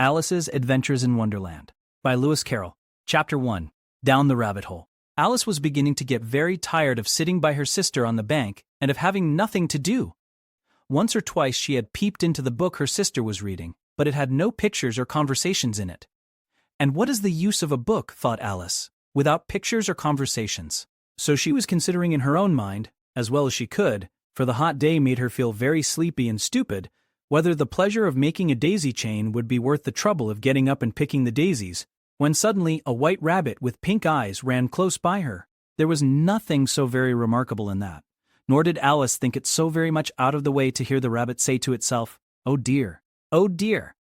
Alice's Adventures in Wonderland by Lewis Carroll. Chapter 1. Down the Rabbit Hole. Alice was beginning to get very tired of sitting by her sister on the bank and of having nothing to do. Once or twice she had peeped into the book her sister was reading, but it had no pictures or conversations in it. And what is the use of a book, thought Alice, without pictures or conversations? So she was considering in her own mind, as well as she could, for the hot day made her feel very sleepy and stupid, whether the pleasure of making a daisy chain would be worth the trouble of getting up and picking the daisies, when suddenly a white rabbit with pink eyes ran close by her. There was nothing so very remarkable in that, nor did Alice think it so very much out of the way to hear the rabbit say to itself, oh dear,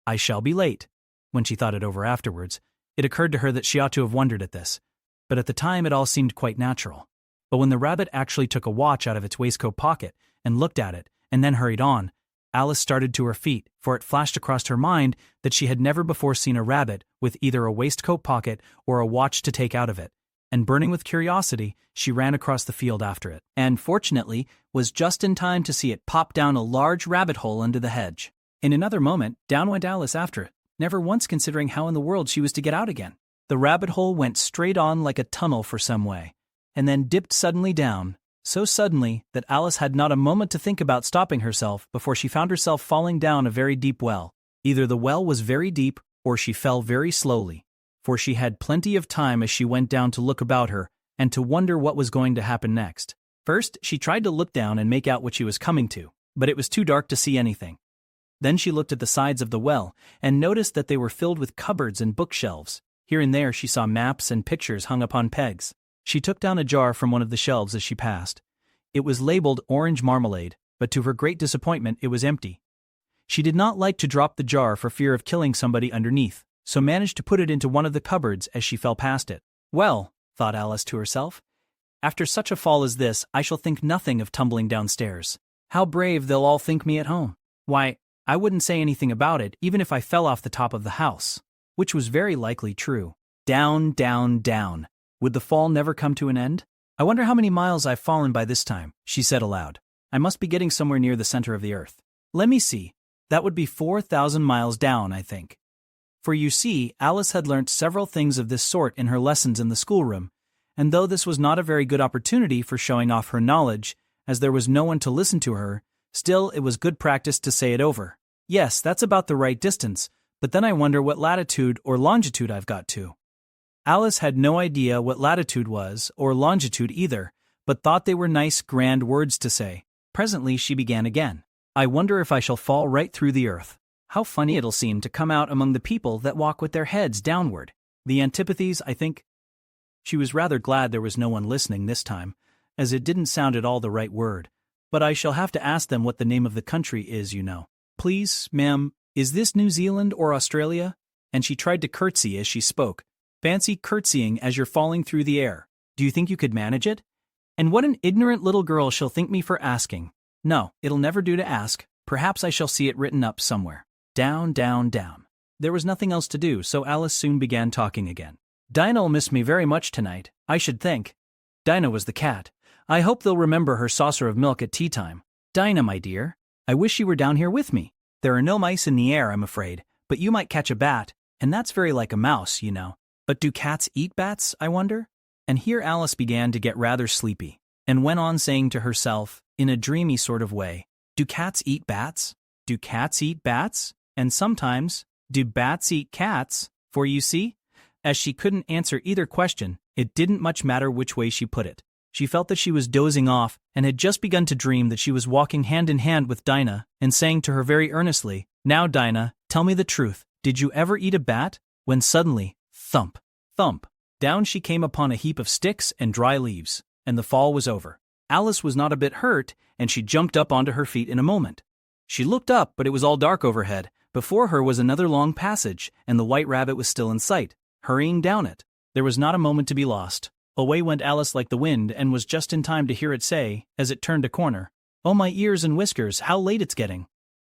I shall be late." When she thought it over afterwards, it occurred to her that she ought to have wondered at this, but at the time it all seemed quite natural. But when the rabbit actually took a watch out of its waistcoat pocket and looked at it, and then hurried on, Alice started to her feet, for it flashed across her mind that she had never before seen a rabbit with either a waistcoat pocket or a watch to take out of it, and burning with curiosity, she ran across the field after it, and fortunately was just in time to see it pop down a large rabbit hole under the hedge. In another moment, down went Alice after it, never once considering how in the world she was to get out again. The rabbit hole went straight on like a tunnel for some way, and then dipped suddenly down, so suddenly that Alice had not a moment to think about stopping herself before she found herself falling down a very deep well. Either the well was very deep or she fell very slowly, for she had plenty of time as she went down to look about her and to wonder what was going to happen next. First, she tried to look down and make out what she was coming to, but it was too dark to see anything. Then she looked at the sides of the well and noticed that they were filled with cupboards and bookshelves. Here and there she saw maps and pictures hung upon pegs. She took down a jar from one of the shelves as she passed. It was labeled orange marmalade, but to her great disappointment it was empty. She did not like to drop the jar for fear of killing somebody underneath, so managed to put it into one of the cupboards as she fell past it. Well, thought Alice to herself, after such a fall as this I shall think nothing of tumbling downstairs. How brave they'll all think me at home. Why, I wouldn't say anything about it even if I fell off the top of the house, which was very likely true. Down, down, down. Would the fall never come to an end? I wonder how many miles I've fallen by this time, she said aloud. I must be getting somewhere near the center of the earth. Let me see. That would be 4,000 miles down, I think. For you see, Alice had learnt several things of this sort in her lessons in the schoolroom, and though this was not a very good opportunity for showing off her knowledge, as there was no one to listen to her, still it was good practice to say it over. Yes, that's about the right distance, but then I wonder what latitude or longitude I've got to. Alice had no idea what latitude was, or longitude either, but thought they were nice, grand words to say. Presently she began again. I wonder if I shall fall right through the earth. How funny it'll seem to come out among the people that walk with their heads downward. The antipathies, I think. She was rather glad there was no one listening this time, as it didn't sound at all the right word. But I shall have to ask them what the name of the country is, you know. Please, ma'am, is this New Zealand or Australia? And she tried to curtsy as she spoke. Fancy curtsying as you're falling through the air. Do you think you could manage it? And what an ignorant little girl she'll think me for asking. No, it'll never do to ask. Perhaps I shall see it written up somewhere. Down, down, down. There was nothing else to do, so Alice soon began talking again. Dinah'll miss me very much tonight, I should think. Dinah was the cat. I hope they'll remember her saucer of milk at tea time. Dinah, my dear, I wish you were down here with me. There are no mice in the air, I'm afraid, but you might catch a bat, and that's very like a mouse, you know. But do cats eat bats, I wonder? And here Alice began to get rather sleepy, and went on saying to herself, in a dreamy sort of way, do cats eat bats? Do cats eat bats? And sometimes, do bats eat cats? For you see, as she couldn't answer either question, it didn't much matter which way she put it. She felt that she was dozing off, and had just begun to dream that she was walking hand in hand with Dinah, and saying to her very earnestly, now Dinah, tell me the truth, did you ever eat a bat? When suddenly, thump, thump, down she came upon a heap of sticks and dry leaves, and the fall was over. Alice was not a bit hurt, and she jumped up onto her feet in a moment. She looked up, but it was all dark overhead. Before her was another long passage, and the white rabbit was still in sight, hurrying down it. There was not a moment to be lost. Away went Alice like the wind, and was just in time to hear it say, as it turned a corner, oh my ears and whiskers, how late it's getting.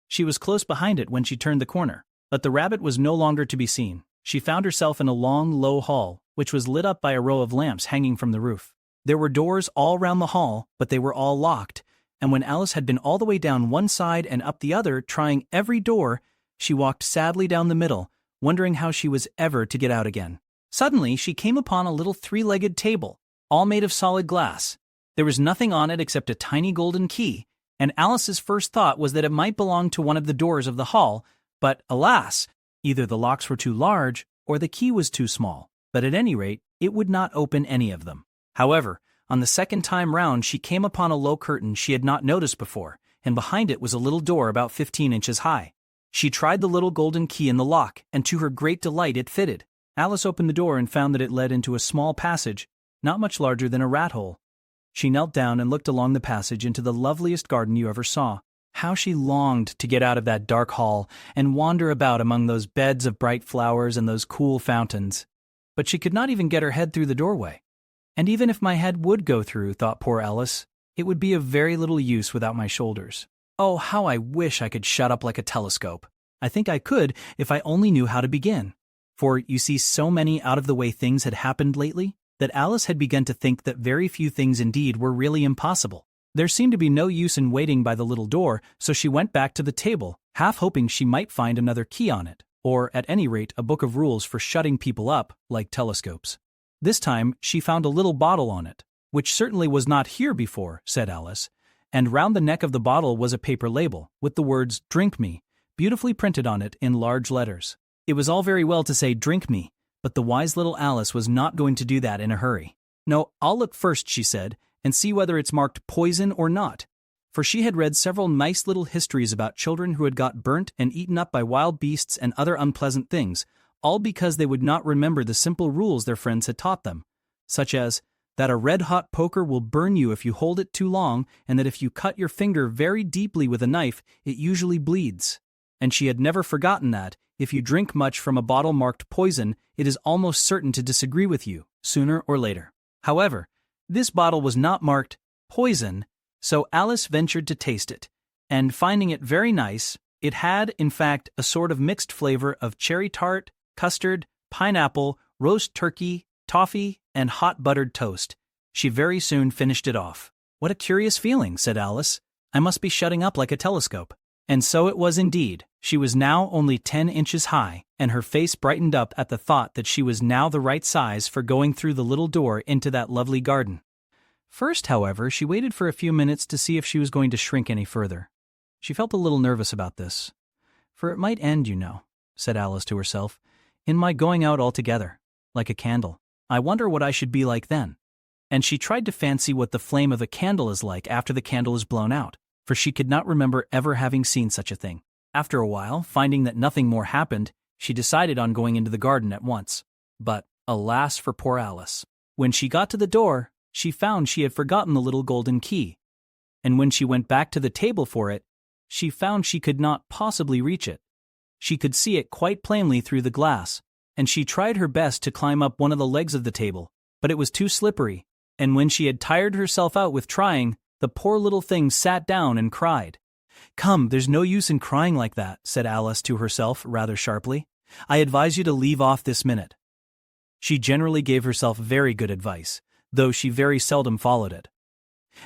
She was close behind it when she turned the corner, but the rabbit was no longer to be seen. She found herself in a long, low hall, which was lit up by a row of lamps hanging from the roof. There were doors all round the hall, but they were all locked, and when Alice had been all the way down one side and up the other, trying every door, she walked sadly down the middle, wondering how she was ever to get out again. Suddenly, she came upon a little three-legged table, all made of solid glass. There was nothing on it except a tiny golden key, and Alice's first thought was that it might belong to one of the doors of the hall, but alas, either the locks were too large or the key was too small, but at any rate, it would not open any of them. However, on the second time round she came upon a low curtain she had not noticed before, and behind it was a little door about 15 inches high. She tried the little golden key in the lock, and to her great delight it fitted. Alice opened the door and found that it led into a small passage, not much larger than a rat hole. She knelt down and looked along the passage into the loveliest garden you ever saw. How she longed to get out of that dark hall and wander about among those beds of bright flowers and those cool fountains. But she could not even get her head through the doorway. And even if my head would go through, thought poor Alice, it would be of very little use without my shoulders. Oh, how I wish I could shut up like a telescope. I think I could if I only knew how to begin. For, you see, so many out-of-the-way things had happened lately that Alice had begun to think that very few things indeed were really impossible. There seemed to be no use in waiting by the little door, so she went back to the table, half hoping she might find another key on it, or at any rate a book of rules for shutting people up like telescopes. This time she found a little bottle on it, which certainly was not here before, said Alice, and round the neck of the bottle was a paper label, with the words, "Drink me," beautifully printed on it in large letters. It was all very well to say, "Drink me," but the wise little Alice was not going to do that in a hurry. "No, I'll look first," she said, "and see whether it's marked poison or not." For she had read several nice little histories about children who had got burnt and eaten up by wild beasts and other unpleasant things, all because they would not remember the simple rules their friends had taught them, such as that a red-hot poker will burn you if you hold it too long, and that if you cut your finger very deeply with a knife, it usually bleeds. And she had never forgotten that, if you drink much from a bottle marked poison, it is almost certain to disagree with you, sooner or later. However, this bottle was not marked poison, so Alice ventured to taste it, and finding it very nice, it had, in fact, a sort of mixed flavor of cherry tart, custard, pineapple, roast turkey, toffee, and hot buttered toast. She very soon finished it off. "What a curious feeling," said Alice. "I must be shutting up like a telescope." And so it was indeed. She was now only 10 inches high, and her face brightened up at the thought that she was now the right size for going through the little door into that lovely garden. First, however, she waited for a few minutes to see if she was going to shrink any further. She felt a little nervous about this. "For it might end, you know," said Alice to herself, "in my going out altogether, like a candle. I wonder what I should be like then." And she tried to fancy what the flame of a candle is like after the candle is blown out, for she could not remember ever having seen such a thing. After a while, finding that nothing more happened, she decided on going into the garden at once. But, alas for poor Alice. When she got to the door, she found she had forgotten the little golden key. And when she went back to the table for it, she found she could not possibly reach it. She could see it quite plainly through the glass, and she tried her best to climb up one of the legs of the table, but it was too slippery, and when she had tired herself out with trying, the poor little thing sat down and cried. "Come, there's no use in crying like that," said Alice to herself rather sharply. "I advise you to leave off this minute." She generally gave herself very good advice, though she very seldom followed it.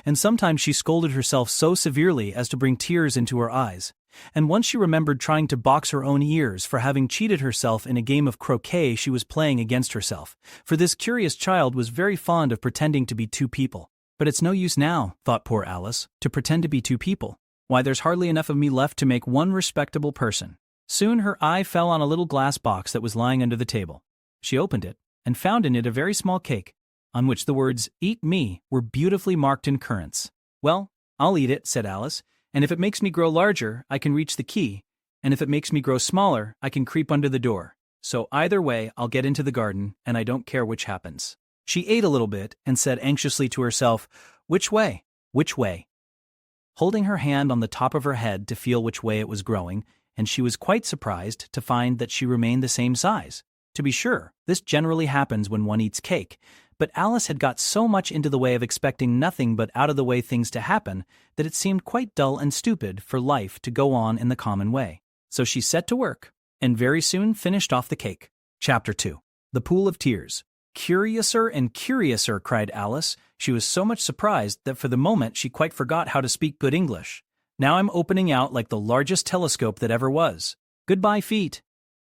And sometimes she scolded herself so severely as to bring tears into her eyes, and once she remembered trying to box her own ears for having cheated herself in a game of croquet she was playing against herself, for this curious child was very fond of pretending to be two people. "But it's no use now," thought poor Alice, "to pretend to be two people. Why, there's hardly enough of me left to make one respectable person." Soon her eye fell on a little glass box that was lying under the table. She opened it, and found in it a very small cake, on which the words, "Eat me," were beautifully marked in currants. "Well, I'll eat it," said Alice, "and if it makes me grow larger, I can reach the key, and if it makes me grow smaller, I can creep under the door. So either way, I'll get into the garden, and I don't care which happens." She ate a little bit, and said anxiously to herself, "Which way? Which way?" Holding her hand on the top of her head to feel which way it was growing, and she was quite surprised to find that she remained the same size. To be sure, this generally happens when one eats cake, but Alice had got so much into the way of expecting nothing but out-of-the-way things to happen that it seemed quite dull and stupid for life to go on in the common way. So she set to work, and very soon finished off the cake. Chapter 2. The Pool of Tears. "Curiouser and curiouser," cried Alice. She was so much surprised that for the moment she quite forgot how to speak good English. "Now I'm opening out like the largest telescope that ever was. Goodbye, feet."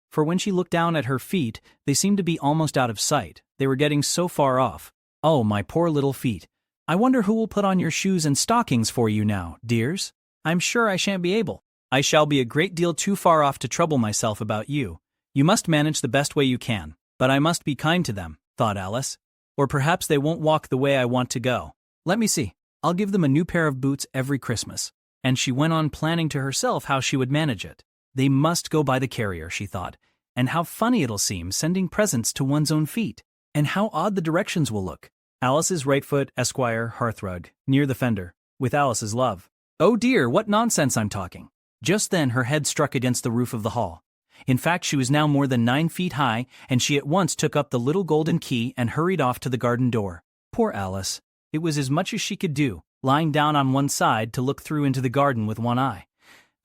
for when she looked down at her feet, they seemed to be almost out of sight. They were getting so far off. Oh, my poor little feet. I wonder who will put on your shoes and stockings for you now, dears? I'm sure I shan't be able. I shall be a great deal too far off to trouble myself about you. You must manage the best way you can, but I must be kind to them, thought Alice. Or perhaps they won't walk the way I want to go. Let me see. I'll give them a new pair of boots every Christmas. And she went on planning to herself how she would manage it. They must go by the carrier, she thought. And how funny it'll seem sending presents to one's own feet. And how odd the directions will look. Alice's right foot, Esquire, hearthrug, near the fender, with Alice's love. Oh dear, what nonsense I'm talking. Just then her head struck against the roof of the hall. In fact, she was now more than 9 feet high, and she at once took up the little golden key and hurried off to the garden door. Poor Alice. It was as much as she could do, lying down on one side to look through into the garden with one eye.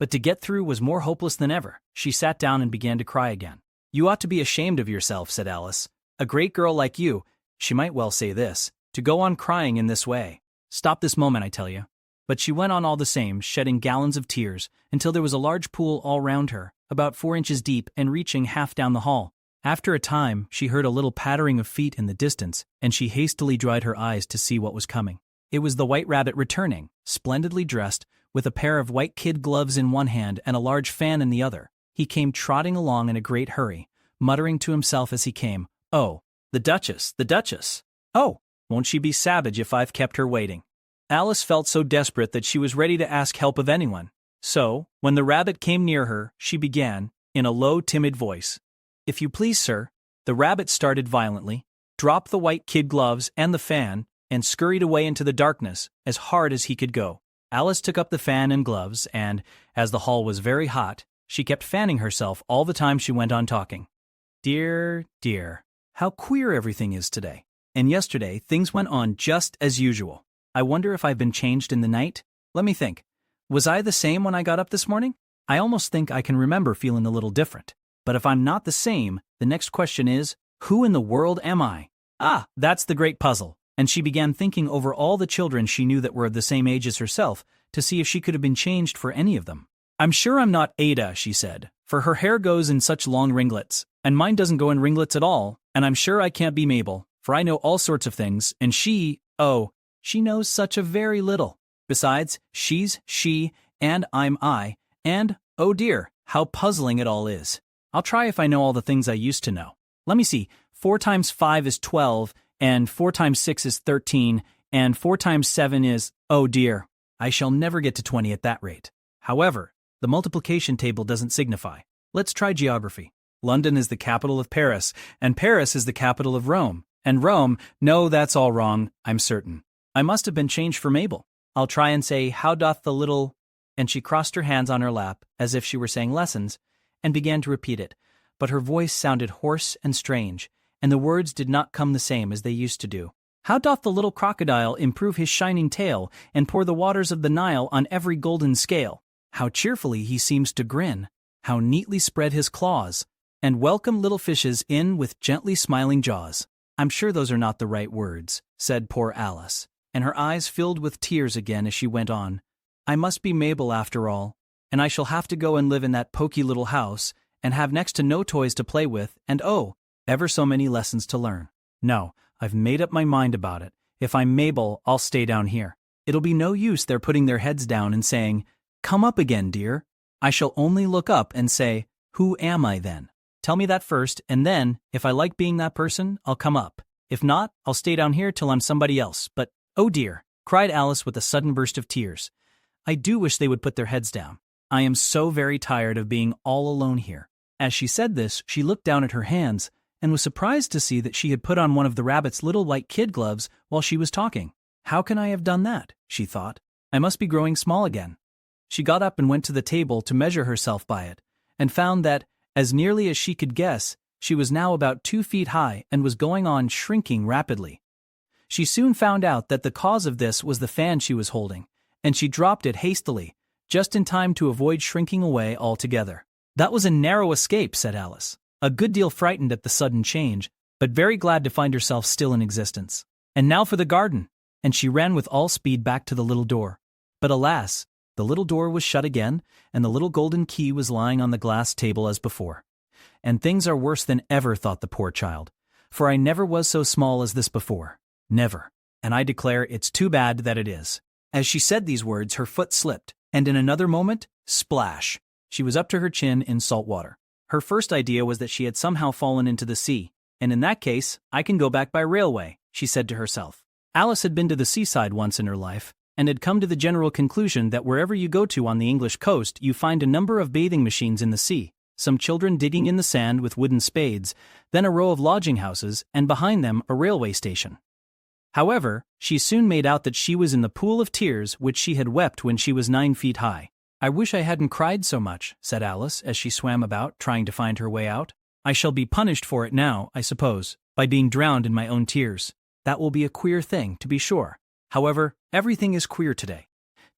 But to get through was more hopeless than ever. She sat down and began to cry again. You ought to be ashamed of yourself, said Alice. A great girl like you, she might well say this, to go on crying in this way. Stop this moment, I tell you. But she went on all the same, shedding gallons of tears, until there was a large pool all round her, about 4 inches deep and reaching half down the hall. After a time, she heard a little pattering of feet in the distance, and she hastily dried her eyes to see what was coming. It was the White Rabbit returning, splendidly dressed, with a pair of white kid gloves in one hand and a large fan in the other. He came trotting along in a great hurry, muttering to himself as he came, Oh, the Duchess, the Duchess! Oh, won't she be savage if I've kept her waiting? Alice felt so desperate that she was ready to ask help of anyone. So, when the rabbit came near her, she began, in a low, timid voice. If you please, sir. The rabbit started violently, dropped the white kid gloves and the fan, and scurried away into the darkness, as hard as he could go. Alice took up the fan and gloves, and, as the hall was very hot, she kept fanning herself all the time she went on talking. Dear, dear, how queer everything is today. And yesterday, things went on just as usual. I wonder if I've been changed in the night? Let me think. Was I the same when I got up this morning? I almost think I can remember feeling a little different. But if I'm not the same, the next question is, who in the world am I? Ah, that's the great puzzle. And she began thinking over all the children she knew that were of the same age as herself to see if she could have been changed for any of them. I'm sure I'm not Ada, she said, for her hair goes in such long ringlets, and mine doesn't go in ringlets at all, and I'm sure I can't be Mabel, for I know all sorts of things, and she knows such a very little. Besides, she's she, and I'm I, and, oh dear, how puzzling it all is. I'll try if I know all the things I used to know. Let me see, 4 times 5 is 12, and 4 times 6 is 13, and 4 times 7 is, oh dear, I shall never get to 20 at that rate. However, the multiplication table doesn't signify. Let's try geography. London is the capital of Paris, and Paris is the capital of Rome. And Rome, no, that's all wrong, I'm certain. I must have been changed for Mabel. I'll try and say, how doth the little... And she crossed her hands on her lap, as if she were saying lessons, and began to repeat it. But her voice sounded hoarse and strange, and the words did not come the same as they used to do. How doth the little crocodile improve his shining tail, and pour the waters of the Nile on every golden scale? How cheerfully he seems to grin, how neatly spread his claws, and welcome little fishes in with gently smiling jaws. I'm sure those are not the right words, said poor Alice, and her eyes filled with tears again as she went on. I must be Mabel after all, and I shall have to go and live in that poky little house, and have next to no toys to play with, and oh, ever so many lessons to learn. No, I've made up my mind about it. If I'm Mabel, I'll stay down here. It'll be no use their putting their heads down and saying, Come up again, dear. I shall only look up and say, Who am I then? Tell me that first, and then, if I like being that person, I'll come up. If not, I'll stay down here till I'm somebody else. But, oh dear, cried Alice with a sudden burst of tears. I do wish they would put their heads down. I am so very tired of being all alone here. As she said this, she looked down at her hands, and was surprised to see that she had put on one of the rabbit's little white kid gloves while she was talking. How can I have done that? She thought. I must be growing small again. She got up and went to the table to measure herself by it, and found that, as nearly as she could guess, she was now about 2 feet high and was going on shrinking rapidly. She soon found out that the cause of this was the fan she was holding, and she dropped it hastily, just in time to avoid shrinking away altogether. That was a narrow escape, said Alice, a good deal frightened at the sudden change, but very glad to find herself still in existence. And now for the garden, and she ran with all speed back to the little door. But alas, the little door was shut again, and the little golden key was lying on the glass table as before. And things are worse than ever, thought the poor child. For I never was so small as this before. Never. And I declare it's too bad that it is. As she said these words, her foot slipped, and in another moment, splash! She was up to her chin in salt water. Her first idea was that she had somehow fallen into the sea, and in that case, I can go back by railway, she said to herself. Alice had been to the seaside once in her life, and had come to the general conclusion that wherever you go to on the English coast, you find a number of bathing machines in the sea, some children digging in the sand with wooden spades, then a row of lodging houses, and behind them a railway station. However, she soon made out that she was in the pool of tears which she had wept when she was 9 feet high. I wish I hadn't cried so much, said Alice as she swam about, trying to find her way out. I shall be punished for it now, I suppose, by being drowned in my own tears. That will be a queer thing, to be sure. However, everything is queer today.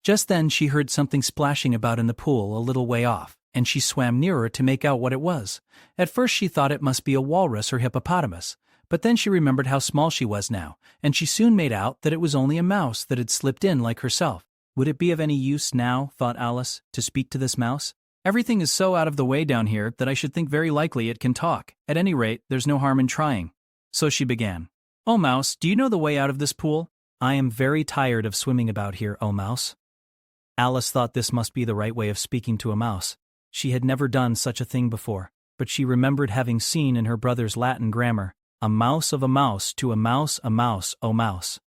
Just then she heard something splashing about in the pool a little way off, and she swam nearer to make out what it was. At first she thought it must be a walrus or hippopotamus, but then she remembered how small she was now, and she soon made out that it was only a mouse that had slipped in like herself. Would it be of any use now, thought Alice, to speak to this mouse? Everything is so out of the way down here that I should think very likely it can talk. At any rate, there's no harm in trying. So she began. Oh, mouse, do you know the way out of this pool? I am very tired of swimming about here, oh mouse. Alice thought this must be the right way of speaking to a mouse. She had never done such a thing before, but she remembered having seen in her brother's Latin grammar, a mouse of a mouse to a mouse, oh mouse.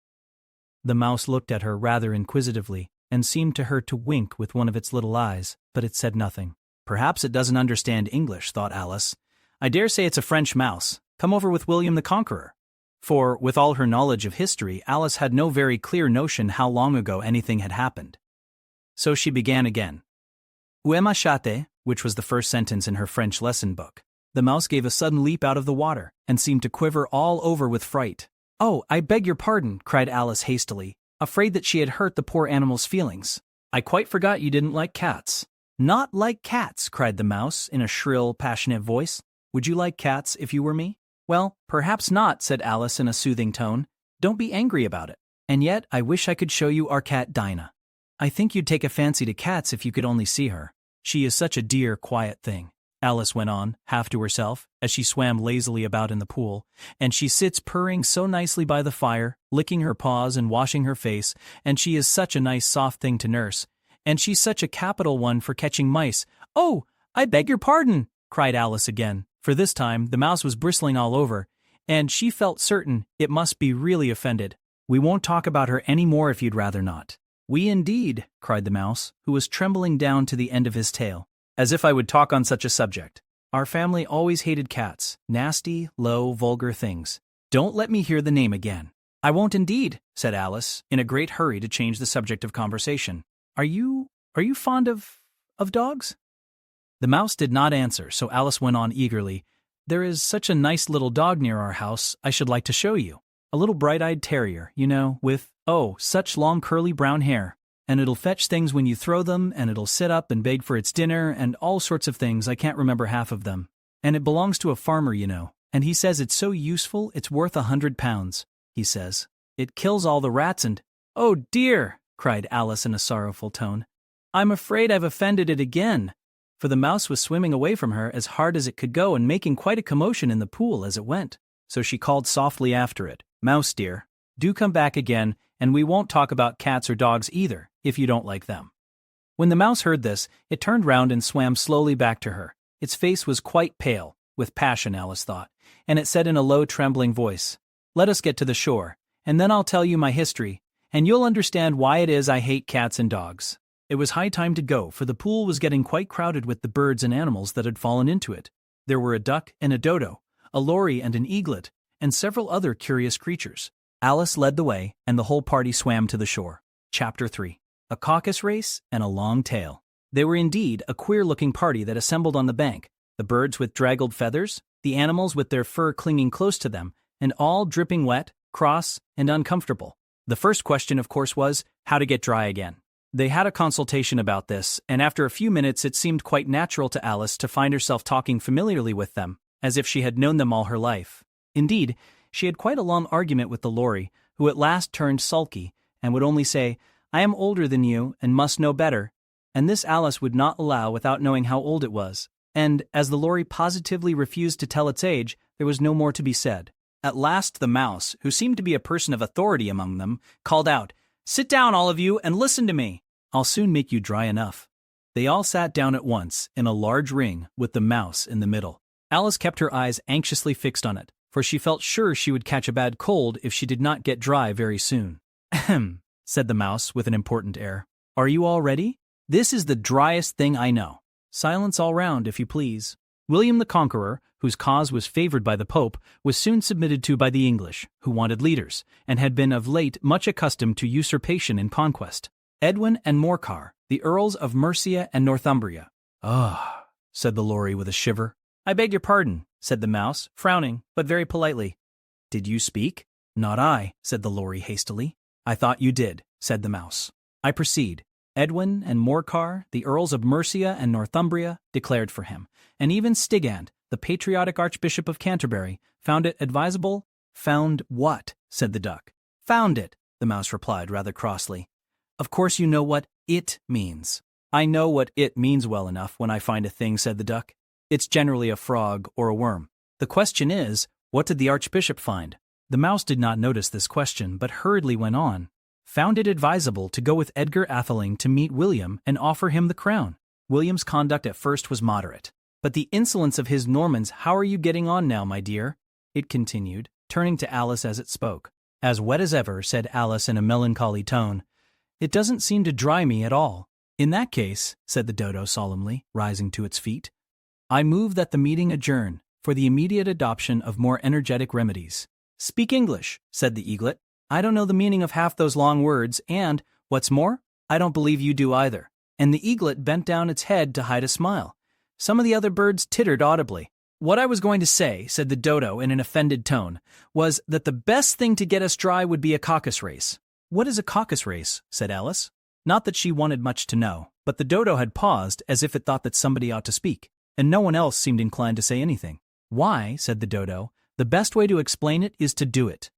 The mouse looked at her rather inquisitively, and seemed to her to wink with one of its little eyes, but it said nothing. Perhaps it doesn't understand English, thought Alice. I dare say it's a French mouse, come over with William the Conqueror. For, with all her knowledge of history, Alice had no very clear notion how long ago anything had happened. So she began again. Où est ma chatte? Which was the first sentence in her French lesson book. The mouse gave a sudden leap out of the water, and seemed to quiver all over with fright. Oh, I beg your pardon, cried Alice hastily, afraid that she had hurt the poor animal's feelings. I quite forgot you didn't like cats. Not like cats, cried the mouse in a shrill, passionate voice. Would you like cats if you were me? Well, perhaps not, said Alice in a soothing tone. Don't be angry about it. And yet, I wish I could show you our cat Dinah. I think you'd take a fancy to cats if you could only see her. She is such a dear, quiet thing, Alice went on, half to herself, as she swam lazily about in the pool, and she sits purring so nicely by the fire, licking her paws and washing her face, and she is such a nice soft thing to nurse, and she's such a capital one for catching mice. Oh, I beg your pardon, cried Alice again, for this time the mouse was bristling all over, and she felt certain it must be really offended. We won't talk about her any more if you'd rather not. We indeed, cried the mouse, who was trembling down to the end of his tail. As if I would talk on such a subject. Our family always hated cats, nasty, low, vulgar things. Don't let me hear the name again. I won't indeed, said Alice, in a great hurry to change the subject of conversation. Are you fond of dogs? The mouse did not answer, so Alice went on eagerly. There is such a nice little dog near our house I should like to show you. A little bright-eyed terrier, you know, with, oh, such long curly brown hair. And it'll fetch things when you throw them, and it'll sit up and beg for its dinner, and all sorts of things, I can't remember half of them. And it belongs to a farmer, you know, and he says it's so useful it's worth £100, he says. It kills all the rats and— Oh dear, cried Alice in a sorrowful tone. I'm afraid I've offended it again. For the mouse was swimming away from her as hard as it could go and making quite a commotion in the pool as it went. So she called softly after it, Mouse dear, do come back again, and we won't talk about cats or dogs either, if you don't like them. When the mouse heard this, it turned round and swam slowly back to her. Its face was quite pale, with passion, Alice thought, and it said in a low, trembling voice, Let us get to the shore, and then I'll tell you my history, and you'll understand why it is I hate cats and dogs. It was high time to go, for the pool was getting quite crowded with the birds and animals that had fallen into it. There were a duck and a dodo, a lory and an eaglet, and several other curious creatures. Alice led the way, and the whole party swam to the shore. Chapter 3. A caucus race and a long tail. They were indeed a queer-looking party that assembled on the bank, the birds with draggled feathers, the animals with their fur clinging close to them, and all dripping wet, cross, and uncomfortable. The first question, of course, was how to get dry again. They had a consultation about this, and after a few minutes it seemed quite natural to Alice to find herself talking familiarly with them, as if she had known them all her life. Indeed, she had quite a long argument with the lory, who at last turned sulky, and would only say, I am older than you, and must know better, and this Alice would not allow without knowing how old it was, and as the lorry positively refused to tell its age, there was no more to be said. At last the mouse, who seemed to be a person of authority among them, called out, "Sit down, all of you, and listen to me. I'll soon make you dry enough." They all sat down at once, in a large ring, with the mouse in the middle. Alice kept her eyes anxiously fixed on it, for she felt sure she would catch a bad cold if she did not get dry very soon. "Ahem," said the mouse with an important air. "Are you all ready? This is the driest thing I know. Silence all round, if you please." William the Conqueror, whose cause was favored by the Pope, was soon submitted to by the English, who wanted leaders, and had been of late much accustomed to usurpation and conquest. Edwin and Morcar, the Earls of Mercia and Northumbria. "Ah," said the lorry with a shiver. "I beg your pardon," said the mouse, frowning, but very politely. "Did you speak?" "Not I," said the lorry hastily. "I thought you did," said the mouse. "I proceed. Edwin and Morcar, the Earls of Mercia and Northumbria, declared for him, and even Stigand, the patriotic Archbishop of Canterbury, found it advisable." "Found what?" said the duck. "Found it," the mouse replied rather crossly. "Of course you know what it means." "I know what it means well enough when I find a thing," said the duck. "It's generally a frog or a worm. The question is, what did the Archbishop find?" The mouse did not notice this question, but hurriedly went on. "Found it advisable to go with Edgar Atheling to meet William and offer him the crown. William's conduct at first was moderate. But the insolence of his Normans, how are you getting on now, my dear?" it continued, turning to Alice as it spoke. "As wet as ever," said Alice in a melancholy tone. "It doesn't seem to dry me at all." "In that case," said the dodo solemnly, rising to its feet, "I move that the meeting adjourn, for the immediate adoption of more energetic remedies." "Speak English," said the eaglet. "I don't know the meaning of half those long words, and, what's more, I don't believe you do either." And the eaglet bent down its head to hide a smile. Some of the other birds tittered audibly. "What I was going to say," said the dodo in an offended tone, "was that the best thing to get us dry would be a caucus race." "What is a caucus race?" said Alice. Not that she wanted much to know, but the dodo had paused as if it thought that somebody ought to speak, and no one else seemed inclined to say anything. "Why," said the dodo, "the best way to explain it is to do it.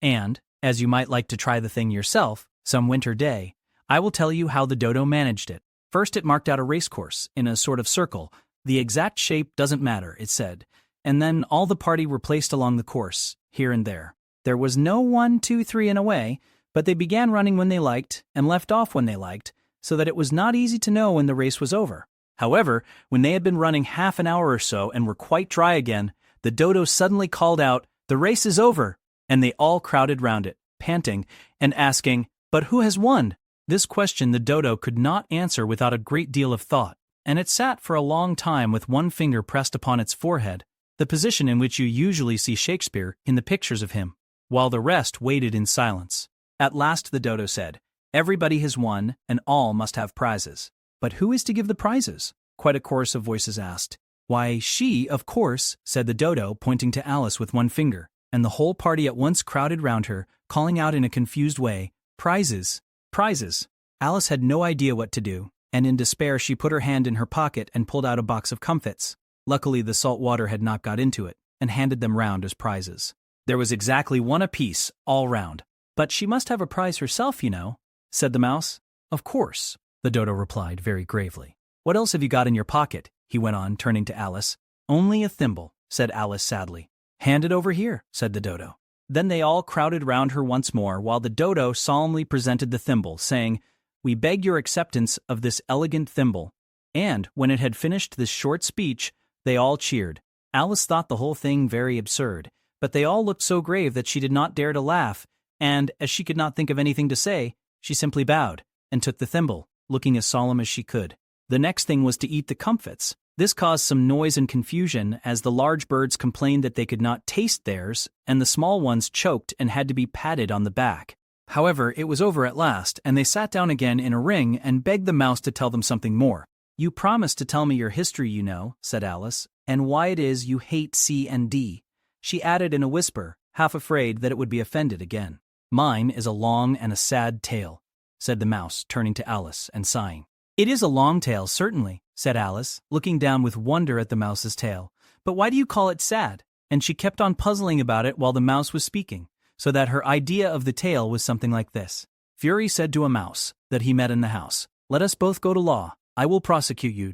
And, as you might like to try the thing yourself, some winter day, I will tell you how the dodo managed it. First it marked out a racecourse, in a sort of circle. The exact shape doesn't matter, it said, and then all the party were placed along the course, here and there. There was no 1, 2, 3 and away, but they began running when they liked, and left off when they liked, so that it was not easy to know when the race was over. However, when they had been running half an hour or so and were quite dry again, the dodo suddenly called out, 'The race is over!' And they all crowded round it, panting, and asking, 'But who has won?' This question the dodo could not answer without a great deal of thought, and it sat for a long time with one finger pressed upon its forehead, the position in which you usually see Shakespeare in the pictures of him, while the rest waited in silence. At last the dodo said, 'Everybody has won, and all must have prizes.' 'But who is to give the prizes?' quite a chorus of voices asked. 'Why, she, of course,' said the dodo, pointing to Alice with one finger, and the whole party at once crowded round her, calling out in a confused way, 'Prizes! Prizes!' Alice had no idea what to do, and in despair she put her hand in her pocket and pulled out a box of comfits. Luckily the salt water had not got into it, and handed them round as prizes. There was exactly one apiece, all round. 'But she must have a prize herself, you know,' said the mouse. 'Of course,' the dodo replied very gravely. 'What else have you got in your pocket?' he went on, turning to Alice. 'Only a thimble,' said Alice sadly. 'Hand it over here,' said the dodo. Then they all crowded round her once more, while the dodo solemnly presented the thimble, saying, 'We beg your acceptance of this elegant thimble.' And, when it had finished this short speech, they all cheered. Alice thought the whole thing very absurd, but they all looked so grave that she did not dare to laugh, and, as she could not think of anything to say, she simply bowed, and took the thimble, looking as solemn as she could. The next thing was to eat the comfits. This caused some noise and confusion, as the large birds complained that they could not taste theirs, and the small ones choked and had to be patted on the back. However, it was over at last, and they sat down again in a ring and begged the mouse to tell them something more. 'You promised to tell me your history, you know,' said Alice, 'and why it is you hate C and D.' She added in a whisper, half afraid that it would be offended again. 'Mine is a long and a sad tale,' said the mouse, turning to Alice and sighing. 'It is a long tale, certainly,' said Alice, looking down with wonder at the mouse's tail. 'But why do you call it sad?' And she kept on puzzling about it while the mouse was speaking, so that her idea of the tale was something like this. Fury said to a mouse that he met in the house, 'Let us both go to law.' I will prosecute you.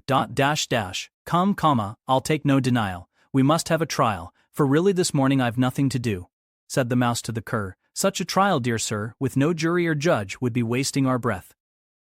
Come, I'll take no denial. We must have a trial, for really this morning I've nothing to do," said the mouse to the cur. "Such a trial, dear sir, with no jury or judge, would be wasting our breath."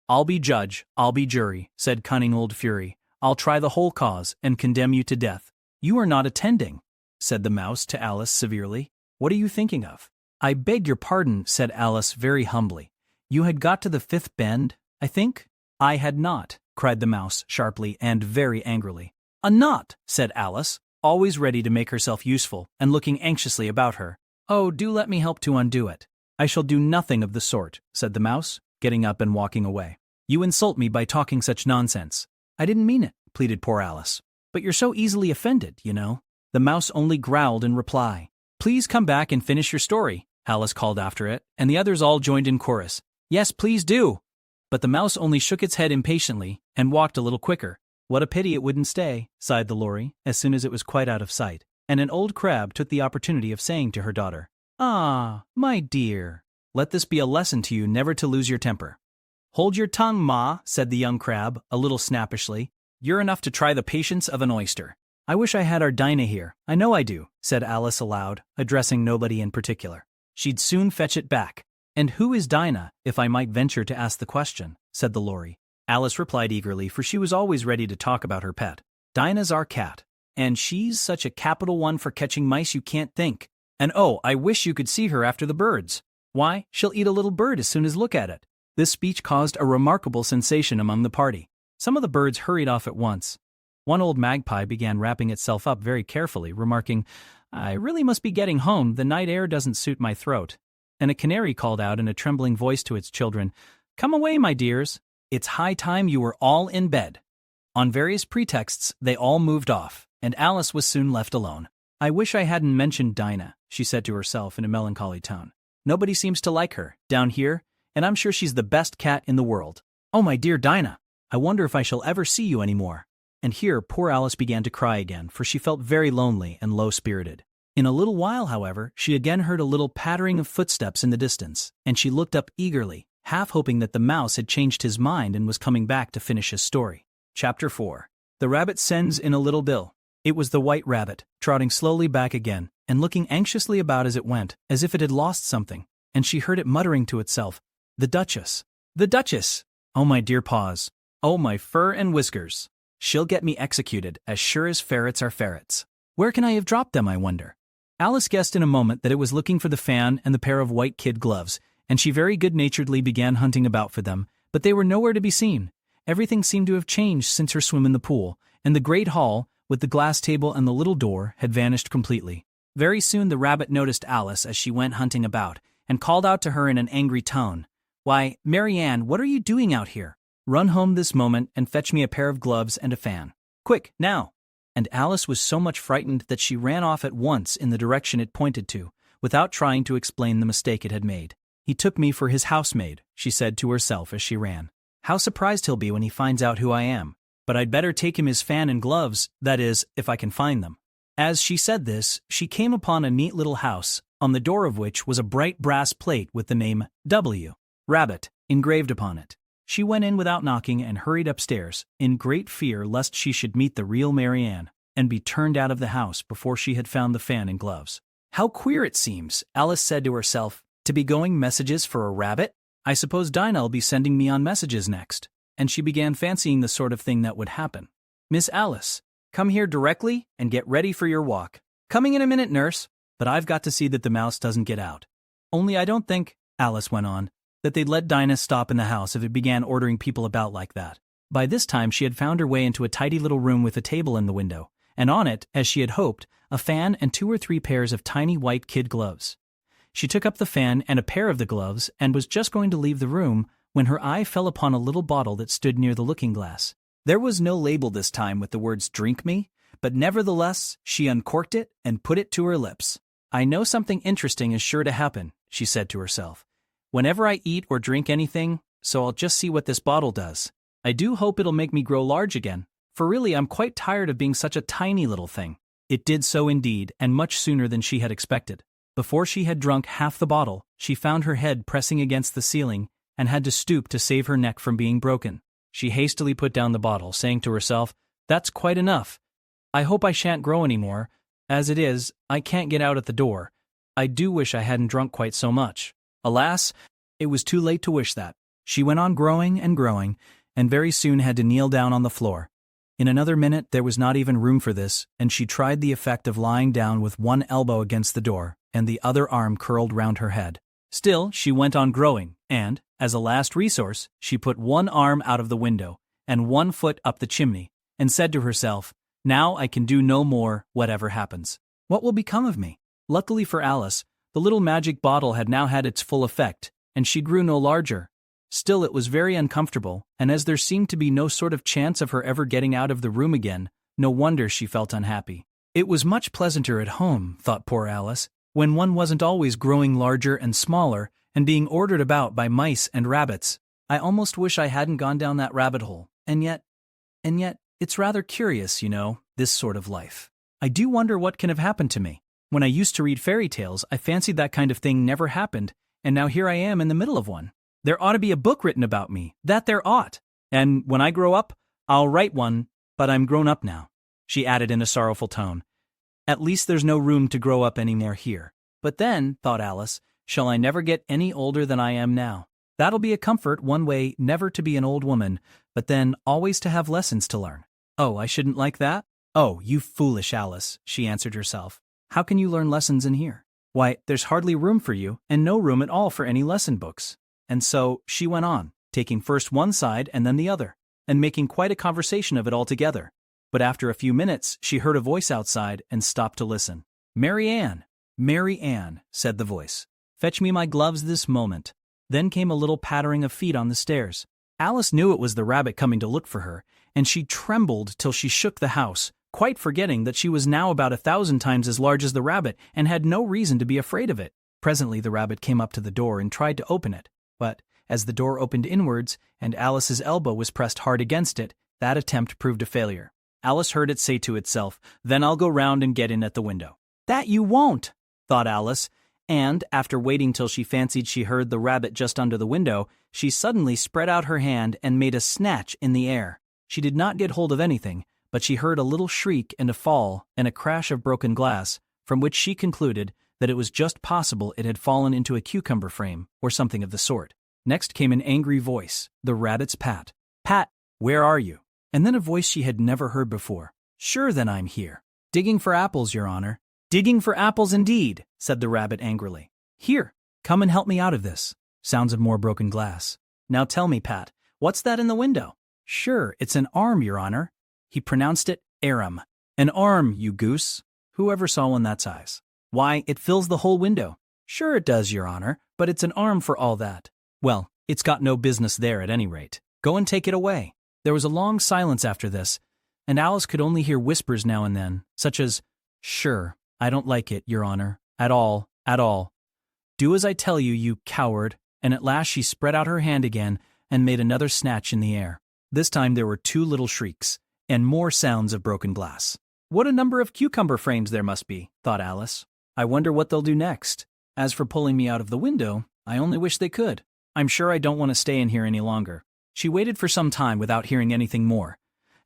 "I'll be judge, I'll be jury," said cunning old Fury. "I'll try the whole cause, and condemn you to death." "You are not attending," said the mouse to Alice severely. "What are you thinking of?" "I beg your pardon," said Alice very humbly. "You had got to the fifth bend, I think?" "I had not," cried the mouse sharply and very angrily. "A knot," said Alice, always ready to make herself useful and looking anxiously about her. "Oh, do let me help to undo it." "I shall do nothing of the sort," said the mouse, getting up and walking away. "You insult me by talking such nonsense." "I didn't mean it," pleaded poor Alice. "But you're so easily offended, you know." The mouse only growled in reply. "Please come back and finish your story," Alice called after it, and the others all joined in chorus. "Yes, please do." But the mouse only shook its head impatiently and walked a little quicker. "What a pity it wouldn't stay," sighed the lory, as soon as it was quite out of sight, and an old crab took the opportunity of saying to her daughter, "Ah, my dear, let this be a lesson to you never to lose your temper." "Hold your tongue, Ma," said the young crab, a little snappishly. "You're enough to try the patience of an oyster." "I wish I had our Dinah here, I know I do," said Alice aloud, addressing nobody in particular. "She'd soon fetch it back." "And who is Dinah, if I might venture to ask the question?" said the lory. Alice replied eagerly, for she was always ready to talk about her pet. "Dinah's our cat, and she's such a capital one for catching mice you can't think. And oh, I wish you could see her after the birds. Why, she'll eat a little bird as soon as look at it." This speech caused a remarkable sensation among the party. Some of the birds hurried off at once. One old magpie began wrapping itself up very carefully, remarking, "I really must be getting home, the night air doesn't suit my throat." And a canary called out in a trembling voice to its children, "Come away, my dears. It's high time you were all in bed." On various pretexts, they all moved off, and Alice was soon left alone. "I wish I hadn't mentioned Dinah," she said to herself in a melancholy tone. "Nobody seems to like her, down here, and I'm sure she's the best cat in the world. Oh, my dear Dinah, I wonder if I shall ever see you any more." And here poor Alice began to cry again, for she felt very lonely and low-spirited. In a little while, however, she again heard a little pattering of footsteps in the distance, and she looked up eagerly, half hoping that the mouse had changed his mind and was coming back to finish his story. Chapter 4. The Rabbit Sends in a Little Bill. It was the White Rabbit, trotting slowly back again, and looking anxiously about as it went, as if it had lost something, and she heard it muttering to itself, "The Duchess! The Duchess! Oh, my dear paws! Oh, my fur and whiskers! She'll get me executed, as sure as ferrets are ferrets. Where can I have dropped them, I wonder?" Alice guessed in a moment that it was looking for the fan and the pair of white kid gloves, and she very good-naturedly began hunting about for them, but they were nowhere to be seen. Everything seemed to have changed since her swim in the pool, and the great hall, with the glass table and the little door, had vanished completely. Very soon the rabbit noticed Alice as she went hunting about, and called out to her in an angry tone, "Why, Mary Ann, what are you doing out here? Run home this moment and fetch me a pair of gloves and a fan. Quick, now!" And Alice was so much frightened that she ran off at once in the direction it pointed to, without trying to explain the mistake it had made. "He took me for his housemaid," she said to herself as she ran. "How surprised he'll be when he finds out who I am. But I'd better take him his fan and gloves, that is, if I can find them." As she said this, she came upon a neat little house, on the door of which was a bright brass plate with the name W. Rabbit engraved upon it. She went in without knocking and hurried upstairs, in great fear lest she should meet the real Mary Ann, and be turned out of the house before she had found the fan and gloves. "How queer it seems," Alice said to herself, "to be going messages for a rabbit. I suppose Dinah'll be sending me on messages next." And she began fancying the sort of thing that would happen. "Miss Alice, come here directly and get ready for your walk." "Coming in a minute, nurse." "But I've got to see that the mouse doesn't get out. Only I don't think," Alice went on, "that they'd let Dinah stop in the house if it began ordering people about like that." By this time she had found her way into a tidy little room with a table in the window, and on it, as she had hoped, a fan and 2 or 3 pairs of tiny white kid gloves. She took up the fan and a pair of the gloves and was just going to leave the room when her eye fell upon a little bottle that stood near the looking-glass. There was no label this time with the words "Drink me," but nevertheless she uncorked it and put it to her lips. "I know something interesting is sure to happen," she said to herself, "whenever I eat or drink anything, so I'll just see what this bottle does. I do hope it'll make me grow large again, for really I'm quite tired of being such a tiny little thing." It did so indeed, and much sooner than she had expected. Before she had drunk half the bottle, she found her head pressing against the ceiling and had to stoop to save her neck from being broken. She hastily put down the bottle, saying to herself, "That's quite enough. I hope I shan't grow any more. As it is, I can't get out at the door. I do wish I hadn't drunk quite so much." Alas, it was too late to wish that. She went on growing, and very soon had to kneel down on the floor. In another minute there was not even room for this, and she tried the effect of lying down with one elbow against the door, and the other arm curled round her head. Still, she went on growing, and, as a last resource, she put one arm out of the window, and one foot up the chimney, and said to herself, "Now I can do no more, whatever happens. What will become of me?" Luckily for Alice, the little magic bottle had now had its full effect, and she grew no larger. Still, it was very uncomfortable, and as there seemed to be no sort of chance of her ever getting out of the room again, no wonder she felt unhappy. It was much pleasanter at home, thought poor Alice, when one wasn't always growing larger and smaller and being ordered about by mice and rabbits. I almost wish I hadn't gone down that rabbit hole, and yet, it's rather curious, this sort of life. I do wonder what can have happened to me. When I used to read fairy tales, I fancied that kind of thing never happened, and now here I am in the middle of one. There ought to be a book written about me, that there ought. And when I grow up, I'll write one, but I'm grown up now," she added in a sorrowful tone. "At least there's no room to grow up any more here. But then," thought Alice, "shall I never get any older than I am now? That'll be a comfort one way, never to be an old woman, but then always to have lessons to learn. Oh, I shouldn't like that? Oh, you foolish Alice," she answered herself. "How can you learn lessons in here? Why, there's hardly room for you, and no room at all for any lesson books." And so she went on, taking first one side and then the other, and making quite a conversation of it altogether. But after a few minutes, she heard a voice outside and stopped to listen. "Mary Ann, Mary Ann," said the voice. "Fetch me my gloves this moment." Then came a little pattering of feet on the stairs. Alice knew it was the rabbit coming to look for her, and she trembled till she shook the house, quite forgetting that she was now about 1,000 times as large as the rabbit and had no reason to be afraid of it. Presently the rabbit came up to the door and tried to open it. But, as the door opened inwards, and Alice's elbow was pressed hard against it, that attempt proved a failure. Alice heard it say to itself, "Then I'll go round and get in at the window." "That you won't," thought Alice, and, after waiting till she fancied she heard the rabbit just under the window, she suddenly spread out her hand and made a snatch in the air. She did not get hold of anything, but she heard a little shriek and a fall and a crash of broken glass, from which she concluded that it was just possible it had fallen into a cucumber frame, or something of the sort. Next came an angry voice, the rabbit's Pat. "Pat, where are you?" And then a voice she had never heard before. "Sure then I'm here. Digging for apples, your honor." "Digging for apples indeed," said the rabbit angrily. "Here, come and help me out of this." Sounds of more broken glass. "Now tell me, Pat, what's that in the window?" "Sure, it's an arm, your honor." He pronounced it arum. "An arm, you goose. Who ever saw one that size? Why, it fills the whole window." "Sure it does, your honor, but it's an arm for all that." "Well, it's got no business there at any rate. Go and take it away." There was a long silence after this, and Alice could only hear whispers now and then, such as, "Sure, I don't like it, your honor, at all, at all. Do as I tell you, you coward." And at last she spread out her hand again and made another snatch in the air. This time there were 2 little shrieks, and more sounds of broken glass. "What a number of cucumber frames there must be," thought Alice. "I wonder what they'll do next. As for pulling me out of the window, I only wish they could. I'm sure I don't want to stay in here any longer." She waited for some time without hearing anything more.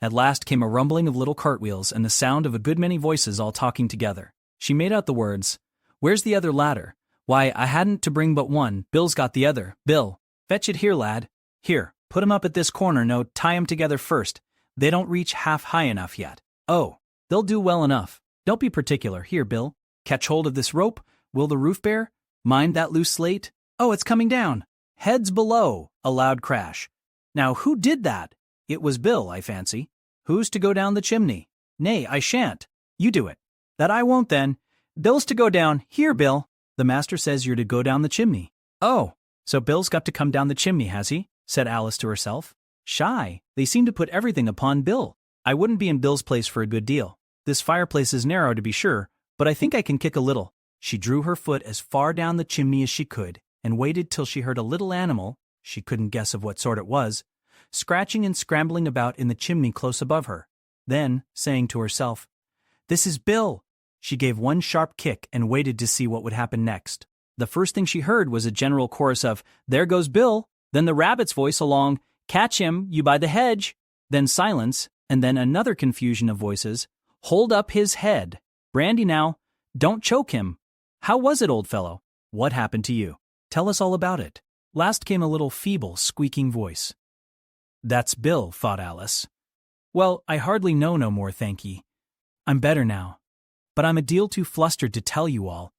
At last came a rumbling of little cartwheels and the sound of a good many voices all talking together. She made out the words, "Where's the other ladder? Why, I hadn't to bring but one. Bill's got the other. Bill, fetch it here, lad. Here, put 'em up at this corner. No, tie 'em together first. They don't reach half high enough yet. Oh, they'll do well enough. Don't be particular. Here, Bill, catch hold of this rope. Will the roof bear? Mind that loose slate? Oh, it's coming down. Heads below." A loud crash. "Now, who did that?" "It was Bill, I fancy." "Who's to go down the chimney?" "Nay, I shan't. You do it." "That I won't then. Bill's to go down. Here, Bill." "The master says you're to go down the chimney." "Oh, so Bill's got to come down the chimney, has he?" said Alice to herself. "Shy, they seem to put everything upon Bill. I wouldn't be in Bill's place for a good deal. This fireplace is narrow, to be sure, but I think I can kick a little." She drew her foot as far down the chimney as she could, and waited till she heard a little animal, she couldn't guess of what sort it was, scratching and scrambling about in the chimney close above her. Then, saying to herself, "This is Bill," she gave one sharp kick and waited to see what would happen next. The first thing she heard was a general chorus of, "There goes Bill," then the rabbit's voice along, Catch him, you by the hedge. Then silence, and then another confusion of voices. Hold up his head. Brandy now. Don't choke him. How was it, old fellow? What happened to you? Tell us all about it. Last came a little feeble, squeaking voice. That's Bill, thought Alice. Well, I hardly know no more, thank ye. I'm better now. But I'm a deal too flustered to tell you all.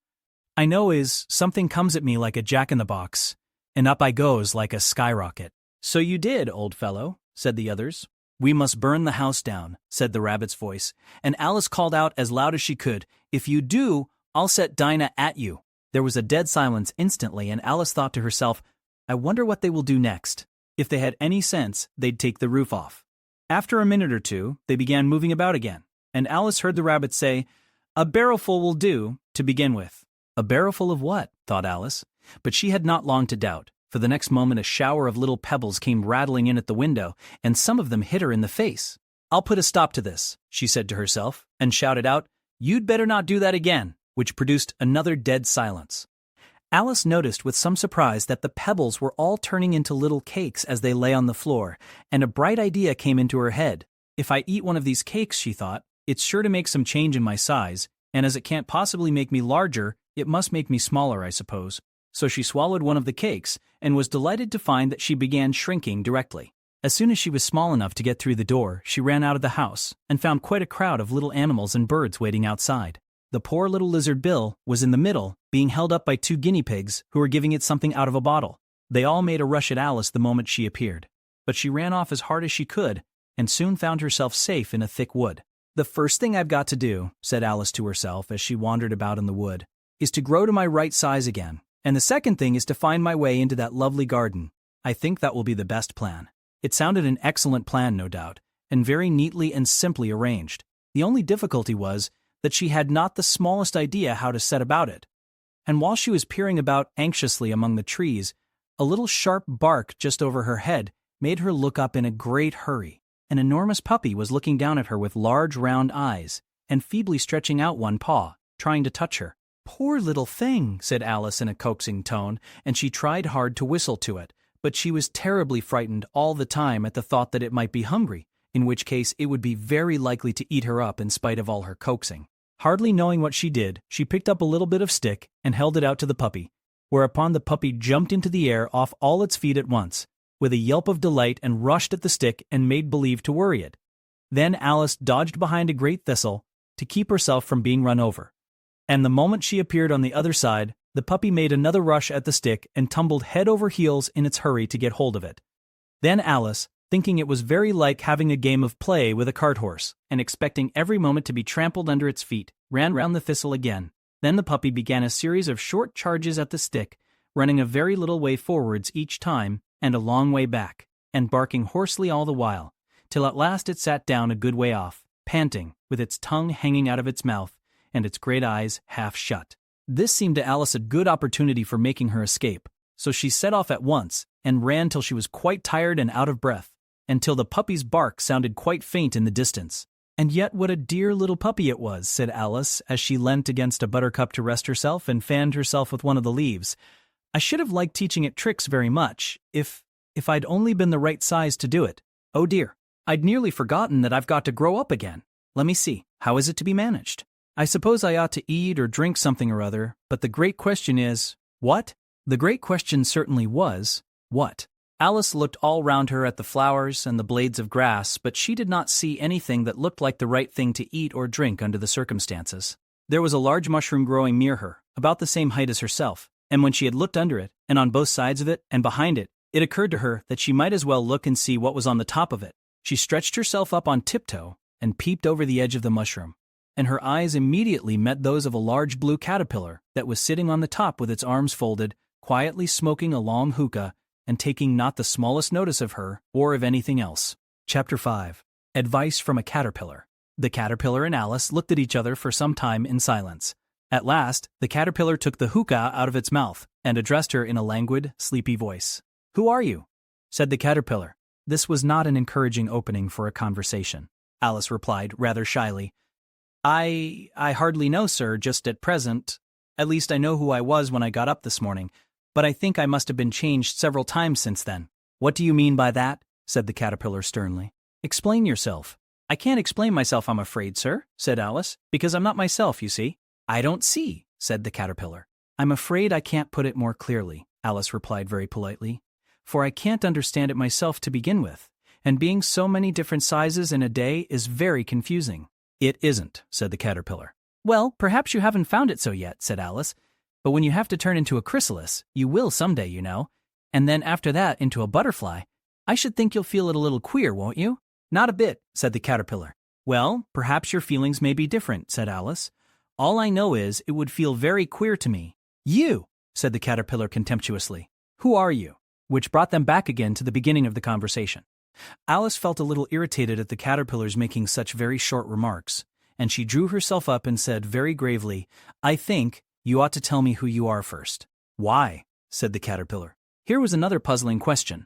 I know is, something comes at me like a jack-in-the-box, and up I goes like a skyrocket. So you did, old fellow, said the others. We must burn the house down, said the rabbit's voice, and Alice called out as loud as she could, If you do, I'll set Dinah at you. There was a dead silence instantly, and Alice thought to herself, I wonder what they will do next. If they had any sense, they'd take the roof off. After a minute or two, they began moving about again, and Alice heard the rabbit say, A barrowful will do, to begin with. A barrowful of what? Thought Alice. But she had not long to doubt, for the next moment a shower of little pebbles came rattling in at the window, and some of them hit her in the face. I'll put a stop to this, she said to herself, and shouted out, You'd better not do that again, which produced another dead silence. Alice noticed with some surprise that the pebbles were all turning into little cakes as they lay on the floor, and a bright idea came into her head. If I eat one of these cakes, she thought, it's sure to make some change in my size, and as it can't possibly make me larger, it must make me smaller, I suppose. So she swallowed one of the cakes, and was delighted to find that she began shrinking directly. As soon as she was small enough to get through the door, she ran out of the house, and found quite a crowd of little animals and birds waiting outside. The poor little lizard Bill was in the middle, being held up by 2 guinea pigs who were giving it something out of a bottle. They all made a rush at Alice the moment she appeared. But she ran off as hard as she could, and soon found herself safe in a thick wood. The first thing I've got to do, said Alice to herself as she wandered about in the wood, is to grow to my right size again. And the second thing is to find my way into that lovely garden. I think that will be the best plan. It sounded an excellent plan, no doubt, and very neatly and simply arranged. The only difficulty was that she had not the smallest idea how to set about it. And while she was peering about anxiously among the trees, a little sharp bark just over her head made her look up in a great hurry. An enormous puppy was looking down at her with large round eyes, and feebly stretching out one paw, trying to touch her. Poor little thing, said Alice in a coaxing tone, and she tried hard to whistle to it, but she was terribly frightened all the time at the thought that it might be hungry, in which case it would be very likely to eat her up in spite of all her coaxing. Hardly knowing what she did, she picked up a little bit of stick and held it out to the puppy, whereupon the puppy jumped into the air off all its feet at once, with a yelp of delight, and rushed at the stick and made believe to worry it. Then Alice dodged behind a great thistle to keep herself from being run over. And the moment she appeared on the other side, the puppy made another rush at the stick and tumbled head over heels in its hurry to get hold of it. Then Alice, thinking it was very like having a game of play with a cart horse, and expecting every moment to be trampled under its feet, ran round the thistle again. Then the puppy began a series of short charges at the stick, running a very little way forwards each time, and a long way back, and barking hoarsely all the while, till at last it sat down a good way off, panting, with its tongue hanging out of its mouth, and its great eyes half shut. This seemed to Alice a good opportunity for making her escape, so she set off at once, and ran till she was quite tired and out of breath, and till the puppy's bark sounded quite faint in the distance. And yet what a dear little puppy it was, said Alice, as she leant against a buttercup to rest herself and fanned herself with one of the leaves. I should have liked teaching it tricks very much, if I'd only been the right size to do it. Oh dear, I'd nearly forgotten that I've got to grow up again. Let me see, how is it to be managed? I suppose I ought to eat or drink something or other, but the great question is, what? The great question certainly was, what? Alice looked all round her at the flowers and the blades of grass, but she did not see anything that looked like the right thing to eat or drink under the circumstances. There was a large mushroom growing near her, about the same height as herself, and when she had looked under it, and on both sides of it, and behind it, it occurred to her that she might as well look and see what was on the top of it. She stretched herself up on tiptoe and peeped over the edge of the mushroom, and her eyes immediately met those of a large blue caterpillar that was sitting on the top with its arms folded, quietly smoking a long hookah, and taking not the smallest notice of her or of anything else. Chapter 5. Advice from a Caterpillar. The caterpillar and Alice looked at each other for some time in silence. At last, the caterpillar took the hookah out of its mouth and addressed her in a languid, sleepy voice. "Who are you?" said the caterpillar. This was not an encouraging opening for a conversation. Alice replied rather shyly, I hardly know, sir, just at present. At least I know who I was when I got up this morning, but I think I must have been changed several times since then. What do you mean by that? said the caterpillar sternly. Explain yourself. I can't explain myself, I'm afraid, sir, said Alice, because I'm not myself, you see. I don't see, said the caterpillar. I'm afraid I can't put it more clearly, Alice replied very politely, for I can't understand it myself to begin with, and being so many different sizes in a day is very confusing. It isn't, said the caterpillar. Well, perhaps you haven't found it so yet, said Alice, but when you have to turn into a chrysalis, you will someday, you know, and then after that into a butterfly, I should think you'll feel it a little queer, won't you? Not a bit, said the caterpillar. Well, perhaps your feelings may be different, said Alice. All I know is it would feel very queer to me. You, said the caterpillar contemptuously. Who are you? Which brought them back again to the beginning of the conversation. Alice felt a little irritated at the caterpillars making such very short remarks, and she drew herself up and said very gravely, I think you ought to tell me who you are first. Why? Said the caterpillar. Here was another puzzling question.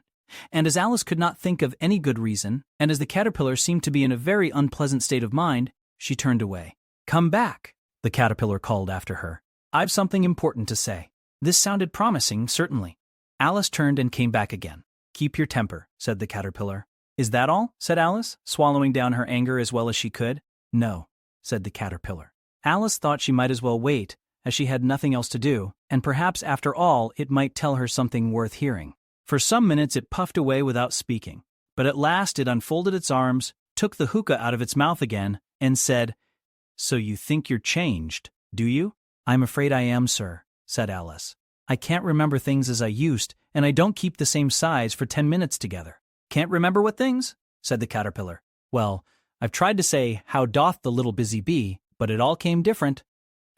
And as Alice could not think of any good reason, and as the caterpillar seemed to be in a very unpleasant state of mind, she turned away. Come back, the caterpillar called after her. I've something important to say. This sounded promising, certainly. Alice turned and came back again. Keep your temper, said the caterpillar. Is that all? Said Alice, swallowing down her anger as well as she could. No, said the caterpillar. Alice thought she might as well wait, as she had nothing else to do, and perhaps after all it might tell her something worth hearing. For some minutes it puffed away without speaking, but at last it unfolded its arms, took the hookah out of its mouth again, and said, So you think you're changed, do you? I'm afraid I am, sir, said Alice. I can't remember things as I used, and I don't keep the same size for 10 minutes together. Can't remember what things? Said the caterpillar. Well, I've tried to say, how doth the little busy bee, but it all came different.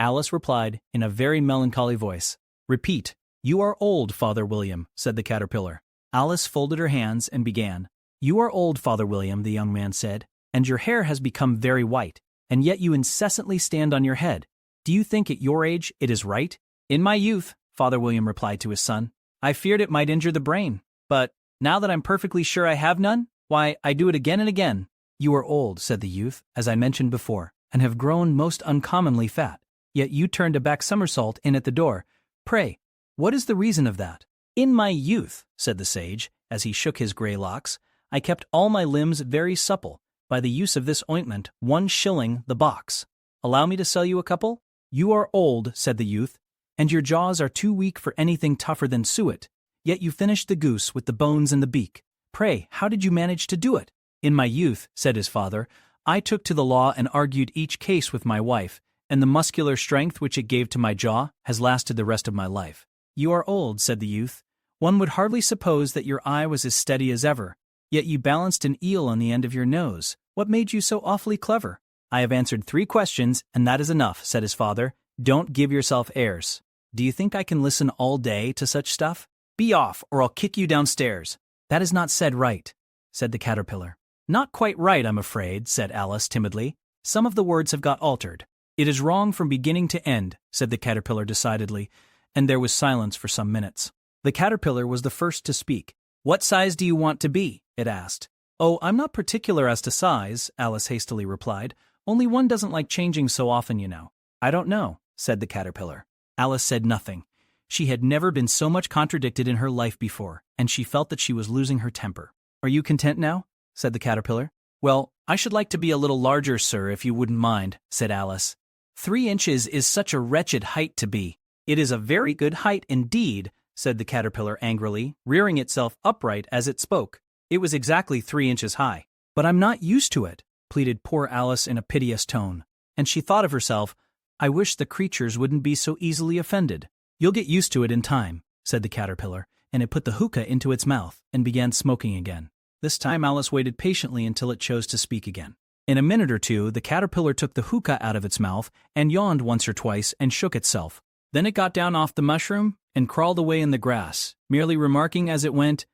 Alice replied in a very melancholy voice. Repeat. You are old, Father William, said the caterpillar. Alice folded her hands and began. You are old, Father William, the young man said, and your hair has become very white, and yet you incessantly stand on your head. Do you think at your age it is right? In my youth, Father William replied to his son, I feared it might injure the brain, but now that I'm perfectly sure I have none, why, I do it again and again. You are old, said the youth, as I mentioned before, and have grown most uncommonly fat. Yet you turned a back somersault in at the door. Pray, what is the reason of that? In my youth, said the sage, as he shook his grey locks, I kept all my limbs very supple, by the use of this ointment, 1 shilling the box. Allow me to sell you a couple? You are old, said the youth, and your jaws are too weak for anything tougher than suet, yet you finished the goose with the bones and the beak. Pray, how did you manage to do it? In my youth, said his father, I took to the law and argued each case with my wife, and the muscular strength which it gave to my jaw has lasted the rest of my life. You are old, said the youth. One would hardly suppose that your eye was as steady as ever, yet you balanced an eel on the end of your nose. What made you so awfully clever? I have answered 3 questions, and that is enough, said his father. Don't give yourself airs. Do you think I can listen all day to such stuff? Be off, or I'll kick you downstairs. That is not said right, said the caterpillar. Not quite right, I'm afraid, said Alice timidly. Some of the words have got altered. It is wrong from beginning to end, said the caterpillar decidedly, and there was silence for some minutes. The caterpillar was the first to speak. What size do you want to be? It asked. Oh, I'm not particular as to size, Alice hastily replied. Only one doesn't like changing so often, you know. I don't know, said the caterpillar. Alice said nothing. She had never been so much contradicted in her life before, and she felt that she was losing her temper. Are you content now? Said the caterpillar. Well, I should like to be a little larger, sir, if you wouldn't mind, said Alice. 3 inches is such a wretched height to be. It is a very good height indeed, said the caterpillar angrily, rearing itself upright as it spoke. It was exactly 3 inches high. But I'm not used to it, pleaded poor Alice in a piteous tone, and she thought of herself, I wish the creatures wouldn't be so easily offended. You'll get used to it in time, said the caterpillar, and it put the hookah into its mouth and began smoking again. This time Alice waited patiently until it chose to speak again. In a minute or two, the caterpillar took the hookah out of its mouth and yawned once or twice and shook itself. Then it got down off the mushroom and crawled away in the grass, merely remarking as it went,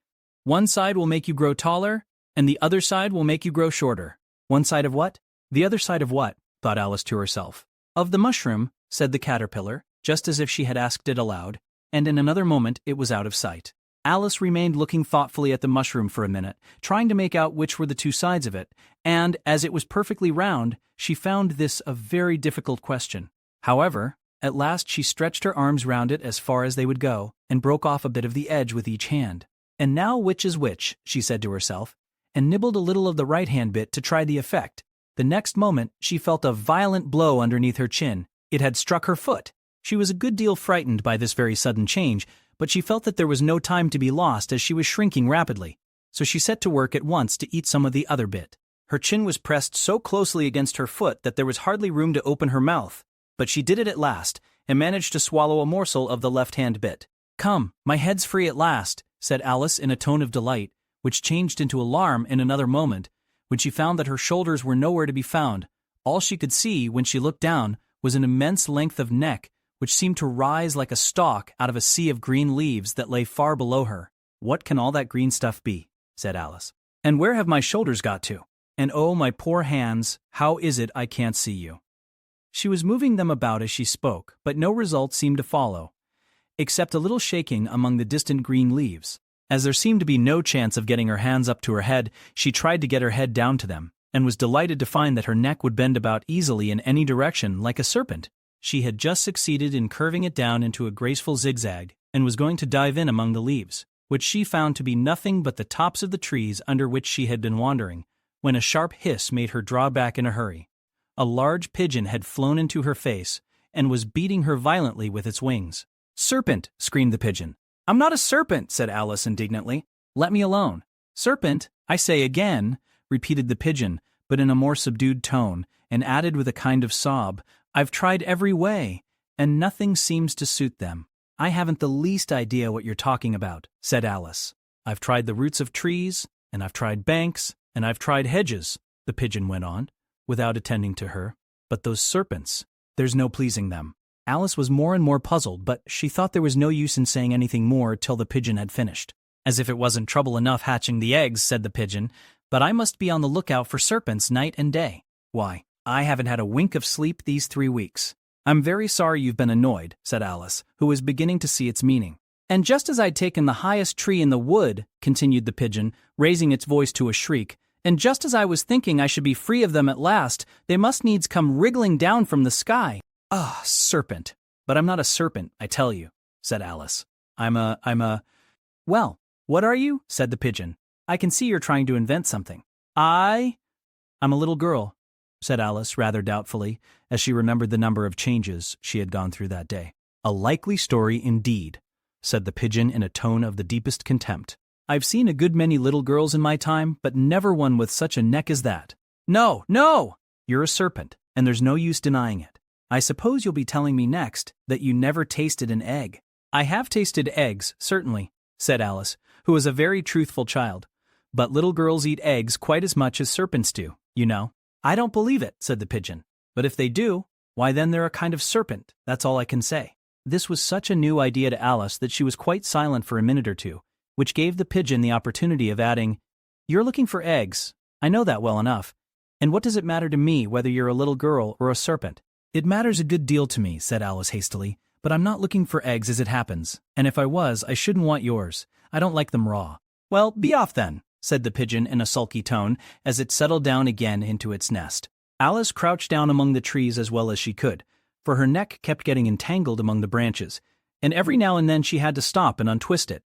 One side will make you grow taller, and the other side will make you grow shorter. One side of what? The other side of what? Thought Alice to herself. Of the mushroom, said the caterpillar, just as if she had asked it aloud, and in another moment it was out of sight. Alice remained looking thoughtfully at the mushroom for a minute, trying to make out which were the 2 sides of it, and, as it was perfectly round, she found this a very difficult question. However, at last she stretched her arms round it as far as they would go, and broke off a bit of the edge with each hand. And now which is which, she said to herself, and nibbled a little of the right-hand bit to try the effect. The next moment, she felt a violent blow underneath her chin. It had struck her foot. She was a good deal frightened by this very sudden change, but she felt that there was no time to be lost as she was shrinking rapidly. So she set to work at once to eat some of the other bit. Her chin was pressed so closely against her foot that there was hardly room to open her mouth, but she did it at last, and managed to swallow a morsel of the left-hand bit. "Come, my head's free at last," said Alice in a tone of delight, which changed into alarm in another moment, when she found that her shoulders were nowhere to be found. All she could see, when she looked down, was an immense length of neck, which seemed to rise like a stalk out of a sea of green leaves that lay far below her. "What can all that green stuff be?" said Alice. "And where have my shoulders got to? And oh, my poor hands, how is it I can't see you?" She was moving them about as she spoke, but no result seemed to follow, except a little shaking among the distant green leaves. As there seemed to be no chance of getting her hands up to her head, she tried to get her head down to them, and was delighted to find that her neck would bend about easily in any direction like a serpent. She had just succeeded in curving it down into a graceful zigzag, and was going to dive in among the leaves, which she found to be nothing but the tops of the trees under which she had been wandering, when a sharp hiss made her draw back in a hurry. A large pigeon had flown into her face, and was beating her violently with its wings. "Serpent!" screamed the pigeon. "I'm not a serpent," said Alice indignantly. "Let me alone." "Serpent, I say again," repeated the pigeon, but in a more subdued tone, and added with a kind of sob, "I've tried every way, and nothing seems to suit them." "I haven't the least idea what you're talking about," said Alice. "I've tried the roots of trees, and I've tried banks, and I've tried hedges," the pigeon went on, without attending to her. "But those serpents, there's no pleasing them." Alice was more and more puzzled, but she thought there was no use in saying anything more till the pigeon had finished. "As if it wasn't trouble enough hatching the eggs," said the pigeon, "but I must be on the lookout for serpents night and day. Why, I haven't had a wink of sleep these 3 weeks." "I'm very sorry you've been annoyed," said Alice, who was beginning to see its meaning. "And just as I'd taken the highest tree in the wood," continued the pigeon, raising its voice to a shriek, "and just as I was thinking I should be free of them at last, they must needs come wriggling down from the sky. Ah, serpent! But I'm not a serpent, I tell you," said Alice. I'm a... "Well, what are you?" said the pigeon. "I can see you're trying to invent something." I'm a little girl," said Alice rather doubtfully, as she remembered the number of changes she had gone through that day. "A likely story indeed," said the pigeon in a tone of the deepest contempt. "I've seen a good many little girls in my time, but never one with such a neck as that. No, no! You're a serpent, and there's no use denying it. I suppose you'll be telling me next that you never tasted an egg." "I have tasted eggs, certainly," said Alice, who was a very truthful child. "But little girls eat eggs quite as much as serpents do, you know." "I don't believe it," said the pigeon. "But if they do, why then they're a kind of serpent, that's all I can say." This was such a new idea to Alice that she was quite silent for a minute or two, which gave the pigeon the opportunity of adding, "You're looking for eggs. I know that well enough. And what does it matter to me whether you're a little girl or a serpent?" "It matters a good deal to me," said Alice hastily, "but I'm not looking for eggs as it happens, and if I was, I shouldn't want yours. I don't like them raw." "Well, be off then," said the pigeon in a sulky tone, as it settled down again into its nest. Alice crouched down among the trees as well as she could, for her neck kept getting entangled among the branches, and every now and then she had to stop and untwist it.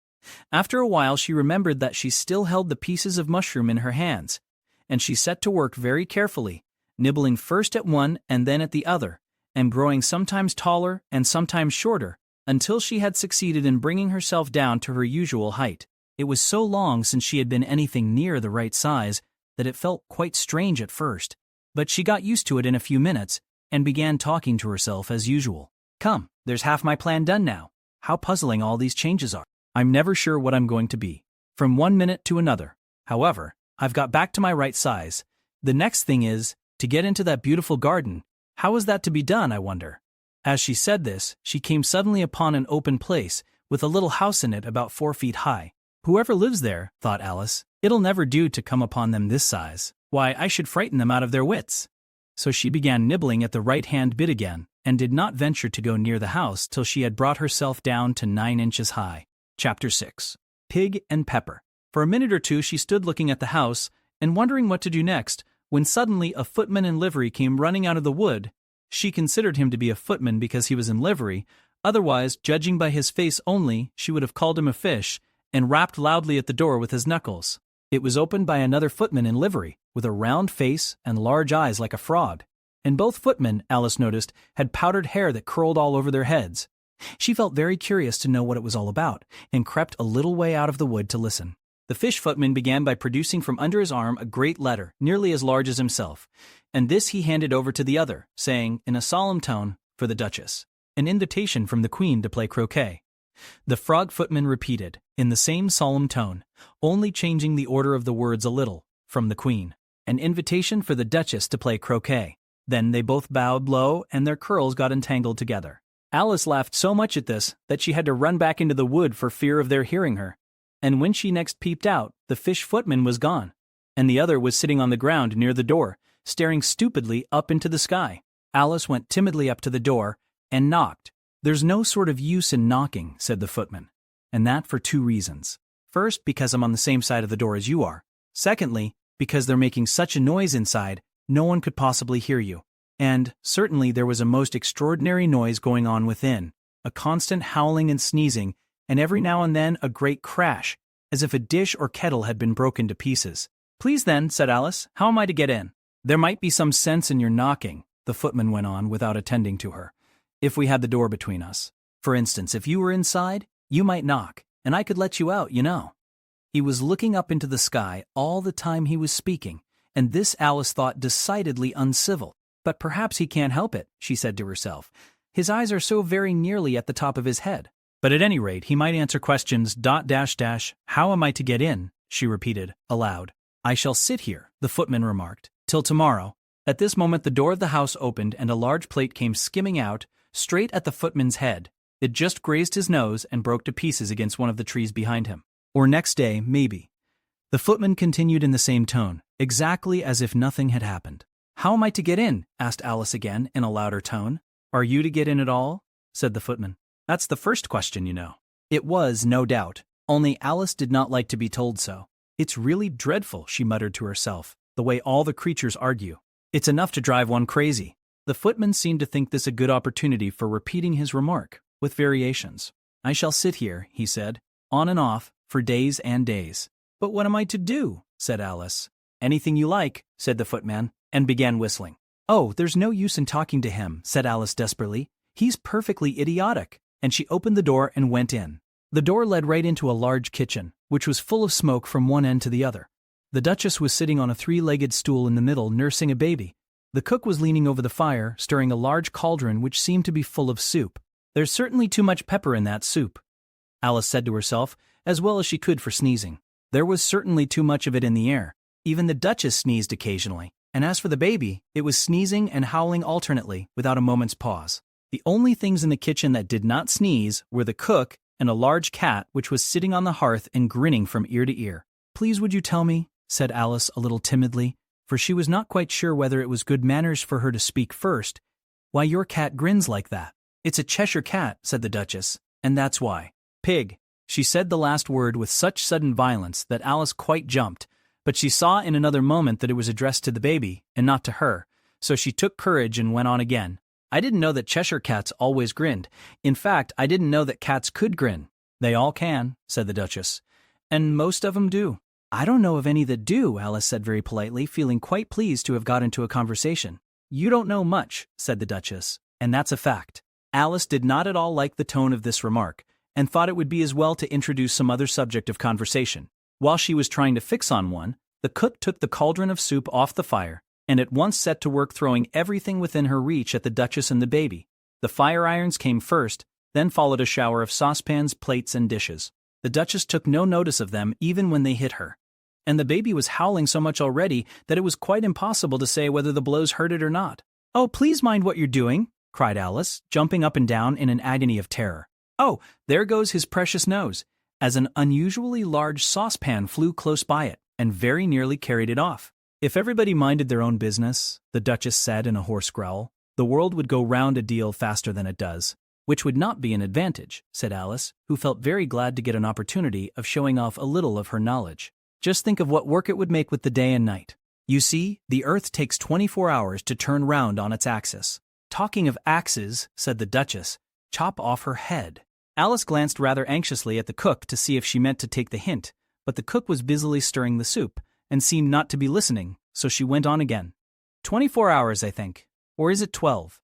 After a while she remembered that she still held the pieces of mushroom in her hands, and she set to work very carefully, nibbling first at one and then at the other, and growing sometimes taller and sometimes shorter, until she had succeeded in bringing herself down to her usual height. It was so long since she had been anything near the right size that it felt quite strange at first, but she got used to it in a few minutes and began talking to herself as usual. "Come, there's half my plan done now. How puzzling all these changes are. I'm never sure what I'm going to be, from one minute to another. However, I've got back to my right size. The next thing is to get into that beautiful garden. How is that to be done, I wonder?" As she said this, she came suddenly upon an open place, with a little house in it about 4 feet high. "Whoever lives there," thought Alice, "it'll never do to come upon them this size. Why, I should frighten them out of their wits." So she began nibbling at the right-hand bit again, and did not venture to go near the house till she had brought herself down to 9 inches high. Chapter 6. Pig and Pepper. For a minute or two she stood looking at the house, and wondering what to do next, when suddenly a footman in livery came running out of the wood. She considered him to be a footman because he was in livery, otherwise, judging by his face only, she would have called him a fish, and rapped loudly at the door with his knuckles. It was opened by another footman in livery, with a round face and large eyes like a frog. And both footmen, Alice noticed, had powdered hair that curled all over their heads. She felt very curious to know what it was all about, and crept a little way out of the wood to listen. The fish footman began by producing from under his arm a great letter, nearly as large as himself, and this he handed over to the other, saying, in a solemn tone, for the Duchess, an invitation from the Queen to play croquet. The frog footman repeated, in the same solemn tone, only changing the order of the words a little, from the Queen, an invitation for the Duchess to play croquet. Then they both bowed low, and their curls got entangled together. Alice laughed so much at this that she had to run back into the wood for fear of their hearing her. And when she next peeped out, the fish footman was gone, and the other was sitting on the ground near the door, staring stupidly up into the sky. Alice went timidly up to the door and knocked. "There's no sort of use in knocking," said the footman, "and that for 2 reasons. First, because I'm on the same side of the door as you are. Secondly, because they're making such a noise inside, no one could possibly hear you. And, certainly there was a most extraordinary noise going on within, a constant howling and sneezing, and every now and then a great crash, as if a dish or kettle had been broken to pieces." "Please then," said Alice, "how am I to get in?" "There might be some sense in your knocking," the footman went on without attending to her, "if we had the door between us. For instance, if you were inside, you might knock, and I could let you out, you know." He was looking up into the sky all the time he was speaking, and this Alice thought decidedly uncivil. "But perhaps he can't help it," she said to herself. "His eyes are so very nearly at the top of his head. But at any rate, he might answer questions ... How am I to get in?" she repeated, aloud. "I shall sit here," the footman remarked, "till tomorrow." At this moment the door of the house opened and a large plate came skimming out, straight at the footman's head. It just grazed his nose and broke to pieces against one of the trees behind him. "Or next day, maybe." The footman continued in the same tone, exactly as if nothing had happened. "How am I to get in?" asked Alice again, in a louder tone. "Are you to get in at all?" said the footman. "That's the first question, you know." It was, no doubt, only Alice did not like to be told so. "It's really dreadful," she muttered to herself, "the way all the creatures argue. It's enough to drive one crazy." The footman seemed to think this a good opportunity for repeating his remark, with variations. "I shall sit here," he said, "on and off, for days and days." "But what am I to do?" said Alice. "Anything you like," said the footman, and began whistling. "Oh, there's no use in talking to him," said Alice desperately. "He's perfectly idiotic." And she opened the door and went in. The door led right into a large kitchen, which was full of smoke from one end to the other. The Duchess was sitting on a 3-legged stool in the middle, nursing a baby. The cook was leaning over the fire, stirring a large cauldron which seemed to be full of soup. "There's certainly too much pepper in that soup," Alice said to herself, as well as she could for sneezing. There was certainly too much of it in the air. Even the Duchess sneezed occasionally, and as for the baby, it was sneezing and howling alternately, without a moment's pause. The only things in the kitchen that did not sneeze were the cook and a large cat which was sitting on the hearth and grinning from ear to ear. "Please would you tell me," said Alice a little timidly, for she was not quite sure whether it was good manners for her to speak first, "why your cat grins like that?" "It's a Cheshire cat," said the Duchess, "and that's why." "Pig." She said the last word with such sudden violence that Alice quite jumped, but she saw in another moment that it was addressed to the baby, and not to her, so she took courage and went on again. "I didn't know that Cheshire cats always grinned. In fact, I didn't know that cats could grin." "They all can," said the Duchess, "and most of 'em do." "I don't know of any that do," Alice said very politely, feeling quite pleased to have got into a conversation. "You don't know much," said the Duchess, "and that's a fact." Alice did not at all like the tone of this remark, and thought it would be as well to introduce some other subject of conversation. While she was trying to fix on one, the cook took the cauldron of soup off the fire, and at once set to work throwing everything within her reach at the Duchess and the baby. The fire irons came first, then followed a shower of saucepans, plates, and dishes. The Duchess took no notice of them even when they hit her, and the baby was howling so much already that it was quite impossible to say whether the blows hurt it or not. "Oh, please mind what you're doing," cried Alice, jumping up and down in an agony of terror. "Oh, there goes his precious nose," as an unusually large saucepan flew close by it, and very nearly carried it off. "If everybody minded their own business," the Duchess said in a hoarse growl, "the world would go round a deal faster than it does." "Which would not be an advantage," said Alice, who felt very glad to get an opportunity of showing off a little of her knowledge. "Just think of what work it would make with the day and night. You see, the earth takes 24 hours to turn round on its axis." "Talking of axes," said the Duchess, "chop off her head." Alice glanced rather anxiously at the cook to see if she meant to take the hint, but the cook was busily stirring the soup, and seemed not to be listening, so she went on again. 24 hours, I think. Or is it 12?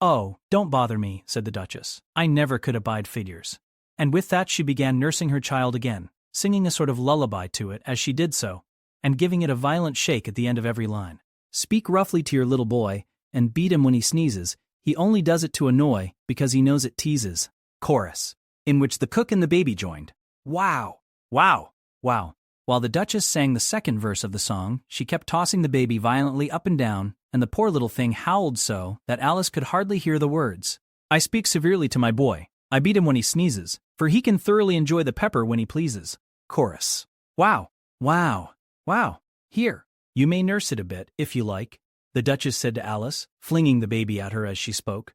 Oh, don't bother me, said the Duchess. I never could abide figures. And with that she began nursing her child again, singing a sort of lullaby to it as she did so, and giving it a violent shake at the end of every line. Speak roughly to your little boy, and beat him when he sneezes. He only does it to annoy, because he knows it teases. Chorus, in which the cook and the baby joined. Wow! Wow! Wow! While the Duchess sang the second verse of the song, she kept tossing the baby violently up and down, and the poor little thing howled so that Alice could hardly hear the words. I speak severely to my boy. I beat him when he sneezes, for he can thoroughly enjoy the pepper when he pleases. Chorus. Wow! Wow! Wow! Here, you may nurse it a bit, if you like, the Duchess said to Alice, flinging the baby at her as she spoke.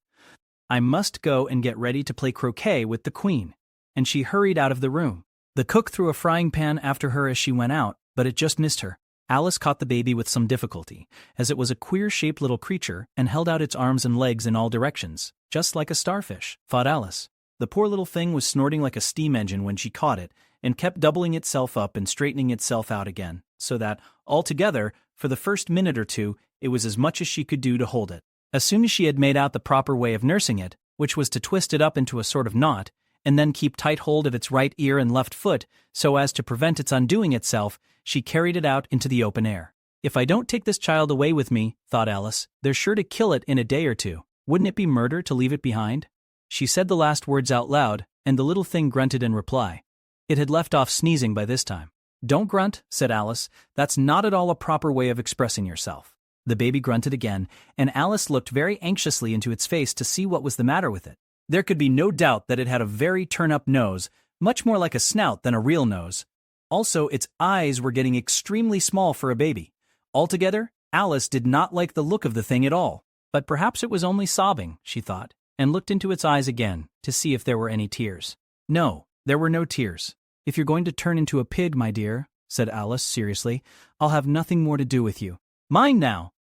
I must go and get ready to play croquet with the Queen. And she hurried out of the room. The cook threw a frying pan after her as she went out, but it just missed her. Alice caught the baby with some difficulty, as it was a queer-shaped little creature and held out its arms and legs in all directions, just like a starfish, thought Alice. The poor little thing was snorting like a steam engine when she caught it, and kept doubling itself up and straightening itself out again, so that, altogether, for the first minute or two, it was as much as she could do to hold it. As soon as she had made out the proper way of nursing it, which was to twist it up into a sort of knot, and then keep tight hold of its right ear and left foot so as to prevent its undoing itself, she carried it out into the open air. If I don't take this child away with me, thought Alice, they're sure to kill it in a day or two. Wouldn't it be murder to leave it behind? She said the last words out loud, and the little thing grunted in reply. It had left off sneezing by this time. Don't grunt, said Alice. That's not at all a proper way of expressing yourself. The baby grunted again, and Alice looked very anxiously into its face to see what was the matter with it. There could be no doubt that it had a very turn-up nose, much more like a snout than a real nose. Also, its eyes were getting extremely small for a baby. Altogether, Alice did not like the look of the thing at all. But perhaps it was only sobbing, she thought, and looked into its eyes again to see if there were any tears. No, there were no tears. If you're going to turn into a pig, my dear, said Alice seriously, I'll have nothing more to do with you. Mind now!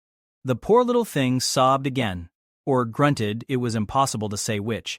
The poor little thing sobbed again, or grunted, it was impossible to say which,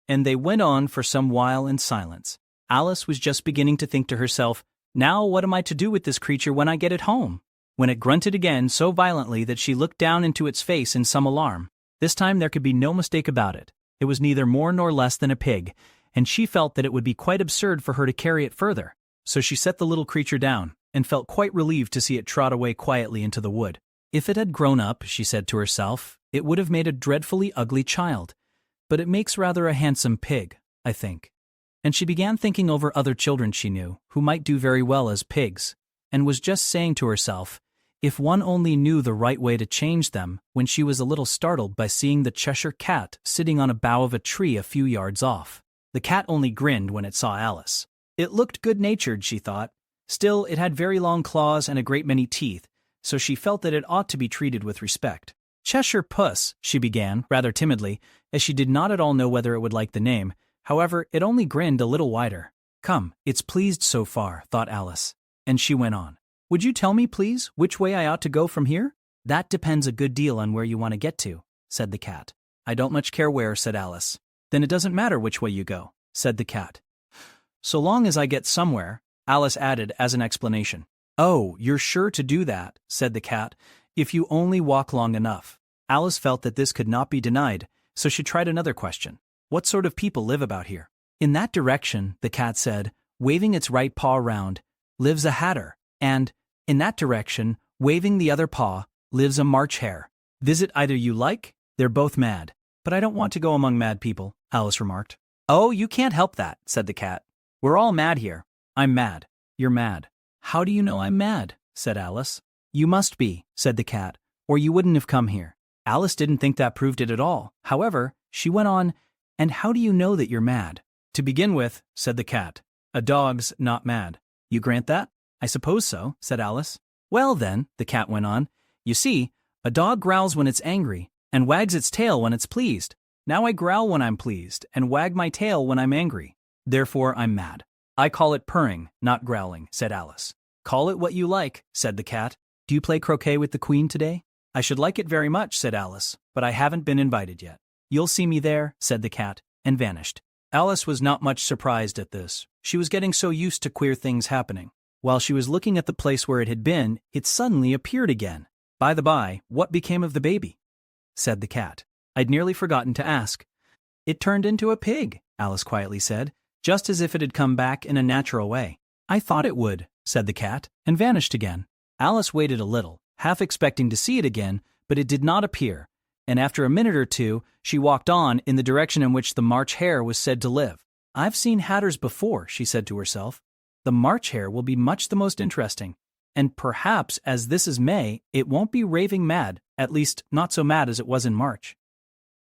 and they went on for some while in silence. Alice was just beginning to think to herself, now what am I to do with this creature when I get it home? When it grunted again so violently that she looked down into its face in some alarm. This time there could be no mistake about it. It was neither more nor less than a pig, and she felt that it would be quite absurd for her to carry it further. So she set the little creature down, and felt quite relieved to see it trot away quietly into the wood. If it had grown up, she said to herself, it would have made a dreadfully ugly child. But it makes rather a handsome pig, I think. And she began thinking over other children she knew, who might do very well as pigs, and was just saying to herself, if one only knew the right way to change them, when she was a little startled by seeing the Cheshire Cat sitting on a bough of a tree a few yards off. The cat only grinned when it saw Alice. It looked good-natured, she thought. Still, it had very long claws and a great many teeth, so she felt that it ought to be treated with respect. Cheshire Puss, she began, rather timidly, as she did not at all know whether it would like the name. However, it only grinned a little wider. Come, it's pleased so far, thought Alice. And she went on. Would you tell me, please, which way I ought to go from here? That depends a good deal on where you want to get to, said the cat. I don't much care where, said Alice. Then it doesn't matter which way you go, said the cat. So long as I get somewhere, Alice added as an explanation. Oh, you're sure to do that, said the cat, if you only walk long enough. Alice felt that this could not be denied, so she tried another question. What sort of people live about here? In that direction, the cat said, waving its right paw round, lives a hatter, and, in that direction, waving the other paw, lives a March hare. Visit either you like, they're both mad. But I don't want to go among mad people, Alice remarked. Oh, you can't help that, said the cat. We're all mad here. I'm mad. You're mad. How do you know I'm mad? Said Alice. You must be, said the cat, or you wouldn't have come here. Alice didn't think that proved it at all. However, she went on, and how do you know that you're mad? To begin with, said the cat, a dog's not mad. You grant that? I suppose so, said Alice. Well then, the cat went on, you see, a dog growls when it's angry, and wags its tail when it's pleased. Now I growl when I'm pleased, and wag my tail when I'm angry. Therefore I'm mad. I call it purring, not growling, said Alice. Call it what you like, said the cat. Do you play croquet with the Queen today? I should like it very much, said Alice, but I haven't been invited yet. You'll see me there, said the cat, and vanished. Alice was not much surprised at this. She was getting so used to queer things happening. While she was looking at the place where it had been, it suddenly appeared again. "By the by, what became of the baby?" said the cat. "I'd nearly forgotten to ask." "It turned into a pig," Alice quietly said, just as if it had come back in a natural way. "I thought it would," said the cat, and vanished again. Alice waited a little, half expecting to see it again, but it did not appear, and after a minute or two, she walked on in the direction in which the March Hare was said to live. "I've seen hatters before," she said to herself. "The March Hare will be much the most interesting, and perhaps as this is May, it won't be raving mad, at least not so mad as it was in March."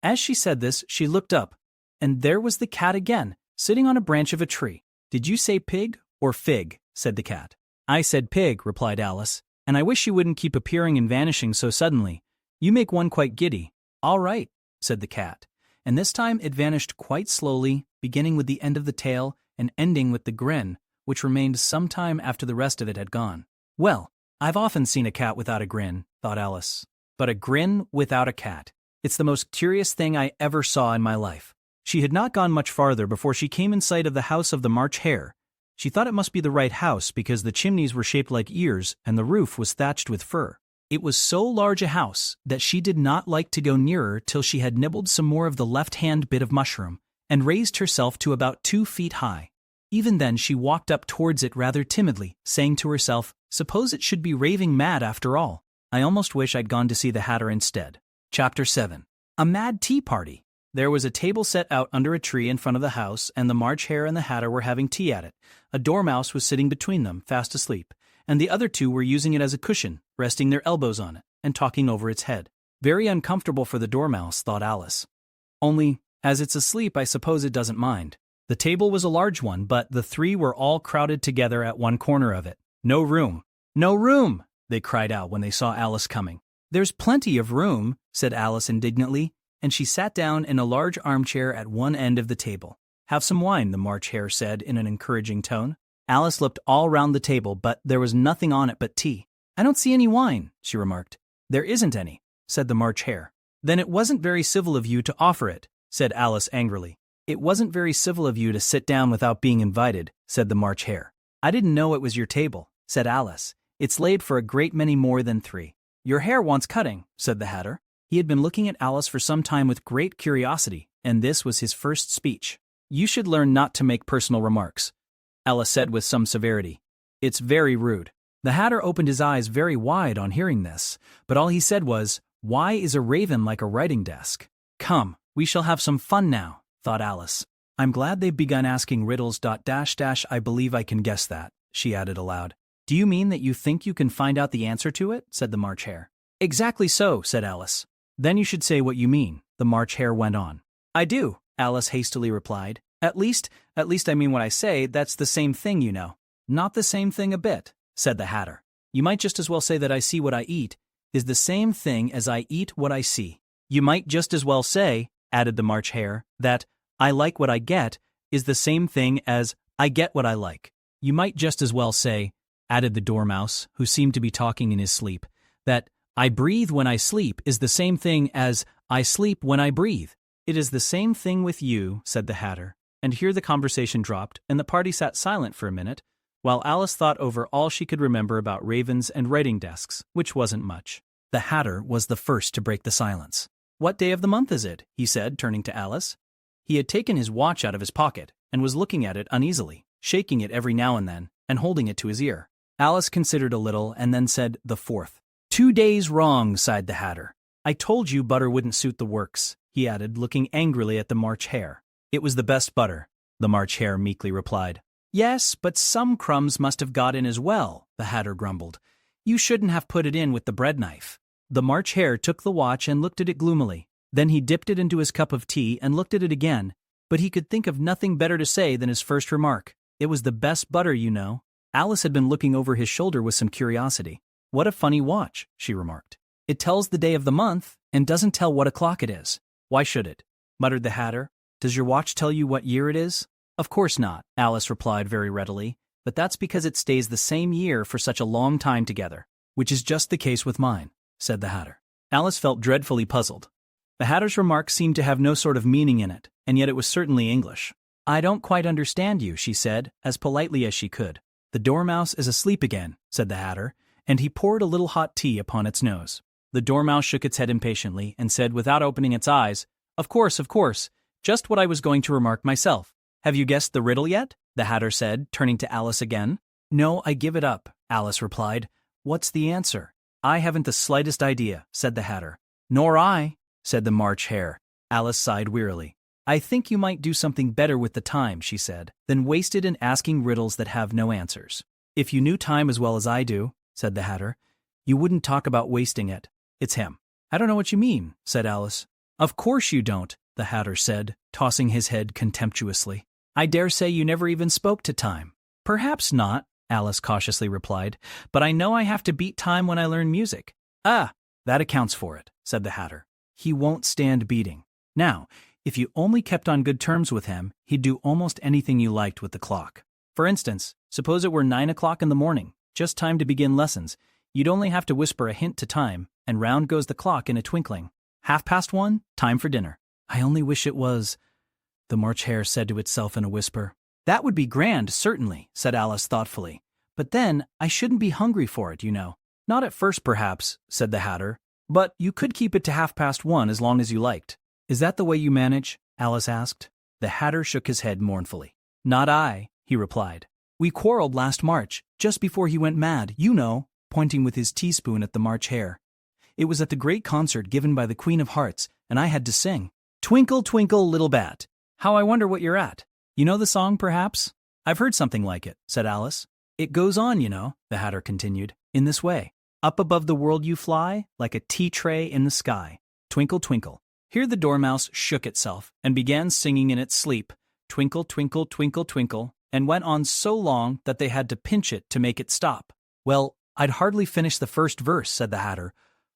As she said this, she looked up, and there was the cat again, sitting on a branch of a tree. "Did you say pig or fig?" said the cat. "I said pig," replied Alice, "and I wish you wouldn't keep appearing and vanishing so suddenly. You make one quite giddy." "All right," said the cat, and this time it vanished quite slowly, beginning with the end of the tail and ending with the grin, which remained some time after the rest of it had gone. "Well, I've often seen a cat without a grin," thought Alice, "but a grin without a cat. It's the most curious thing I ever saw in my life." She had not gone much farther before she came in sight of the house of the March Hare. She thought it must be the right house because the chimneys were shaped like ears and the roof was thatched with fur. It was so large a house that she did not like to go nearer till she had nibbled some more of the left-hand bit of mushroom and raised herself to about 2 feet high. Even then she walked up towards it rather timidly, saying to herself, "Suppose it should be raving mad after all. I almost wish I'd gone to see the Hatter instead." Chapter 7. A Mad Tea Party. There was a table set out under a tree in front of the house, and the March Hare and the Hatter were having tea at it. A dormouse was sitting between them, fast asleep, and the other two were using it as a cushion, resting their elbows on it, and talking over its head. Very uncomfortable for the dormouse, thought Alice. Only, as it's asleep, I suppose it doesn't mind. The table was a large one, but the three were all crowded together at one corner of it. "No room! No room!" they cried out when they saw Alice coming. "There's plenty of room," said Alice indignantly, and she sat down in a large armchair at one end of the table. "Have some wine," the March Hare said in an encouraging tone. Alice looked all round the table, but there was nothing on it but tea. "I don't see any wine," she remarked. "There isn't any," said the March Hare. "Then it wasn't very civil of you to offer it," said Alice angrily. "It wasn't very civil of you to sit down without being invited," said the March Hare. "I didn't know it was your table," said Alice. "It's laid for a great many more than 3. "Your hair wants cutting," said the Hatter. He had been looking at Alice for some time with great curiosity, and this was his first speech. "You should learn not to make personal remarks," Alice said with some severity. "It's very rude." The Hatter opened his eyes very wide on hearing this, but all he said was, "Why is a raven like a writing desk?" "Come, we shall have some fun now," thought Alice. "I'm glad they've begun asking riddles. I believe I can guess that," she added aloud. "Do you mean that you think you can find out the answer to it?" said the March Hare. "Exactly so," said Alice. "Then you should say what you mean," the March Hare went on. "I do," Alice hastily replied. At least I mean what I say. That's the same thing, you know." "Not the same thing a bit," said the Hatter. "You might just as well say that I see what I eat is the same thing as I eat what I see." "You might just as well say," added the March Hare, "that I like what I get is the same thing as I get what I like." "You might just as well say," added the Dormouse, who seemed to be talking in his sleep, "that I breathe when I sleep is the same thing as I sleep when I breathe." "It is the same thing with you," said the Hatter, and here the conversation dropped, and the party sat silent for a minute, while Alice thought over all she could remember about ravens and writing desks, which wasn't much. The Hatter was the first to break the silence. "What day of the month is it?" he said, turning to Alice. He had taken his watch out of his pocket, and was looking at it uneasily, shaking it every now and then, and holding it to his ear. Alice considered a little, and then said the 4th. "2 days wrong," sighed the Hatter. "I told you butter wouldn't suit the works," he added, looking angrily at the March Hare. "It was the best butter," the March Hare meekly replied. "Yes, but some crumbs must have got in as well," the Hatter grumbled. "You shouldn't have put it in with the bread knife." The March Hare took the watch and looked at it gloomily. Then he dipped it into his cup of tea and looked at it again, but he could think of nothing better to say than his first remark. "It was the best butter, you know." Alice had been looking over his shoulder with some curiosity. "What a funny watch," she remarked. "It tells the day of the month and doesn't tell what o'clock it is." "Why should it?" muttered the Hatter. "Does your watch tell you what year it is?" "Of course not," Alice replied very readily, "but that's because it stays the same year for such a long time together." "Which is just the case with mine," said the Hatter. Alice felt dreadfully puzzled. The Hatter's remark seemed to have no sort of meaning in it, and yet it was certainly English. I don't quite understand you, she said, as politely as she could. The Dormouse is asleep again, said the Hatter, and he poured a little hot tea upon its nose. The Dormouse shook its head impatiently and said without opening its eyes, of course, just what I was going to remark myself. Have you guessed the riddle yet? The Hatter said, turning to Alice again. No, I give it up, Alice replied. What's the answer? I haven't the slightest idea, said the Hatter. Nor I, said the March Hare. Alice sighed wearily. I think you might do something better with the time, she said, than waste it in asking riddles that have no answers. If you knew time as well as I do, said the Hatter, you wouldn't talk about wasting it. It's him. I don't know what you mean, said Alice. Of course you don't, the Hatter said, tossing his head contemptuously. I dare say you never even spoke to time. Perhaps not, Alice cautiously replied, but I know I have to beat time when I learn music. Ah, that accounts for it, said the Hatter. He won't stand beating. Now, if you only kept on good terms with him, he'd do almost anything you liked with the clock. For instance, suppose it were 9 o'clock in the morning, just time to begin lessons. You'd only have to whisper a hint to time, and round goes the clock in a twinkling. 1:30, time for dinner. I only wish it was, the March Hare said to itself in a whisper. That would be grand, certainly, said Alice thoughtfully. But then, I shouldn't be hungry for it, you know. Not at first, perhaps, said the Hatter, but you could keep it to 1:30 as long as you liked. Is that the way you manage? Alice asked. The Hatter shook his head mournfully. Not I, he replied. We quarreled last March, just before he went mad, you know, pointing with his teaspoon at the March Hare. It was at the great concert given by the Queen of Hearts, and I had to sing. Twinkle, twinkle, little bat. How I wonder what you're at. You know the song, perhaps? I've heard something like it, said Alice. It goes on, you know, the Hatter continued, in this way. Up above the world you fly, like a tea tray in the sky. Twinkle, twinkle. Here the Dormouse shook itself and began singing in its sleep, Twinkle, twinkle, twinkle, twinkle, and went on so long that they had to pinch it to make it stop. Well, I'd hardly finished the first verse, said the Hatter,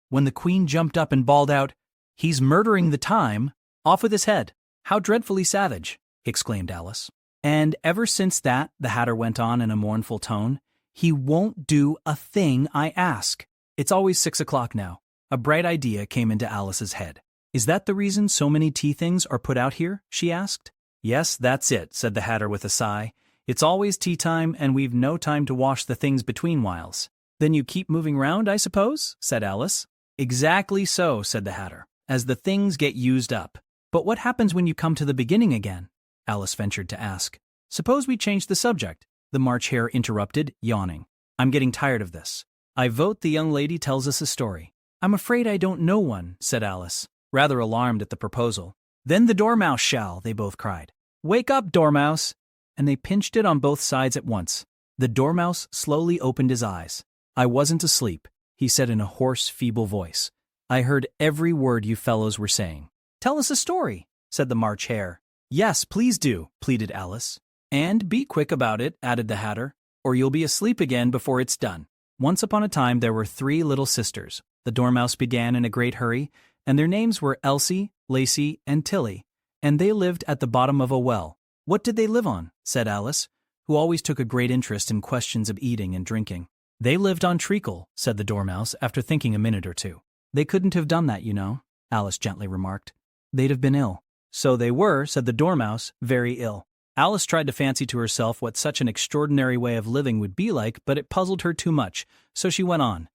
when the Queen jumped up and bawled out, He's murdering the time. Off with his head. How dreadfully savage, exclaimed Alice. And ever since that, the Hatter went on in a mournful tone, he won't do a thing I ask. It's always 6 o'clock now. A bright idea came into Alice's head. Is that the reason so many tea things are put out here? She asked. Yes, that's it, said the Hatter with a sigh. It's always tea time, and we've no time to wash the things between whiles. Then you keep moving round, I suppose? Said Alice. Exactly so, said the Hatter, as the things get used up. But what happens when you come to the beginning again? Alice ventured to ask. Suppose we change the subject, the March Hare interrupted, yawning. I'm getting tired of this. I vote the young lady tells us a story. I'm afraid I don't know one, said Alice, rather alarmed at the proposal. Then the Dormouse shall, they both cried. Wake up, Dormouse! And they pinched it on both sides at once. The Dormouse slowly opened his eyes. I wasn't asleep, he said in a hoarse, feeble voice. I heard every word you fellows were saying. Tell us a story, said the March Hare. Yes, please do, pleaded Alice. And be quick about it, added the Hatter, or you'll be asleep again before it's done. Once upon a time there were 3 little sisters. The Dormouse began in a great hurry, and their names were Elsie, Lacey, and Tilly, and they lived at the bottom of a well. What did they live on? Said Alice, who always took a great interest in questions of eating and drinking. They lived on treacle, said the Dormouse after thinking a minute or two. They couldn't have done that, you know, Alice gently remarked. They'd have been ill. So they were, said the Dormouse, very ill. Alice tried to fancy to herself what such an extraordinary way of living would be like, but it puzzled her too much, so she went on.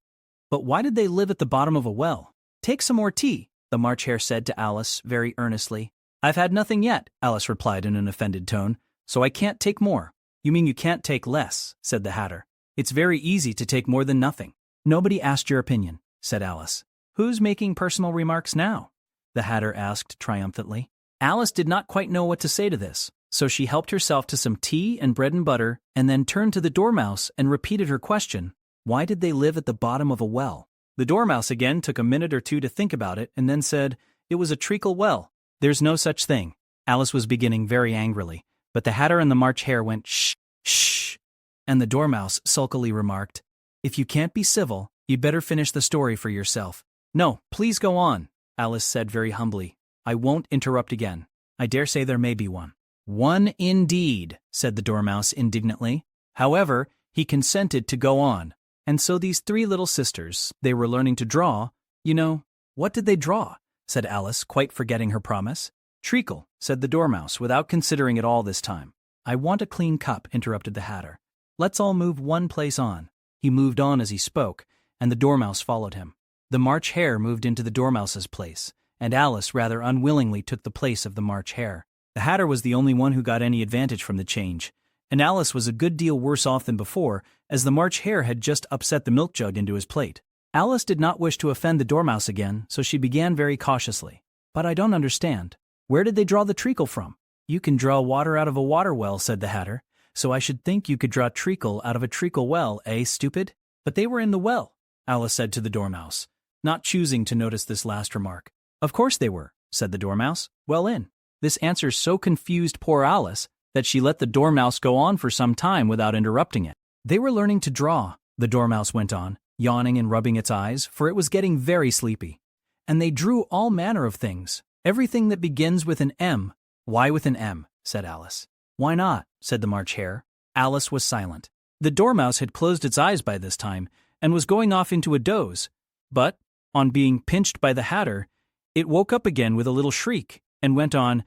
But why did they live at the bottom of a well? Take some more tea, the March Hare said to Alice very earnestly. I've had nothing yet, Alice replied in an offended tone, so I can't take more. You mean you can't take less, said the Hatter. It's very easy to take more than nothing. Nobody asked your opinion, said Alice. Who's making personal remarks now? The Hatter asked triumphantly. Alice did not quite know what to say to this, so she helped herself to some tea and bread and butter and then turned to the Dormouse and repeated her question. Why did they live at the bottom of a well? The Dormouse again took a minute or two to think about it and then said, it was a treacle well. There's no such thing. Alice was beginning very angrily, but the Hatter and the March Hare went shh, shh, and the Dormouse sulkily remarked, if you can't be civil, you'd better finish the story for yourself. No, please go on, Alice said very humbly. I won't interrupt again. I dare say there may be one. One indeed, said the Dormouse indignantly. However, he consented to go on. And so these 3 little sisters, they were learning to draw. You know, what did they draw? Said Alice, quite forgetting her promise. Treacle, said the Dormouse without considering it all this time. I want a clean cup, interrupted the Hatter. Let's all move one place on. He moved on as he spoke, and the Dormouse followed him. The March Hare moved into the Dormouse's place, and Alice rather unwillingly took the place of the March Hare. The Hatter was the only one who got any advantage from the change, and Alice was a good deal worse off than before, as the March Hare had just upset the milk jug into his plate. Alice did not wish to offend the Dormouse again, so she began very cautiously. But I don't understand. Where did they draw the treacle from? You can draw water out of a water well, said the Hatter, so I should think you could draw treacle out of a treacle well, eh, stupid? But they were in the well, Alice said to the Dormouse, not choosing to notice this last remark. Of course they were, said the Dormouse. Well in. This answer so confused poor Alice that she let the Dormouse go on for some time without interrupting it. They were learning to draw, the Dormouse went on, yawning and rubbing its eyes, for it was getting very sleepy. And they drew all manner of things, everything that begins with an M. Why with an M? Said Alice. Why not? Said the March Hare. Alice was silent. The Dormouse had closed its eyes by this time and was going off into a doze, but, on being pinched by the Hatter, it woke up again with a little shriek and went on,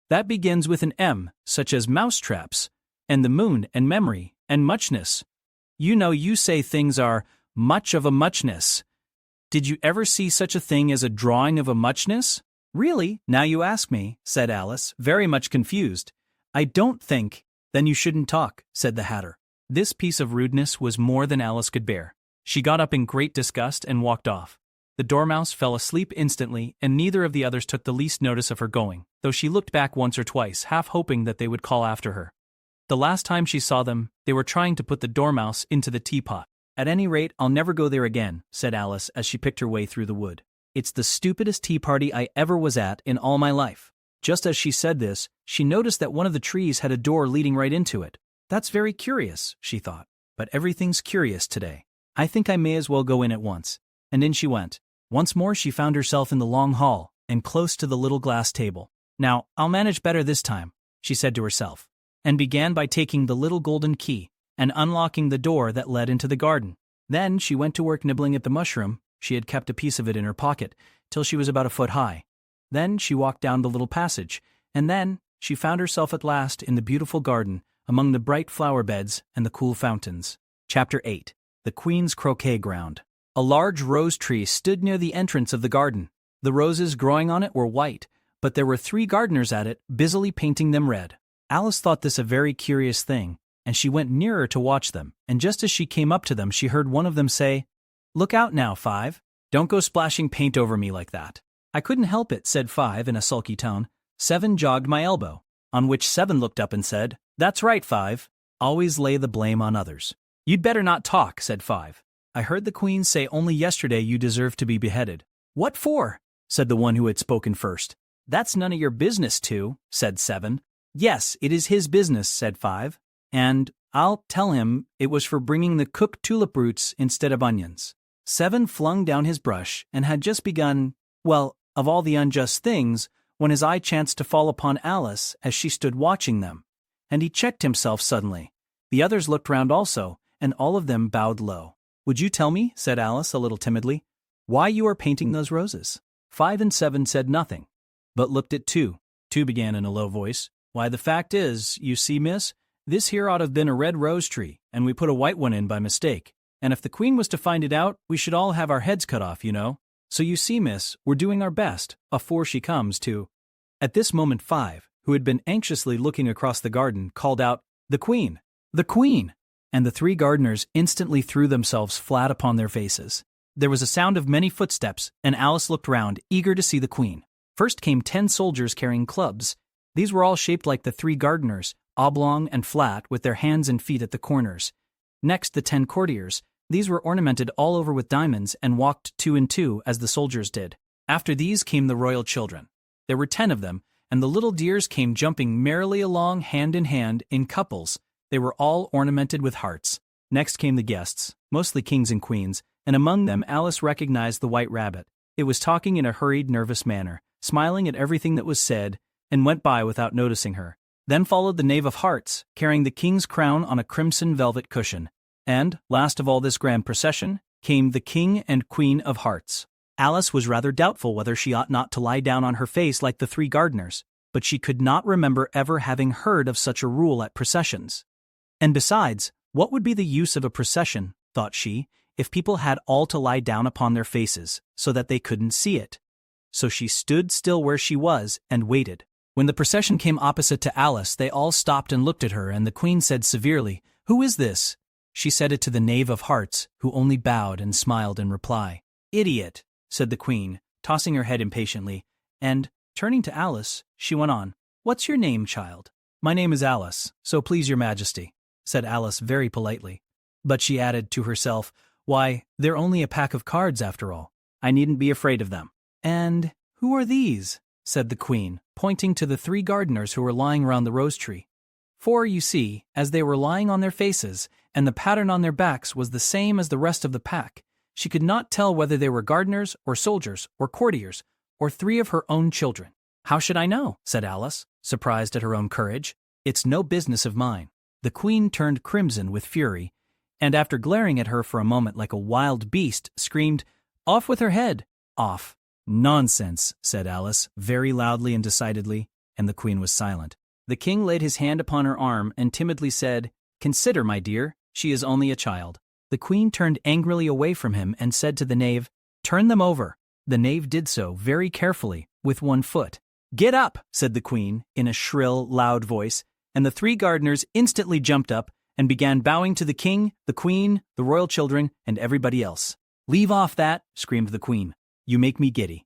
that begins with an M, such as mousetraps, and the moon and memory and muchness. You know you say things are much of a muchness. Did you ever see such a thing as a drawing of a muchness? Really, now you ask me, said Alice, very much confused. I don't think. Then you shouldn't talk, said the Hatter. This piece of rudeness was more than Alice could bear. She got up in great disgust and walked off. The Dormouse fell asleep instantly, and neither of the others took the least notice of her going, though she looked back once or twice, half hoping that they would call after her. The last time she saw them, they were trying to put the Dormouse into the teapot. At any rate, I'll never go there again, said Alice as she picked her way through the wood. It's the stupidest tea party I ever was at in all my life. Just as she said this, she noticed that one of the trees had a door leading right into it. That's very curious, she thought. But everything's curious today. I think I may as well go in at once. And in she went. Once more she found herself in the long hall, and close to the little glass table. Now, I'll manage better this time, she said to herself, and began by taking the little golden key and unlocking the door that led into the garden. Then she went to work nibbling at the mushroom. She had kept a piece of it in her pocket, till she was about a foot high. Then she walked down the little passage, and then she found herself at last in the beautiful garden, among the bright flower beds and the cool fountains. Chapter 8. The Queen's Croquet Ground. A large rose tree stood near the entrance of the garden. The roses growing on it were white, but there were 3 gardeners at it, busily painting them red. Alice thought this a very curious thing, and she went nearer to watch them, and just as she came up to them she heard one of them say, "Look out now, 5. Don't go splashing paint over me like that." "I couldn't help it," said 5 in a sulky tone. 7 jogged my elbow, on which 7 looked up and said, "That's right, 5. Always lay the blame on others." "You'd better not talk," said 5. "I heard the Queen say only yesterday you deserved to be beheaded." "What for?" said the one who had spoken first. "That's none of your business, 2, said 7. "Yes, it is his business," said 5. "And I'll tell him it was for bringing the cooked tulip roots instead of onions." 7 flung down his brush and had just begun, well, of all the unjust things, when his eye chanced to fall upon Alice as she stood watching them, and he checked himself suddenly. The others looked round also, and all of them bowed low. "Would you tell me," said Alice a little timidly, "why you are painting those roses?" 5 and 7 said nothing, but looked at 2. 2 began in a low voice, "Why, the fact is, you see, miss, this here ought to have been a red rose tree, and we put a white one in by mistake. And if the Queen was to find it out, we should all have our heads cut off, you know. So you see, miss, we're doing our best, afore she comes, to—" At this moment 5, who had been anxiously looking across the garden, called out, "The Queen! The Queen!" And the 3 gardeners instantly threw themselves flat upon their faces. There was a sound of many footsteps, and Alice looked round, eager to see the Queen. First came 10 soldiers carrying clubs. These were all shaped like the 3 gardeners, oblong and flat, with their hands and feet at the corners. Next, the 10 courtiers. These were ornamented all over with diamonds and walked 2 and 2 as the soldiers did. After these came the royal children. There were 10 of them, and the little dears came jumping merrily along hand in couples. They were all ornamented with hearts. Next came the guests, mostly kings and queens, and among them Alice recognized the white rabbit. It was talking in a hurried, nervous manner, smiling at everything that was said, and went by without noticing her. Then followed the knave of hearts, carrying the king's crown on a crimson velvet cushion. And, last of all this grand procession, came the king and queen of hearts. Alice was rather doubtful whether she ought not to lie down on her face like the 3 gardeners. but she could not remember ever having heard of such a rule at processions. And besides, what would be the use of a procession, thought she, if people had all to lie down upon their faces, so that they couldn't see it? So she stood still where she was and waited. When the procession came opposite to Alice, they all stopped and looked at her, and the queen said severely, "Who is this?" She said it to the knave of hearts, who only bowed and smiled in reply. "Idiot," said the queen, tossing her head impatiently, and, turning to Alice, she went on, "What's your name, child?" "My name is Alice, so please your majesty," said Alice very politely. But she added to herself, "Why, they're only a pack of cards after all. I needn't be afraid of them." "And who are these?" said the queen, pointing to the 3 gardeners who were lying round the rose tree. For, you see, as they were lying on their faces, and the pattern on their backs was the same as the rest of the pack, she could not tell whether they were gardeners, or soldiers, or courtiers, or 3 of her own children. "How should I know?" said Alice, surprised at her own courage. "It's no business of mine." The queen turned crimson with fury, and after glaring at her for a moment like a wild beast, screamed, "Off with her head! Off!" "Nonsense," said Alice, very loudly and decidedly, and the queen was silent. The king laid his hand upon her arm and timidly said, "Consider, my dear, she is only a child." The queen turned angrily away from him and said to the knave, "Turn them over." The knave did so, very carefully, with one foot. "Get up," said the queen, in a shrill, loud voice, and the 3 gardeners instantly jumped up and began bowing to the king, the queen, the royal children, and everybody else. "Leave off that," screamed the queen. "You make me giddy."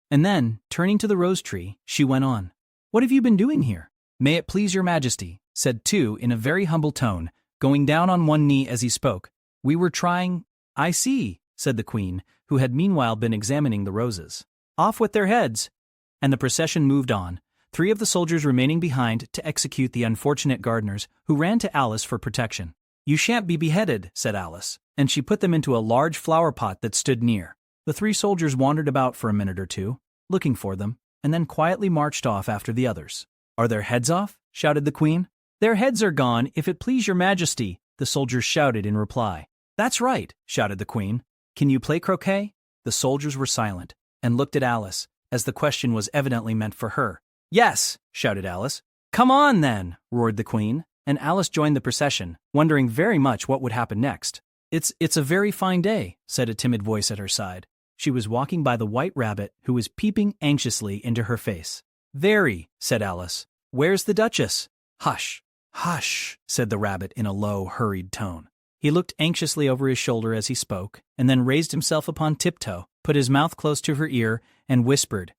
And then, turning to the rose tree, she went on, "What have you been doing here?" "May it please your majesty," said two in a very humble tone, going down on one knee as he spoke. "We were trying—" "I see," said the queen, who had meanwhile been examining the roses. "Off with their heads!" And the procession moved on, 3 of the soldiers remaining behind to execute the unfortunate gardeners, who ran to Alice for protection. "You shan't be beheaded," said Alice, and she put them into a large flower pot that stood near. The 3 soldiers wandered about for a minute or two, looking for them, and then quietly marched off after the others. "Are their heads off?" shouted the queen. "Their heads are gone, if it please your majesty," the soldiers shouted in reply. "That's right," shouted the queen. "Can you play croquet?" The soldiers were silent, and looked at Alice, as the question was evidently meant for her. "Yes," shouted Alice. "Come on, then," roared the queen, and Alice joined the procession, wondering very much what would happen next. It's a very fine day," said a timid voice at her side. She was walking by the white rabbit, who was peeping anxiously into her face. "Very," said Alice. "Where's the Duchess?" "Hush, hush," said the rabbit in a low, hurried tone. He looked anxiously over his shoulder as he spoke, and then raised himself upon tiptoe, put his mouth close to her ear, and whispered,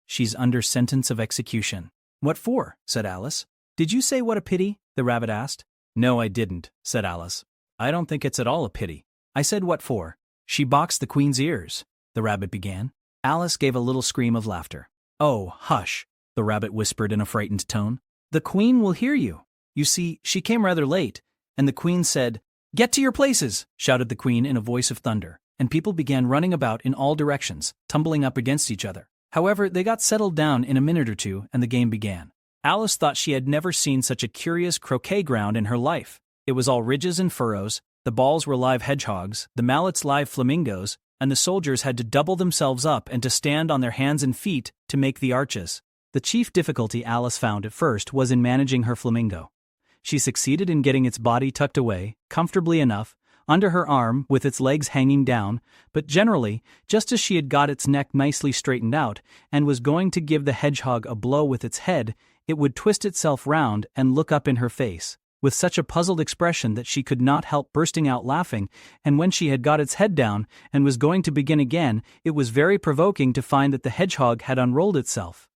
"She's under sentence of execution." "What for?" said Alice. "Did you say what a pity?" the rabbit asked. "No, I didn't," said Alice. "I don't think it's at all a pity. I said what for. She boxed the queen's ears," the rabbit began. Alice gave a little scream of laughter. "Oh, hush," the rabbit whispered in a frightened tone. "The queen will hear you. You see, she came rather late, and the queen said—" "Get to your places," shouted the queen in a voice of thunder, and people began running about in all directions, tumbling up against each other. However, they got settled down in a minute or two, and the game began. Alice thought she had never seen such a curious croquet ground in her life. It was all ridges and furrows, the balls were live hedgehogs, the mallets live flamingos, and the soldiers had to double themselves up and to stand on their hands and feet to make the arches. The chief difficulty Alice found at first was in managing her flamingo. She succeeded in getting its body tucked away, comfortably enough, under her arm with its legs hanging down, but generally, just as she had got its neck nicely straightened out and was going to give the hedgehog a blow with its head, it would twist itself round and look up in her face, with such a puzzled expression that she could not help bursting out laughing, and when she had got its head down and was going to begin again, it was very provoking to find that the hedgehog had unrolled itself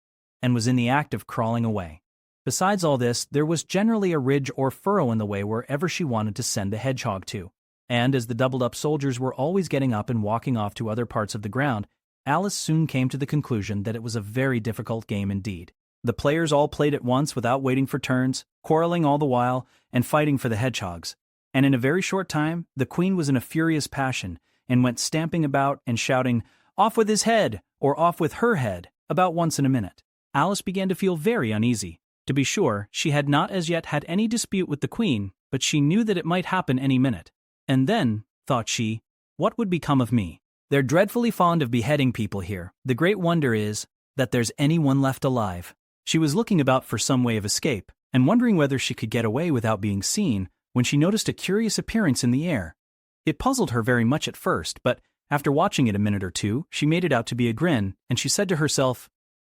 and was in the act of crawling away. Besides all this, there was generally a ridge or furrow in the way wherever she wanted to send the hedgehog to, and as the doubled-up soldiers were always getting up and walking off to other parts of the ground, Alice soon came to the conclusion that it was a very difficult game indeed. The players all played at once without waiting for turns, quarreling all the while, and fighting for the hedgehogs. And in a very short time, the queen was in a furious passion, and went stamping about and shouting, "Off with his head!" or "Off with her head!" about once in a minute. Alice began to feel very uneasy. To be sure, she had not as yet had any dispute with the queen, but she knew that it might happen any minute. And then, thought she, what would become of me? They're dreadfully fond of beheading people here. The great wonder is that there's anyone left alive. She was looking about for some way of escape, and wondering whether she could get away without being seen, when she noticed a curious appearance in the air. It puzzled her very much at first, but after watching it a minute or two, she made it out to be a grin, and she said to herself,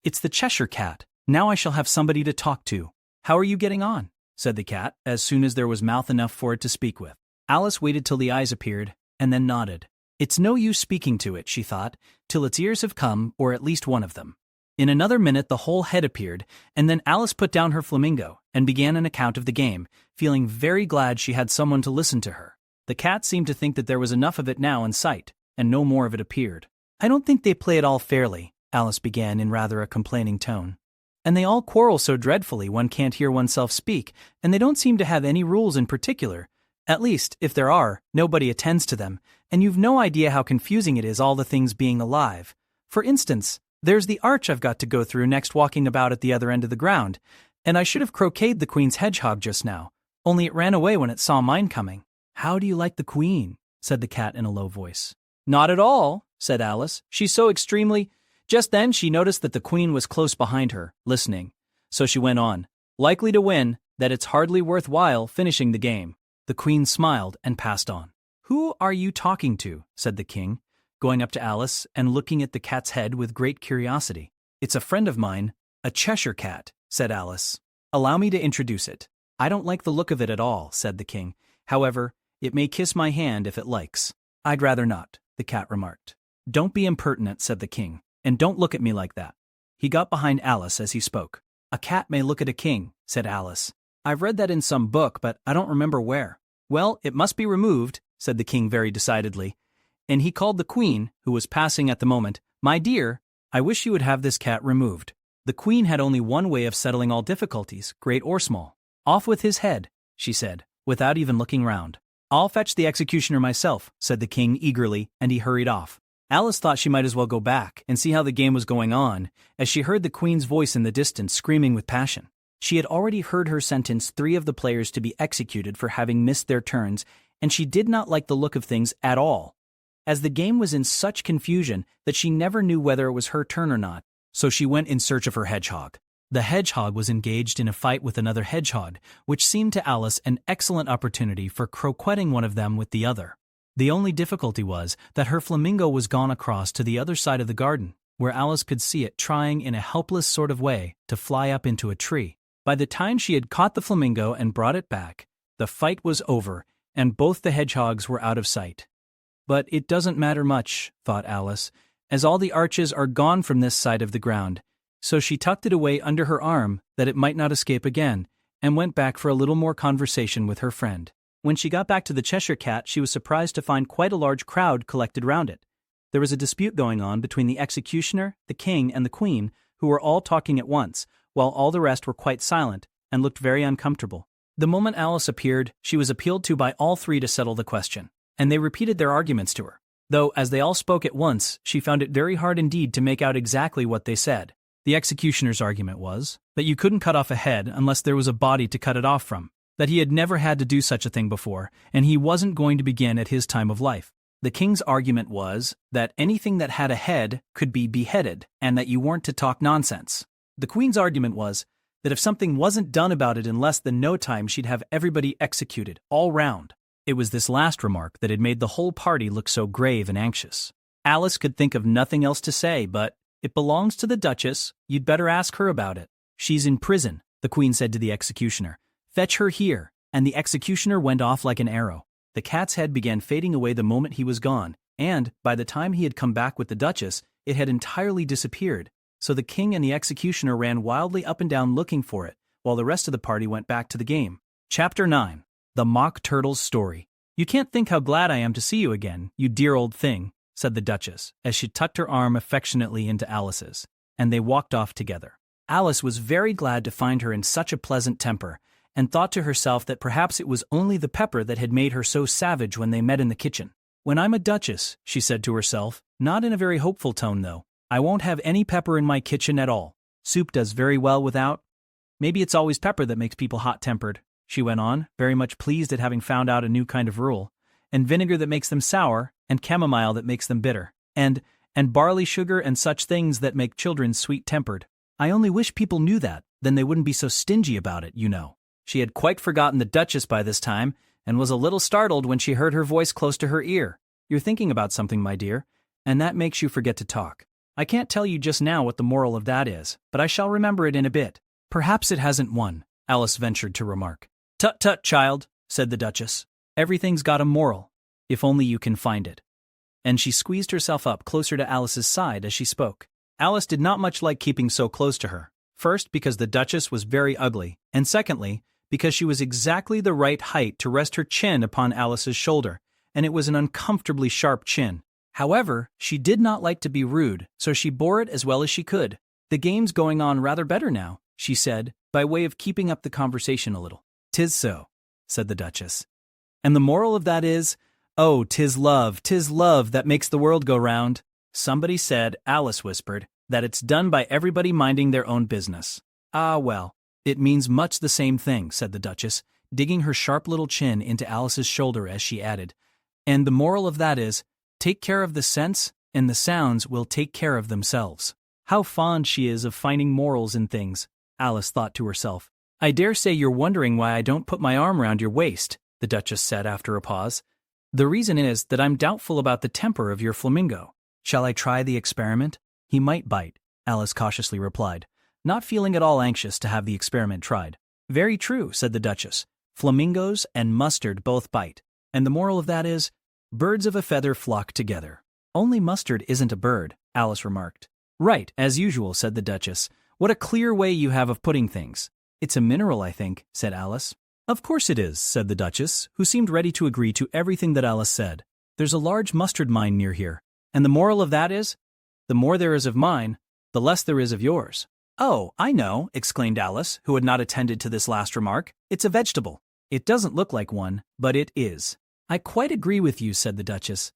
"It's the Cheshire Cat. Now I shall have somebody to talk to." "How are you getting on?" said the cat, as soon as there was mouth enough for it to speak with. Alice waited till the eyes appeared, and then nodded. It's no use speaking to it, she thought, till its ears have come, or at least one of them. In another minute the whole head appeared, and then Alice put down her flamingo, and began an account of the game, feeling very glad she had someone to listen to her. The cat seemed to think that there was enough of it now in sight, and no more of it appeared. "I don't think they play it all fairly," Alice began in rather a complaining tone. "And they all quarrel so dreadfully one can't hear oneself speak, and they don't seem to have any rules in particular. At least, if there are, nobody attends to them, and you've no idea how confusing it is all the things being alive. For instance, there's the arch I've got to go through next walking about at the other end of the ground, and I should have croqueted the Queen's hedgehog just now, only it ran away when it saw mine coming." "How do you like the Queen?" said the cat in a low voice. "Not at all," said Alice. "She's so extremely—" Just then she noticed that the Queen was close behind her, listening. So she went on, "Likely to win, that it's hardly worth while finishing the game." The Queen smiled and passed on. "Who are you talking to?" said the King, going up to Alice and looking at the cat's head with great curiosity. "It's a friend of mine, a Cheshire Cat," said Alice. "Allow me to introduce it." "I don't like the look of it at all," said the King. "However, it may kiss my hand if it likes." "I'd rather not," the cat remarked. "Don't be impertinent," said the King, "and don't look at me like that." He got behind Alice as he spoke. "A cat may look at a king," said Alice. "I've read that in some book, but I don't remember where." "Well, it must be removed," said the King very decidedly. And he called the Queen, who was passing at the moment. "My dear, I wish you would have this cat removed." The Queen had only one way of settling all difficulties, great or small. "Off with his head," she said, without even looking round. "I'll fetch the executioner myself," said the King eagerly, and he hurried off. Alice thought she might as well go back and see how the game was going on, as she heard the Queen's voice in the distance screaming with passion. She had already heard her sentence 3 of the players to be executed for having missed their turns, and she did not like the look of things at all, as the game was in such confusion that she never knew whether it was her turn or not, so she went in search of her hedgehog. The hedgehog was engaged in a fight with another hedgehog, which seemed to Alice an excellent opportunity for croquetting one of them with the other. The only difficulty was that her flamingo was gone across to the other side of the garden, where Alice could see it trying in a helpless sort of way to fly up into a tree. By the time she had caught the flamingo and brought it back, the fight was over, and both the hedgehogs were out of sight. "But it doesn't matter much," thought Alice, "as all the arches are gone from this side of the ground." So she tucked it away under her arm that it might not escape again, and went back for a little more conversation with her friend. When she got back to the Cheshire Cat, she was surprised to find quite a large crowd collected round it. There was a dispute going on between the executioner, the King, and the Queen, who were all talking at once, while all the rest were quite silent and looked very uncomfortable. The moment Alice appeared, she was appealed to by all 3 to settle the question, and they repeated their arguments to her. Though, as they all spoke at once, she found it very hard indeed to make out exactly what they said. The executioner's argument was that you couldn't cut off a head unless there was a body to cut it off from, that he had never had to do such a thing before, and he wasn't going to begin at his time of life. The King's argument was that anything that had a head could be beheaded, and that you weren't to talk nonsense. The Queen's argument was that if something wasn't done about it in less than no time, she'd have everybody executed, all round. It was this last remark that had made the whole party look so grave and anxious. Alice could think of nothing else to say but, "It belongs to the Duchess, you'd better ask her about it." "She's in prison," the Queen said to the executioner. "Fetch her here," and the executioner went off like an arrow. The cat's head began fading away the moment he was gone, and, by the time he had come back with the Duchess, it had entirely disappeared. So the King and the executioner ran wildly up and down looking for it, while the rest of the party went back to the game. Chapter 9. The Mock Turtle's Story. "You can't think how glad I am to see you again, you dear old thing," said the Duchess, as she tucked her arm affectionately into Alice's, and they walked off together. Alice was very glad to find her in such a pleasant temper, and thought to herself that perhaps it was only the pepper that had made her so savage when they met in the kitchen. "When I'm a duchess," she said to herself, not in a very hopeful tone though, "I won't have any pepper in my kitchen at all. Soup does very well without. Maybe it's always pepper that makes people hot-tempered," she went on, very much pleased at having found out a new kind of rule, "and vinegar that makes them sour, and chamomile that makes them bitter, and barley sugar and such things that make children sweet-tempered. I only wish people knew that, then they wouldn't be so stingy about it, you know. She had quite forgotten the Duchess by this time, and was a little startled when she heard her voice close to her ear. You're thinking about something, my dear, and that makes you forget to talk. I can't tell you just now what the moral of that is, but I shall remember it in a bit. Perhaps it hasn't won, Alice ventured to remark. Tut tut, child, said the Duchess. Everything's got a moral, if only you can find it. And she squeezed herself up closer to Alice's side as she spoke. Alice did not much like keeping so close to her. First, because the Duchess was very ugly, and secondly, because she was exactly the right height to rest her chin upon Alice's shoulder, and it was an uncomfortably sharp chin. However, she did not like to be rude, so she bore it as well as she could. The game's going on rather better now, she said, by way of keeping up the conversation a little. 'Tis so, said the Duchess. And the moral of that is, oh, 'tis love that makes the world go round. Somebody said, Alice whispered, that it's done by everybody minding their own business. Ah, well, it means much the same thing, said the Duchess, digging her sharp little chin into Alice's shoulder as she added. And the moral of that is, take care of the sense, and the sounds will take care of themselves. How fond she is of finding morals in things, Alice thought to herself. I dare say you're wondering why I don't put my arm round your waist, the Duchess said after a pause. The reason is that I'm doubtful about the temper of your flamingo. Shall I try the experiment? He might bite, Alice cautiously replied, not feeling at all anxious to have the experiment tried. Very true, said the Duchess. Flamingos and mustard both bite. And the moral of that is, birds of a feather flock together. Only mustard isn't a bird, Alice remarked. Right, as usual, said the Duchess. What a clear way you have of putting things. It's a mineral, I think, said Alice. Of course it is, said the Duchess, who seemed ready to agree to everything that Alice said. There's a large mustard mine near here. And the moral of that is, the more there is of mine, the less there is of yours. Oh, I know, exclaimed Alice, who had not attended to this last remark. It's a vegetable. It doesn't look like one, but it is. I quite agree with you, said the Duchess.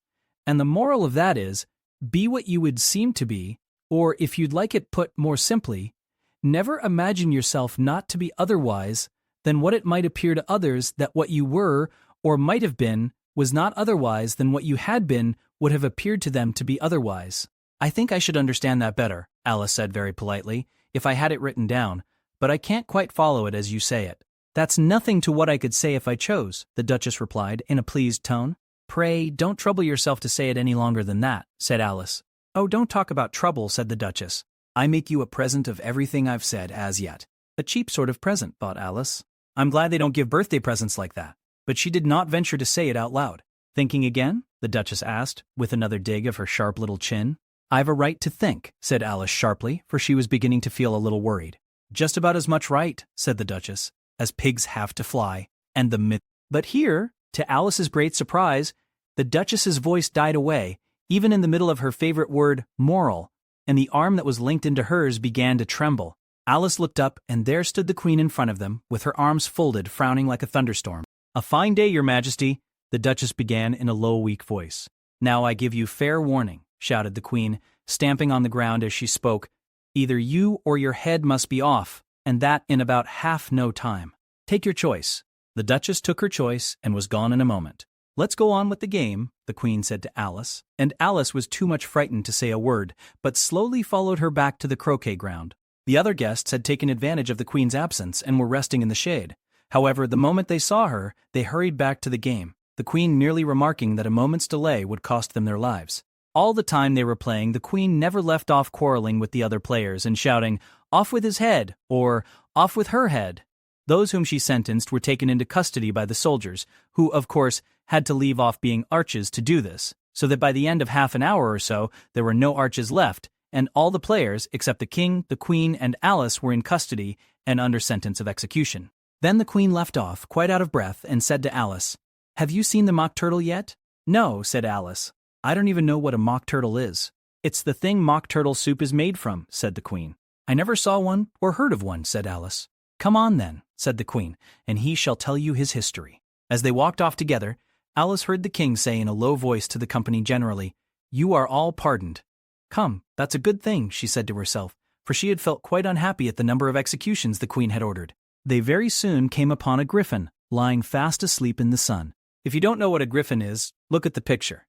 And the moral of that is, be what you would seem to be, or if you'd like it put more simply, never imagine yourself not to be otherwise than what it might appear to others that what you were, or might have been, was not otherwise than what you had been would have appeared to them to be otherwise. I think I should understand that better, Alice said very politely, if I had it written down, but I can't quite follow it as you say it. That's nothing to what I could say if I chose, the Duchess replied in a pleased tone. Pray, don't trouble yourself to say it any longer than that, said Alice. Oh, don't talk about trouble, said the Duchess. I make you a present of everything I've said as yet. A cheap sort of present, thought Alice. I'm glad they don't give birthday presents like that. But she did not venture to say it out loud. Thinking again? The Duchess asked, with another dig of her sharp little chin. I've a right to think, said Alice sharply, for she was beginning to feel a little worried. Just about as much right, said the Duchess, as pigs have to fly, and the myth. But here, to Alice's great surprise, the Duchess's voice died away, even in the middle of her favorite word, moral, and the arm that was linked into hers began to tremble. Alice looked up, and there stood the Queen in front of them, with her arms folded, frowning like a thunderstorm. A fine day, Your Majesty, the Duchess began in a low, weak voice. Now I give you fair warning, shouted the Queen, stamping on the ground as she spoke. Either you or your head must be off, and that in about half no time. Take your choice. The Duchess took her choice and was gone in a moment. Let's go on with the game, the Queen said to Alice, and Alice was too much frightened to say a word, but slowly followed her back to the croquet ground. The other guests had taken advantage of the Queen's absence and were resting in the shade. However, the moment they saw her, they hurried back to the game, the Queen merely remarking that a moment's delay would cost them their lives. All the time they were playing, the Queen never left off quarreling with the other players and shouting, "Off with his head," or "Off with her head." Those whom she sentenced were taken into custody by the soldiers, who, of course, had to leave off being arches to do this, so that by the end of half an hour or so, there were no arches left, and all the players, except the King, the Queen, and Alice, were in custody and under sentence of execution. Then the Queen left off, quite out of breath, and said to Alice, "Have you seen the mock turtle yet?" "No," said Alice. "I don't even know what a mock turtle is." "It's the thing mock turtle soup is made from," said the Queen. "I never saw one or heard of one," said Alice. "Come on then," said the Queen, "and he shall tell you his history." As they walked off together, Alice heard the King say in a low voice to the company generally, "You are all pardoned." "Come, that's a good thing," she said to herself, for she had felt quite unhappy at the number of executions the Queen had ordered. They very soon came upon a griffin, lying fast asleep in the sun. If you don't know what a griffin is, look at the picture.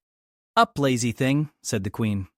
"Up, lazy thing," said the Queen,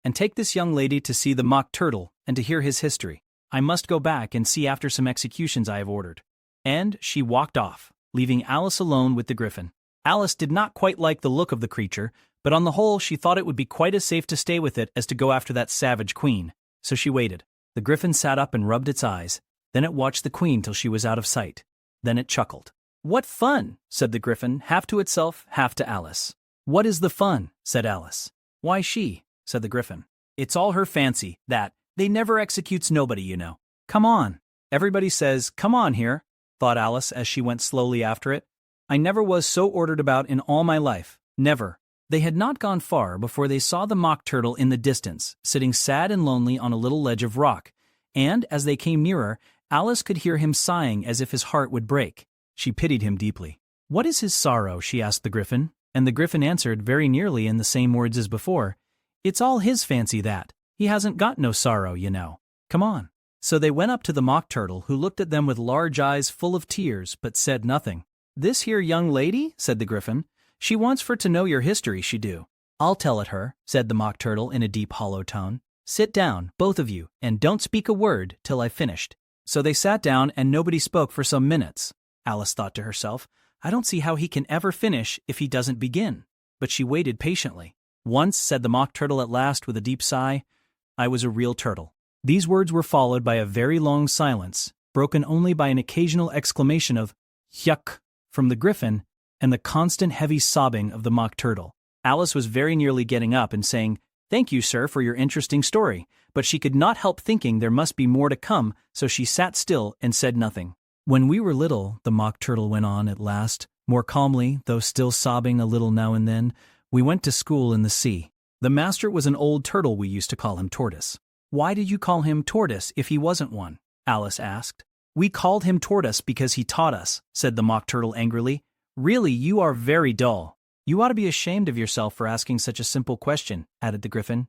"and take this young lady to see the mock turtle and to hear his history." I must go back and see after some executions I have ordered." And she walked off, leaving Alice alone with the griffin. Alice did not quite like the look of the creature, but on the whole she thought it would be quite as safe to stay with it as to go after that savage queen. So she waited. The griffin sat up and rubbed its eyes. Then it watched the queen till she was out of sight. Then it chuckled. "What fun!" said the griffin, half to itself, half to Alice. "What is the fun?" said Alice. "Why she," said the griffin. "It's all her fancy, that. They never executes nobody, you know. Come on." "Everybody says, 'Come on' here," thought Alice as she went slowly after it. "I never was so ordered about in all my life. Never." They had not gone far before they saw the Mock Turtle in the distance, sitting sad and lonely on a little ledge of rock, and, as they came nearer, Alice could hear him sighing as if his heart would break. She pitied him deeply. "What is his sorrow?" she asked the griffin, and the griffin answered very nearly in the same words as before. "It's all his fancy that. He hasn't got no sorrow, you know. Come on." So they went up to the Mock Turtle, who looked at them with large eyes full of tears, but said nothing. "This here young lady," said the griffin, "she wants for to know your history, she do." "I'll tell it her," said the Mock Turtle in a deep hollow tone. "Sit down, both of you, and don't speak a word till I've finished." So they sat down, and nobody spoke for some minutes. Alice thought to herself, "I don't see how he can ever finish if he doesn't begin." But she waited patiently. "Once," said the Mock Turtle at last with a deep sigh, "I was a real turtle." These words were followed by a very long silence, broken only by an occasional exclamation of "Yuck" from the griffin and the constant heavy sobbing of the Mock Turtle. Alice was very nearly getting up and saying, "Thank you, sir, for your interesting story," but she could not help thinking there must be more to come, so she sat still and said nothing. "When we were little," the Mock Turtle went on at last, more calmly, though still sobbing a little now and then, "we went to school in the sea. The master was an old turtle. We used to call him Tortoise." "Why did you call him Tortoise if he wasn't one?" Alice asked. "We called him Tortoise because he taught us," said the Mock Turtle angrily. "Really, you are very dull." "You ought to be ashamed of yourself for asking such a simple question," added the griffin.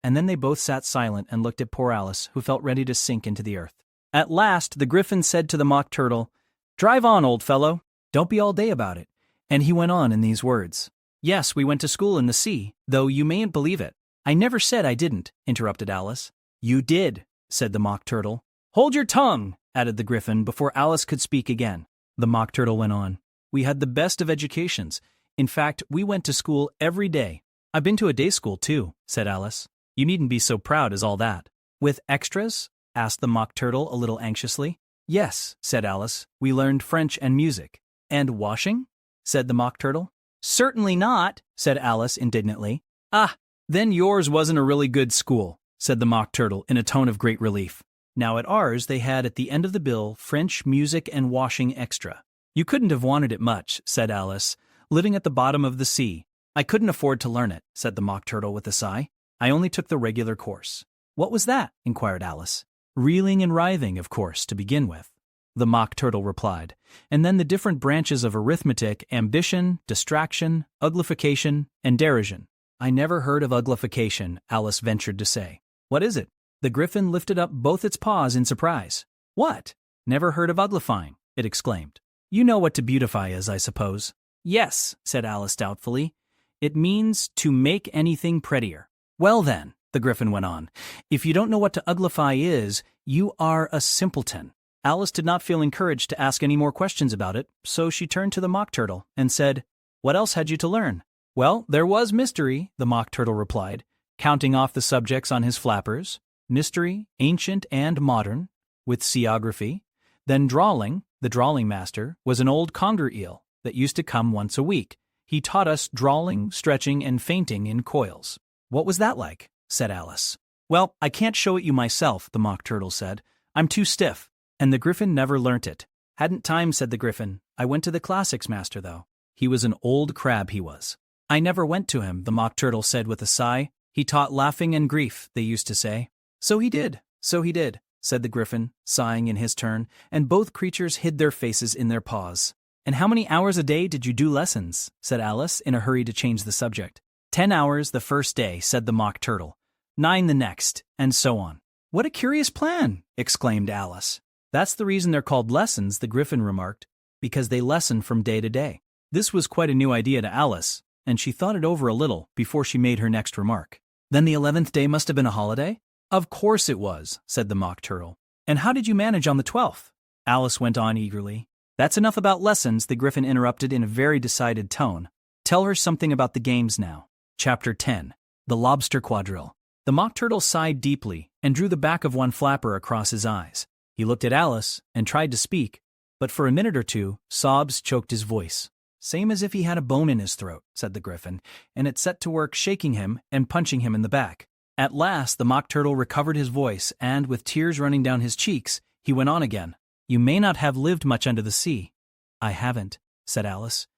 And then they both sat silent and looked at poor Alice, who felt ready to sink into the earth. At last the griffin said to the Mock Turtle, "Drive on, old fellow. Don't be all day about it." And he went on in these words. "Yes, we went to school in the sea, though you mayn't believe it." "I never said I didn't," interrupted Alice. "You did," said the Mock Turtle. "Hold your tongue," added the griffin before Alice could speak again. The Mock Turtle went on. "We had the best of educations. In fact, we went to school every day." "I've been to a day school, too," said Alice. "You needn't be so proud as all that." "With extras?" asked the Mock Turtle a little anxiously. "Yes," said Alice. "We learned French and music." "And washing?" said the Mock Turtle. "Certainly not," said Alice indignantly. "Ah, then yours wasn't a really good school," said the Mock Turtle in a tone of great relief. Now at ours they had at the end of the bill French, music, and washing extra. "You couldn't have wanted it much," said Alice, "living at the bottom of the sea." "I couldn't afford to learn it," said the Mock Turtle with a sigh. "I only took the regular course." "What was that?" inquired Alice. "Reeling and writhing, of course, to begin with," the Mock Turtle replied, "and then the different branches of arithmetic, ambition, distraction, uglification, and derision." "I never heard of uglification," Alice ventured to say. "What is it?" The griffin lifted up both its paws in surprise. "What? Never heard of uglifying?" it exclaimed. "You know what to beautify is, I suppose." "Yes," said Alice doubtfully. "It means to make anything prettier." "Well then," the griffin went on, "if you don't know what to uglify is, you are a simpleton." Alice did not feel encouraged to ask any more questions about it, so she turned to the Mock Turtle and said, "What else had you to learn?" "Well, there was mystery," the Mock Turtle replied, counting off the subjects on his flappers. "Mystery, ancient and modern, with seaography. Then drawling, the drawling master, was an old conger eel that used to come once a week. He taught us drawling, stretching, and fainting in coils." "What was that like?" said Alice. "Well, I can't show it you myself," the Mock Turtle said. "I'm too stiff." And the griffin never learnt it. "Hadn't time," said the griffin. "I went to the classics master, though. He was an old crab, he was." "I never went to him," the Mock Turtle said with a sigh. "He taught laughing and grief, they used to say." "So he did, said the griffin, sighing in his turn, and both creatures hid their faces in their paws. "And how many hours a day did you do lessons?" said Alice, in a hurry to change the subject. 10 hours the first day," said the Mock Turtle. 9 the next, and so on. "What a curious plan!" exclaimed Alice. "That's the reason they're called lessons," the griffin remarked, "because they lessen from day to day." This was quite a new idea to Alice, and she thought it over a little before she made her next remark. "Then the 11th day must have been a holiday?" "Of course it was," said the Mock Turtle. And how did you manage on the 12th? Alice went on eagerly. That's enough about lessons, the Griffin interrupted in a very decided tone. Tell her something about the games now. Chapter 10. The Lobster Quadrille. The Mock Turtle sighed deeply and drew the back of one flapper across his eyes. He looked at Alice and tried to speak, but for a minute or two, sobs choked his voice. Same as if he had a bone in his throat, said the Griffin, and it set to work shaking him and punching him in the back. At last, the Mock Turtle recovered his voice, and with tears running down his cheeks, he went on again. You may not have lived much under the sea. I haven't, said Alice.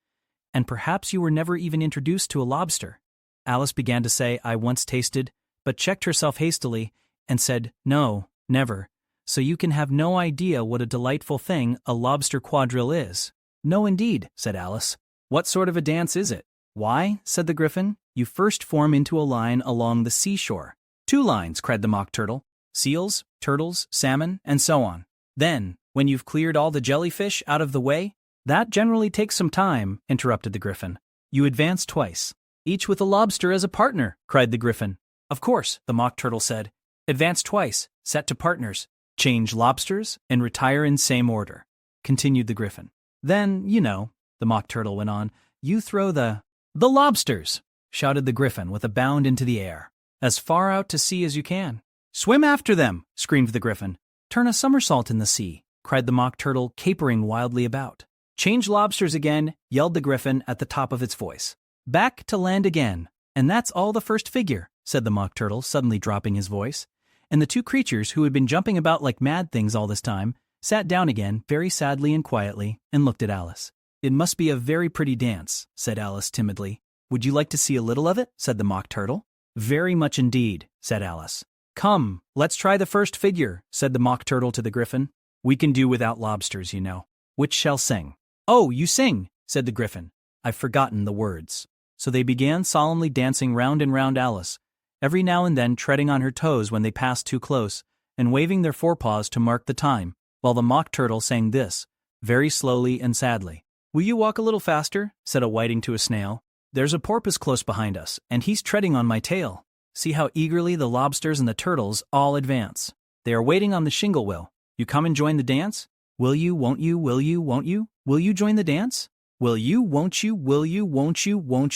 And perhaps you were never even introduced to a lobster. Alice began to say, I once tasted, but checked herself hastily and said, no, never. So you can have no idea what a delightful thing a lobster quadrille is. No, indeed, said Alice. What sort of a dance is it? Why, said the Griffin, you first form into a line along the seashore. 2 lines, cried the Mock Turtle. Seals, turtles, salmon, and so on. Then, when you've cleared all the jellyfish out of the way, that generally takes some time, interrupted the Griffin. You advance twice, each with a lobster as a partner, cried the Griffin. Of course, the Mock Turtle said. Advance twice, set to partners. Change lobsters and retire in same order, continued the Griffin. Then, you know, the Mock Turtle went on, you throw the lobsters, shouted the Griffin with a bound into the air, as far out to sea as you can. Swim after them, screamed the Griffin. Turn a somersault in the sea, cried the Mock Turtle, capering wildly about. Change lobsters again, yelled the Griffin at the top of its voice. Back to land again, and that's all the first figure, said the Mock Turtle, suddenly dropping his voice. And the 2 creatures who had been jumping about like mad things all this time sat down again very sadly and quietly and looked at Alice. It must be a very pretty dance, said Alice timidly. Would you like to see a little of it? Said the Mock Turtle. Very much indeed, said Alice. Come, let's try the first figure, said the Mock Turtle to the Griffin. We can do without lobsters, you know. Which shall sing? Oh, you sing, said the Griffin. I've forgotten the words. So they began solemnly dancing round and round Alice, every now and then treading on her toes when they passed too close, and waving their forepaws to mark the time, while the Mock Turtle sang this, very slowly and sadly. Will you walk a little faster? Said a whiting to a snail. There's a porpoise close behind us, and he's treading on my tail. See how eagerly the lobsters and the turtles all advance. They are waiting on the shingle will. You come and join the dance? Will you, won't you, will you, won't you? Will you join the dance? Will you, won't you, will you, won't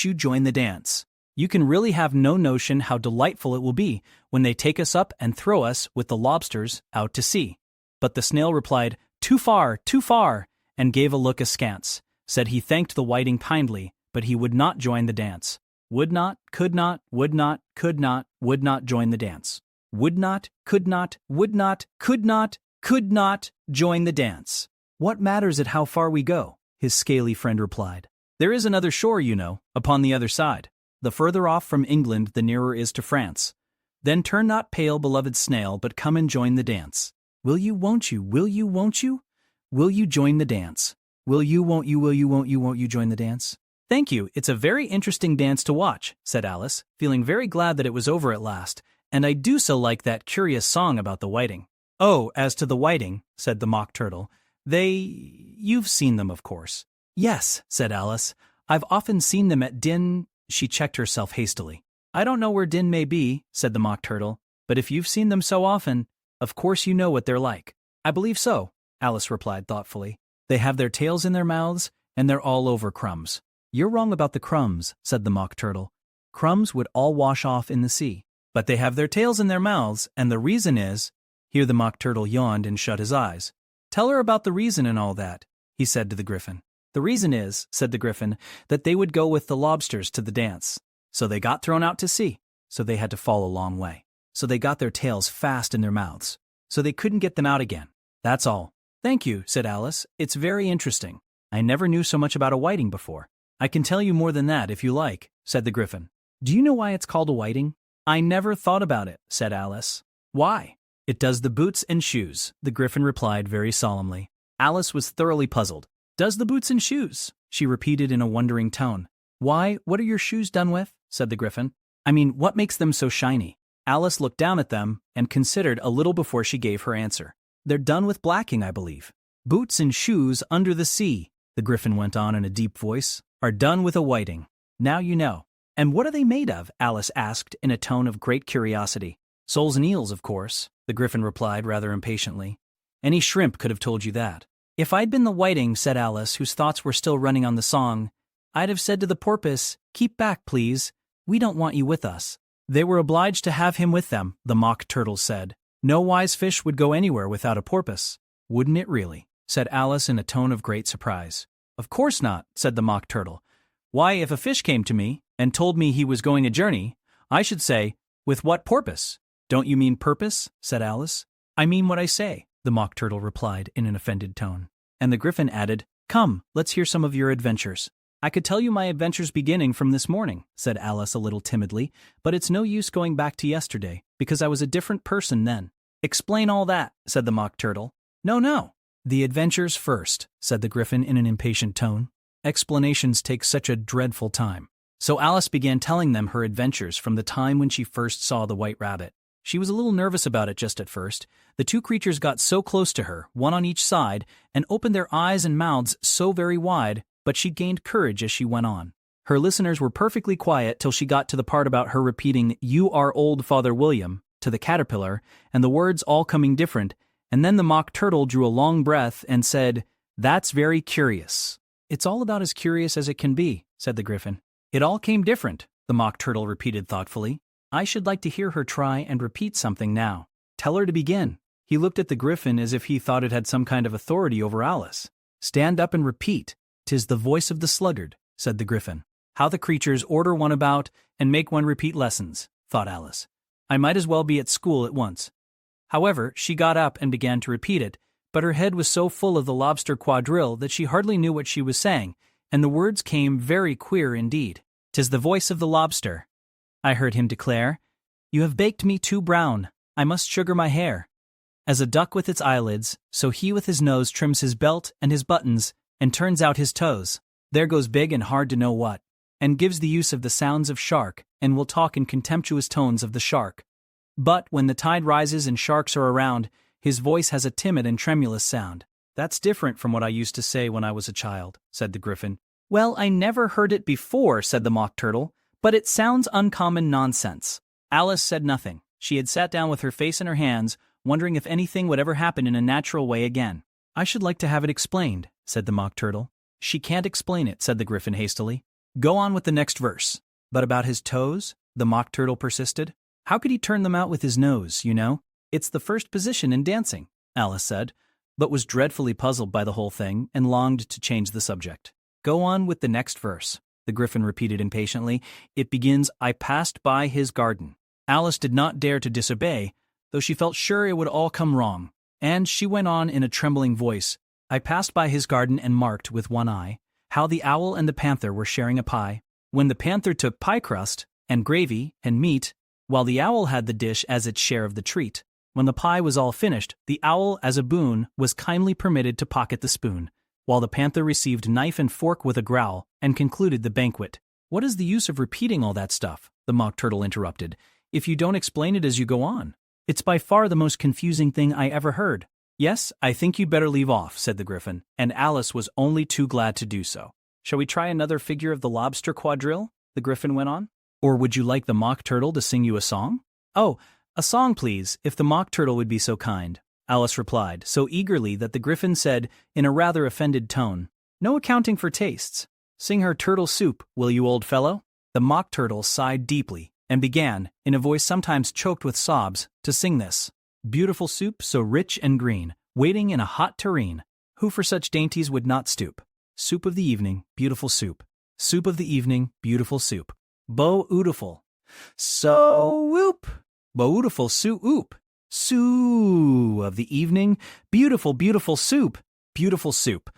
you join the dance? You can really have no notion how delightful it will be when they take us up and throw us with the lobsters out to sea. But the snail replied, too far, and gave a look askance. Said he thanked the whiting kindly, but he would not join the dance. Would not, could not, would not, could not join the dance. Would not, could not, would not, could not join the dance. What matters it how far we go? His scaly friend replied. There is another shore, you know, upon the other side. The further off from England the nearer is to France. Then turn not pale, beloved snail, but come and join the dance. Will you, won't you, will you, won't you? Will you join the dance? Will you, won't you, won't you join the dance? Thank you, it's a very interesting dance to watch, said Alice, feeling very glad that it was over at last, and I do so like that curious song about the whiting. Oh, as to the whiting, said the Mock Turtle, you've seen them, of course. Yes, said Alice, I've often seen them at Din. She checked herself hastily. I don't know where Din may be, said the Mock Turtle, but if you've seen them so often, of course you know what they're like. I believe so, Alice replied thoughtfully. They have their tails in their mouths, and they're all over crumbs. You're wrong about the crumbs, said the Mock Turtle. Crumbs would all wash off in the sea. But they have their tails in their mouths, and the reason is— Here the Mock Turtle yawned and shut his eyes. Tell her about the reason and all that, he said to the Griffin. The reason is, said the Griffin, that they would go with the lobsters to the dance. So they got thrown out to sea. So they had to fall a long way. So they got their tails fast in their mouths. So they couldn't get them out again. That's all. Thank you, said Alice. It's very interesting. I never knew so much about a whiting before. I can tell you more than that if you like, said the Griffin. Do you know why it's called a whiting? I never thought about it, said Alice. Why? It does the boots and shoes, the Griffin replied very solemnly. Alice was thoroughly puzzled. Does the boots and shoes? She repeated in a wondering tone. Why, what are your shoes done with? Said the Griffin. I mean, what makes them so shiny? Alice looked down at them and considered a little before she gave her answer. They're done with blacking, I believe. Boots and shoes under the sea, the Griffin went on in a deep voice, are done with a whiting. Now you know. And what are they made of? Alice asked in a tone of great curiosity. Soles and eels, of course, the Griffin replied rather impatiently. Any shrimp could have told you that. If I'd been the whiting, said Alice, whose thoughts were still running on the song, I'd have said to the porpoise, keep back, please. We don't want you with us. They were obliged to have him with them, the mock turtle said. No wise fish would go anywhere without a porpoise. Wouldn't it really? Said Alice in a tone of great surprise. Of course not, said the mock turtle. Why, if a fish came to me and told me he was going a journey, I should say, with what purpose? Don't you mean purpose? Said Alice. I mean what I say, the mock turtle replied in an offended tone. And the Gryphon added, come, let's hear some of your adventures. I could tell you my adventures beginning from this morning, said Alice a little timidly, but it's no use going back to yesterday, because I was a different person then. Explain all that, said the mock turtle. No. The adventures first, said the Gryphon in an impatient tone. Explanations take such a dreadful time. So Alice began telling them her adventures from the time when she first saw the white rabbit. She was a little nervous about it just at first. The two creatures got so close to her, one on each side, and opened their eyes and mouths so very wide, but she gained courage as she went on. Her listeners were perfectly quiet till she got to the part about her repeating, you are old Father William, to the caterpillar, and the words all coming different, and then the mock turtle drew a long breath and said, that's very curious. It's all about as curious as it can be, said the Gryphon. It all came different, the mock turtle repeated thoughtfully. I should like to hear her try and repeat something now. Tell her to begin. He looked at the Gryphon as if he thought it had some kind of authority over Alice. Stand up and repeat. 'Tis the voice of the sluggard, said the Gryphon. How the creatures order one about and make one repeat lessons, thought Alice. I might as well be at school at once. However, she got up and began to repeat it, but her head was so full of the lobster quadrille that she hardly knew what she was saying, and the words came very queer indeed. 'Tis the voice of the lobster, I heard him declare. You have baked me too brown, I must sugar my hair. As a duck with its eyelids, so he with his nose trims his belt and his buttons, and turns out his toes. There goes big and hard to know what, and gives the use of the sounds of shark, and will talk in contemptuous tones of the shark. But when the tide rises and sharks are around, his voice has a timid and tremulous sound. That's different from what I used to say when I was a child, said the Gryphon. Well, I never heard it before, said the mock turtle, but it sounds uncommon nonsense. Alice said nothing. She had sat down with her face in her hands, wondering if anything would ever happen in a natural way again. I should like to have it explained, said the mock turtle. She can't explain it, said the Gryphon hastily. Go on with the next verse. But about his toes? The mock turtle persisted. How could he turn them out with his nose, you know? It's the first position in dancing, Alice said, but was dreadfully puzzled by the whole thing and longed to change the subject. Go on with the next verse, the Gryphon repeated impatiently. It begins, I passed by his garden. Alice did not dare to disobey, though she felt sure it would all come wrong, and she went on in a trembling voice. I passed by his garden and marked with one eye how the owl and the panther were sharing a pie. When the panther took pie crust and gravy and meat, while the owl had the dish as its share of the treat. When the pie was all finished, the owl, as a boon, was kindly permitted to pocket the spoon, while the panther received knife and fork with a growl and concluded the banquet. What is the use of repeating all that stuff? The mock turtle interrupted, if you don't explain it as you go on. It's by far the most confusing thing I ever heard. Yes, I think you'd better leave off, said the Gryphon, and Alice was only too glad to do so. Shall we try another figure of the lobster quadrille? The Gryphon went on. Or would you like the mock turtle to sing you a song? Oh, a song, please, if the mock turtle would be so kind, Alice replied, so eagerly that the Gryphon said, in a rather offended tone, no accounting for tastes. Sing her turtle soup, will you, old fellow? The mock turtle sighed deeply and began, in a voice sometimes choked with sobs, to sing this. Beautiful soup, so rich and green, waiting in a hot tureen. Who for such dainties would not stoop? Soup of the evening, beautiful soup. Soup of the evening, beautiful soup. Bo-ootiful. So-oop. Bo-ootiful soo-oop. Soo of the evening, beautiful, beautiful soup. Beautiful soup.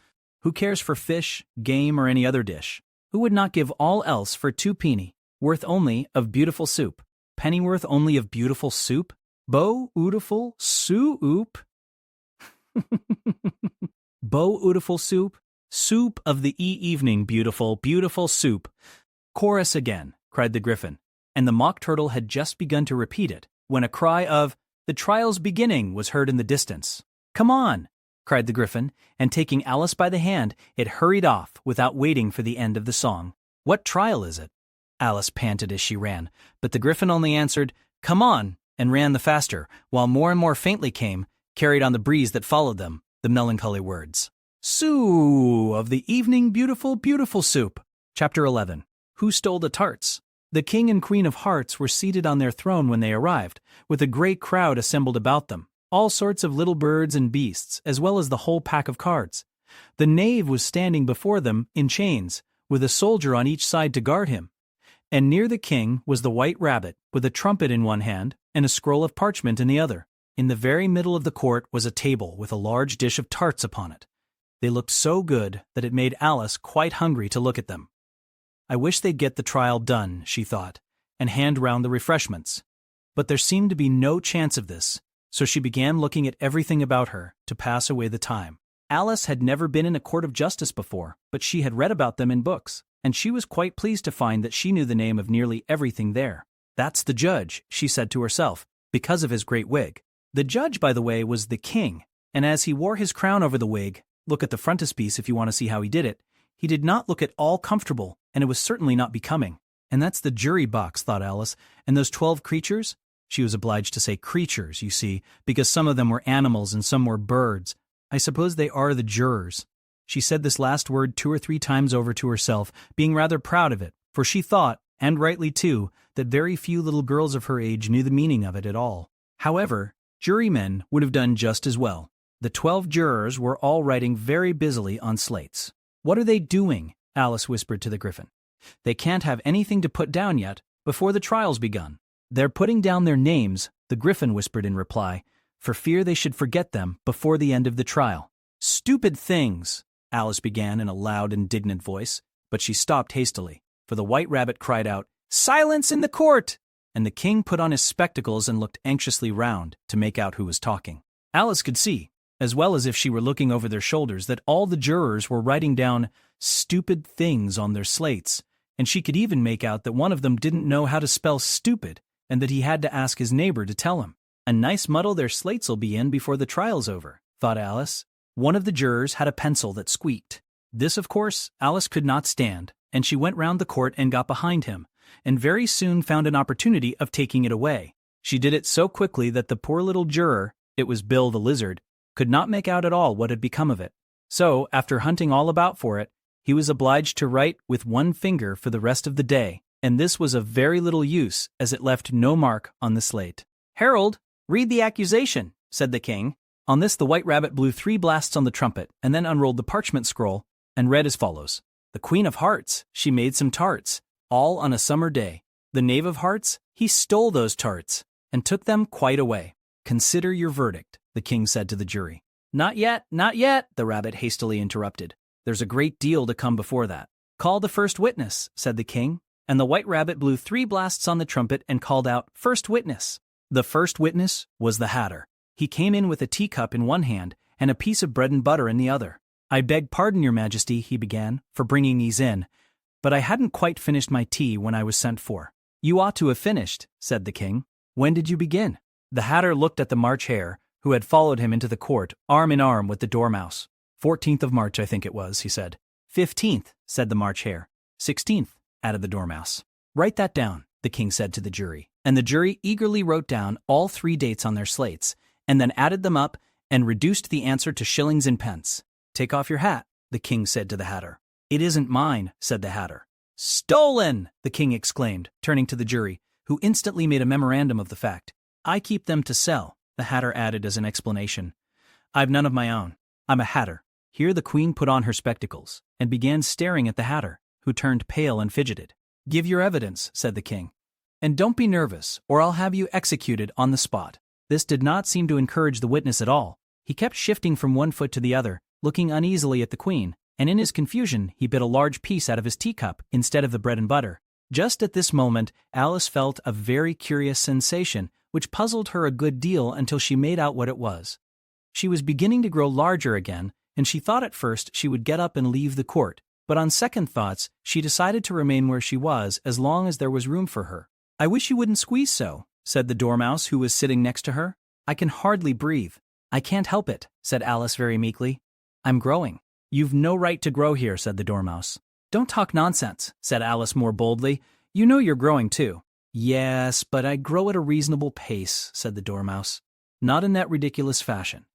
Who cares for fish, game, or any other dish? Who would not give all else for 2 penny, worth only of beautiful soup? Pennyworth only of beautiful soup? Bo-ootiful soo-oop. Bo-ootiful soup. Soup of the evening, beautiful, beautiful soup. Chorus again, cried the Gryphon, and the mock turtle had just begun to repeat it, when a cry of, the trial's beginning, was heard in the distance. Come on, cried the Gryphon, and taking Alice by the hand, it hurried off without waiting for the end of the song. What trial is it? Alice panted as she ran, but the Gryphon only answered, come on, and ran the faster, while more and more faintly came, carried on the breeze that followed them, the melancholy words. Sue of the evening beautiful, beautiful soup. Chapter 11. Who stole the tarts? The king and queen of hearts were seated on their throne when they arrived, with a great crowd assembled about them, all sorts of little birds and beasts, as well as the whole pack of cards. The knave was standing before them in chains, with a soldier on each side to guard him. And near the king was the white rabbit, with a trumpet in one hand and a scroll of parchment in the other. In the very middle of the court was a table with a large dish of tarts upon it. They looked so good that it made Alice quite hungry to look at them. I wish they'd get the trial done, she thought, and hand round the refreshments. But there seemed to be no chance of this, so she began looking at everything about her to pass away the time. Alice had never been in a court of justice before, but she had read about them in books, and she was quite pleased to find that she knew the name of nearly everything there. That's the judge, she said to herself, because of his great wig. The judge, by the way, was the king, and as he wore his crown over the wig, look at the frontispiece if you want to see how he did it, he did not look at all comfortable, and it was certainly not becoming. And that's the jury box, thought Alice, and those 12 creatures? She was obliged to say creatures, you see, because some of them were animals and some were birds. I suppose they are the jurors. She said this last word 2 or 3 times over to herself, being rather proud of it, for she thought, and rightly too, that very few little girls of her age knew the meaning of it at all. However, jurymen would have done just as well. The 12 jurors were all writing very busily on slates. What are they doing? Alice whispered to the Griffin. They can't have anything to put down yet, before the trial's begun. They're putting down their names, the Griffin whispered in reply, for fear they should forget them before the end of the trial. Stupid things, Alice began in a loud, indignant voice, but she stopped hastily, for the White Rabbit cried out, Silence in the court! And the king put on his spectacles and looked anxiously round to make out who was talking. Alice could see, as well as if she were looking over their shoulders, that all the jurors were writing down stupid things on their slates, and she could even make out that one of them didn't know how to spell stupid, and that he had to ask his neighbor to tell him. A nice muddle their slates'll be in before the trial's over, thought Alice. One of the jurors had a pencil that squeaked. This, of course, Alice could not stand, and she went round the court and got behind him, and very soon found an opportunity of taking it away. She did it so quickly that the poor little juror, it was Bill the Lizard, could not make out at all what had become of it. So, after hunting all about for it, he was obliged to write with one finger for the rest of the day, and this was of very little use, as it left no mark on the slate. Harold, read the accusation, said the king. On this the White Rabbit blew 3 blasts on the trumpet, and then unrolled the parchment scroll, and read as follows. The Queen of Hearts, she made some tarts, all on a summer day. The Knave of Hearts, he stole those tarts, and took them quite away. Consider your verdict, the king said to the jury. Not yet, the rabbit hastily interrupted. There's a great deal to come before that. Call the first witness, said the king, and the White Rabbit blew 3 blasts on the trumpet and called out, First witness. The first witness was the Hatter. He came in with a teacup in one hand and a piece of bread and butter in the other. I beg pardon, your majesty, he began, for bringing these in, but I hadn't quite finished my tea when I was sent for. You ought to have finished, said the king. When did you begin? The Hatter looked at the March Hare, who had followed him into the court, arm in arm with the Dormouse. 14th of March, I think it was, he said. 15th, said the March Hare. 16th, added the Dormouse. Write that down, the king said to the jury, and the jury eagerly wrote down all 3 dates on their slates, and then added them up and reduced the answer to shillings and pence. Take off your hat, the king said to the Hatter. It isn't mine, said the Hatter. Stolen, the king exclaimed, turning to the jury, who instantly made a memorandum of the fact. I keep them to sell, the Hatter added as an explanation. I've none of my own. I'm a Hatter. Here the queen put on her spectacles, and began staring at the Hatter, who turned pale and fidgeted. Give your evidence, said the king. And don't be nervous, or I'll have you executed on the spot. This did not seem to encourage the witness at all. He kept shifting from one foot to the other, looking uneasily at the queen, and in his confusion he bit a large piece out of his teacup instead of the bread and butter. Just at this moment Alice felt a very curious sensation, which puzzled her a good deal until she made out what it was. She was beginning to grow larger again, and she thought at first she would get up and leave the court, but on second thoughts she decided to remain where she was as long as there was room for her. I wish you wouldn't squeeze so, said the Dormouse, who was sitting next to her. I can hardly breathe. I can't help it, said Alice very meekly. I'm growing. You've no right to grow here, said the Dormouse. Don't talk nonsense, said Alice more boldly. You know you're growing too. Yes, but I grow at a reasonable pace, said the Dormouse. not in that ridiculous fashion.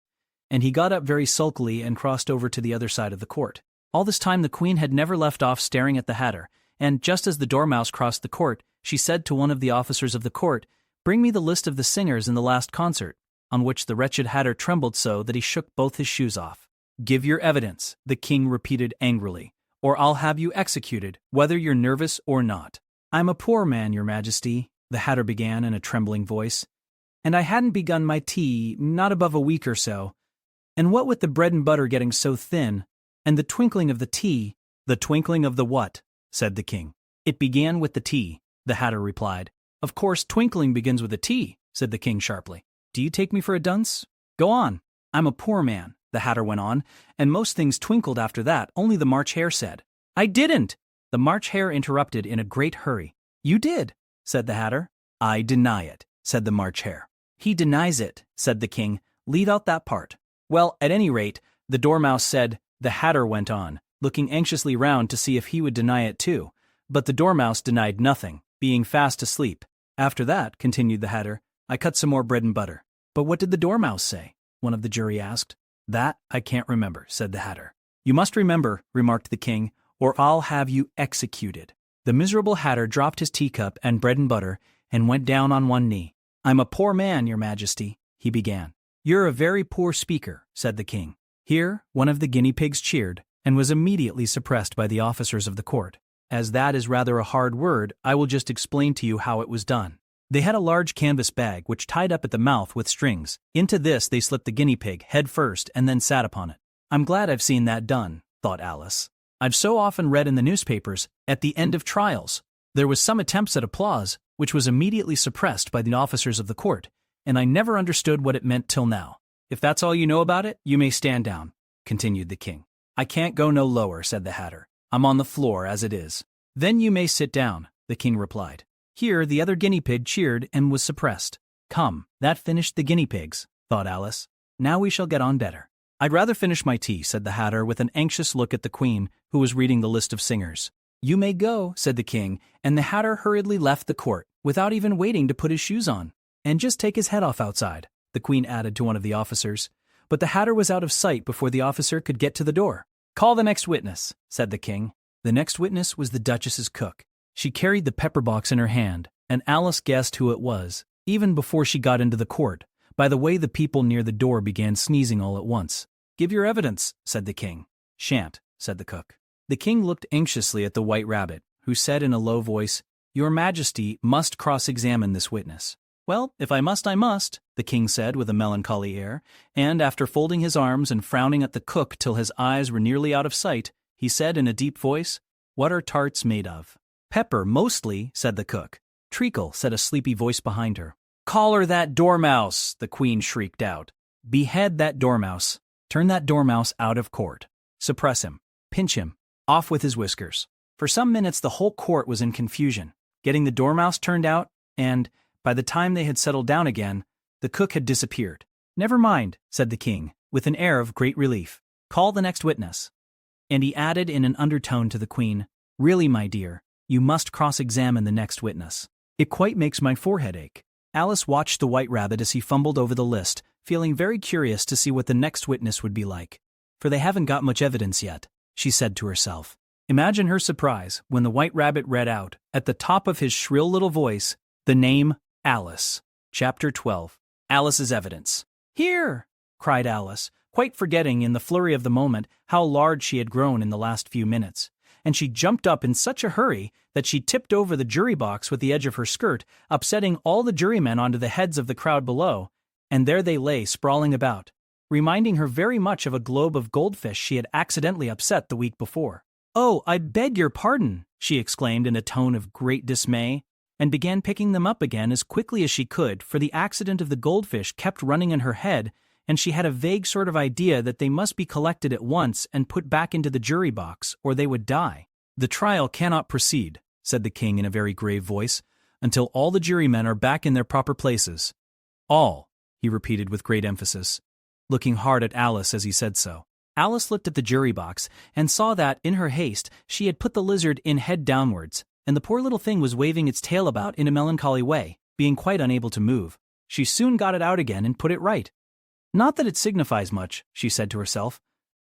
And he got up very sulkily and crossed over to the other side of the court. All this time the queen had never left off staring at the Hatter, and just as the Dormouse crossed the court, she said to one of the officers of the court, "Bring me the list of the singers in the last concert," on which the wretched Hatter trembled so that he shook both his shoes off. "Give your evidence," the king repeated angrily, "or I'll have you executed, whether you're nervous or not." "I'm a poor man, your majesty," the Hatter began in a trembling voice, "and I hadn't begun my tea, not above a week or so. And what with the bread and butter getting so thin, and the twinkling of the tea—" "The twinkling of the what?" said the king. "It began with the tea," the Hatter replied. "Of course, twinkling begins with a T," said the king sharply. "Do you take me for a dunce? Go on." "I'm a poor man," the Hatter went on, "and most things twinkled after that, only the March Hare said." "I didn't!" the March Hare interrupted in a great hurry. "You did," said the Hatter. "I deny it," said the March Hare. "He denies it," said the king. "Leave out that part." "Well, at any rate, the Dormouse said," the Hatter went on, looking anxiously round to see if he would deny it too. But the Dormouse denied nothing, being fast asleep. "After that," continued the Hatter, "I cut some more bread and butter." "But what did the Dormouse say?" one of the jury asked. "That I can't remember," said the Hatter. "You must remember," remarked the king, "or I'll have you executed." The miserable Hatter dropped his teacup and bread and butter and went down on one knee. "I'm a poor man, your majesty," he began. "You're a very poor speaker," said the king. Here, one of the guinea pigs cheered, and was immediately suppressed by the officers of the court. As that is rather a hard word, I will just explain to you how it was done. They had a large canvas bag which tied up at the mouth with strings. Into this they slipped the guinea pig head first and then sat upon it. "I'm glad I've seen that done," thought Alice. "I've so often read in the newspapers, at the end of trials, there was some attempts at applause, which was immediately suppressed by the officers of the court, and I never understood what it meant till now. If that's all you know about it, you may stand down," continued the king. "I can't go no lower," said the Hatter. "I'm on the floor as it is." "Then you may sit down," the king replied. Here the other guinea pig cheered and was suppressed. "Come, that finished the guinea pigs," thought Alice. "Now we shall get on better." "I'd rather finish my tea," said the Hatter with an anxious look at the queen, who was reading the list of singers. "You may go," said the king, and the Hatter hurriedly left the court, without even waiting to put his shoes on. "And just take his head off outside," the queen added to one of the officers. But the Hatter was out of sight before the officer could get to the door. "Call the next witness," said the king. The next witness was the Duchess's cook. She carried the pepper box in her hand, and Alice guessed who it was, even before she got into the court, by the way the people near the door began sneezing all at once. "Give your evidence," said the king. "Shan't," said the cook. The king looked anxiously at the White Rabbit, who said in a low voice, "Your Majesty must cross-examine this witness." "Well, if I must, I must," the king said with a melancholy air, and after folding his arms and frowning at the cook till his eyes were nearly out of sight, he said in a deep voice, "What are tarts made of?" "Pepper, mostly," said the cook. "Treacle," said a sleepy voice behind her. "Collar that Dormouse!" the queen shrieked out. "Behead that Dormouse. Turn that Dormouse out of court. Suppress him. Pinch him. Off with his whiskers." For some minutes the whole court was in confusion, getting the Dormouse turned out, and, by the time they had settled down again, the cook had disappeared. "Never mind," said the king, with an air of great relief. "Call the next witness." And he added in an undertone to the queen, "Really, my dear, you must cross-examine the next witness. It quite makes my forehead ache." Alice watched the White Rabbit as he fumbled over the list, feeling very curious to see what the next witness would be like. "For they haven't got much evidence yet," she said to herself. Imagine her surprise when the White Rabbit read out, at the top of his shrill little voice, the name Alice. Chapter 12. Alice's Evidence. "Here!" cried Alice, quite forgetting in the flurry of the moment how large she had grown in the last few minutes. And she jumped up in such a hurry that she tipped over the jury box with the edge of her skirt, upsetting all the jurymen onto the heads of the crowd below, and there they lay sprawling about, reminding her very much of a globe of goldfish she had accidentally upset the week before. "Oh, I beg your pardon," she exclaimed in a tone of great dismay, and began picking them up again as quickly as she could, for the accident of the goldfish kept running in her head, and she had a vague sort of idea that they must be collected at once and put back into the jury box, or they would die. "The trial cannot proceed," said the king in a very grave voice, "until all the jurymen are back in their proper places. All," he repeated with great emphasis, looking hard at Alice as he said so. Alice looked at the jury box and saw that, in her haste, she had put the lizard in head downwards, and the poor little thing was waving its tail about in a melancholy way, being quite unable to move. she soon got it out again and put it right. Not that it signifies much, she said to herself.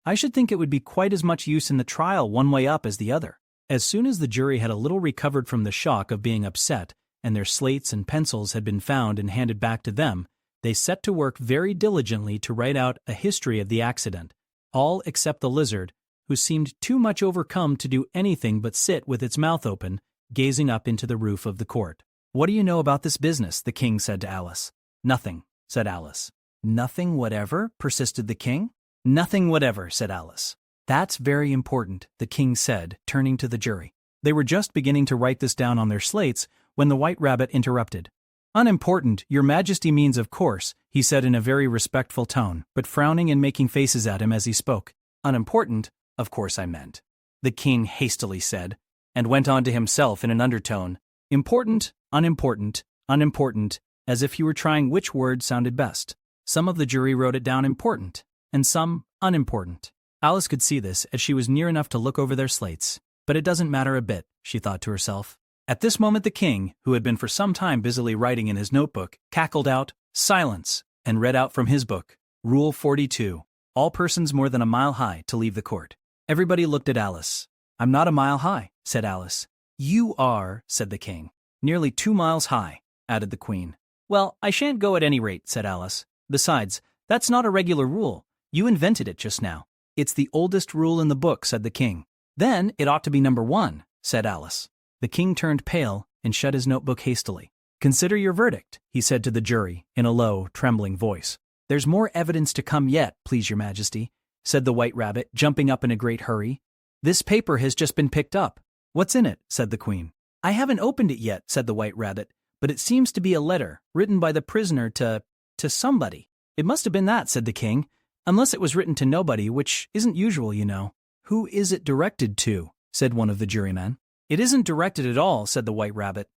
I should think it would be quite as much use in the trial one way up as the other. As soon as the jury had a little recovered from the shock of being upset, and their slates and pencils had been found and handed back to them, they set to work very diligently to write out a history of the accident, all except the lizard, who seemed too much overcome to do anything but sit with its mouth open, gazing up into the roof of the court. What do you know about this business? The king said to Alice. Nothing, said Alice. Nothing whatever? Persisted the king. Nothing whatever, said Alice. That's very important, the king said, turning to the jury. They were just beginning to write this down on their slates when the White Rabbit interrupted. Unimportant, your majesty means of course, he said in a very respectful tone, but frowning and making faces at him as he spoke. Unimportant, of course I meant, the king hastily said, and went on to himself in an undertone. Important, unimportant, unimportant, as if he were trying which word sounded best. Some of the jury wrote it down important, and some unimportant. Alice could see this as she was near enough to look over their slates. But it doesn't matter a bit, she thought to herself. At this moment the king, who had been for some time busily writing in his notebook, cackled out, "Silence," and read out from his book, Rule 42, all persons more than a mile high to leave the court. Everybody looked at Alice. I'm not a mile high, said Alice. You are, said the king. Nearly 2 miles high, added the queen. Well, I shan't go at any rate, said Alice. Besides, that's not a regular rule. You invented it just now. It's the oldest rule in the book, said the king. Then it ought to be number 1, said Alice. The king turned pale and shut his notebook hastily. Consider your verdict, he said to the jury in a low, trembling voice. There's more evidence to come yet, please your majesty, said the White Rabbit, jumping up in a great hurry. This paper has just been picked up. What's in it? Said the queen. I haven't opened it yet, said the White Rabbit, but it seems to be a letter written by the prisoner to somebody. It must have been that, said the king, unless it was written to nobody, which isn't usual, you know. Who is it directed to? Said one of the jurymen. It isn't directed at all, said the White Rabbit.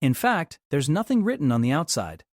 In fact, there's nothing written on the outside.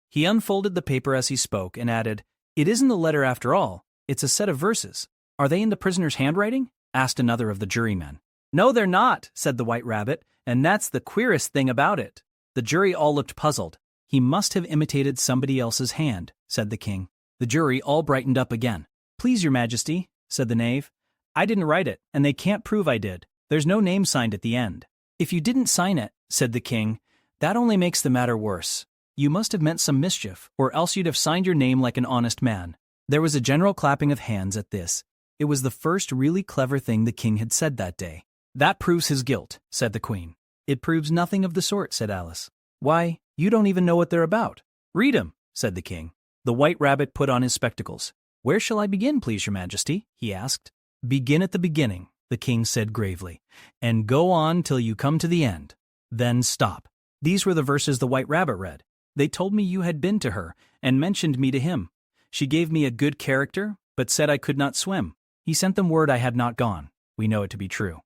He unfolded the paper as he spoke and added, It isn't a letter after all, it's a set of verses. Are they in the prisoner's handwriting? Asked another of the jurymen. No, they're not, said the White Rabbit, and that's the queerest thing about it. The jury all looked puzzled. He must have imitated somebody else's hand, said the king. The jury all brightened up again. Please, your majesty, said the knave. I didn't write it, and they can't prove I did. There's no name signed at the end. If you didn't sign it, said the king, that only makes the matter worse. You must have meant some mischief, or else you'd have signed your name like an honest man. There was a general clapping of hands at this. It was the first really clever thing the king had said that day. That proves his guilt, said the queen. It proves nothing of the sort, said Alice. Why, you don't even know what they're about. Read 'em, said the king. The White Rabbit put on his spectacles. Where shall I begin, please, your majesty? He asked. Begin at the beginning, the king said gravely, and go on till you come to the end. Then stop. These were the verses the White Rabbit read. They told me you had been to her, and mentioned me to him. She gave me a good character, but said I could not swim. He sent them word I had not gone. We know it to be true.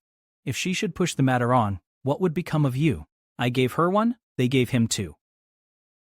If she should push the matter on, what would become of you? I gave her 1, they gave him 2.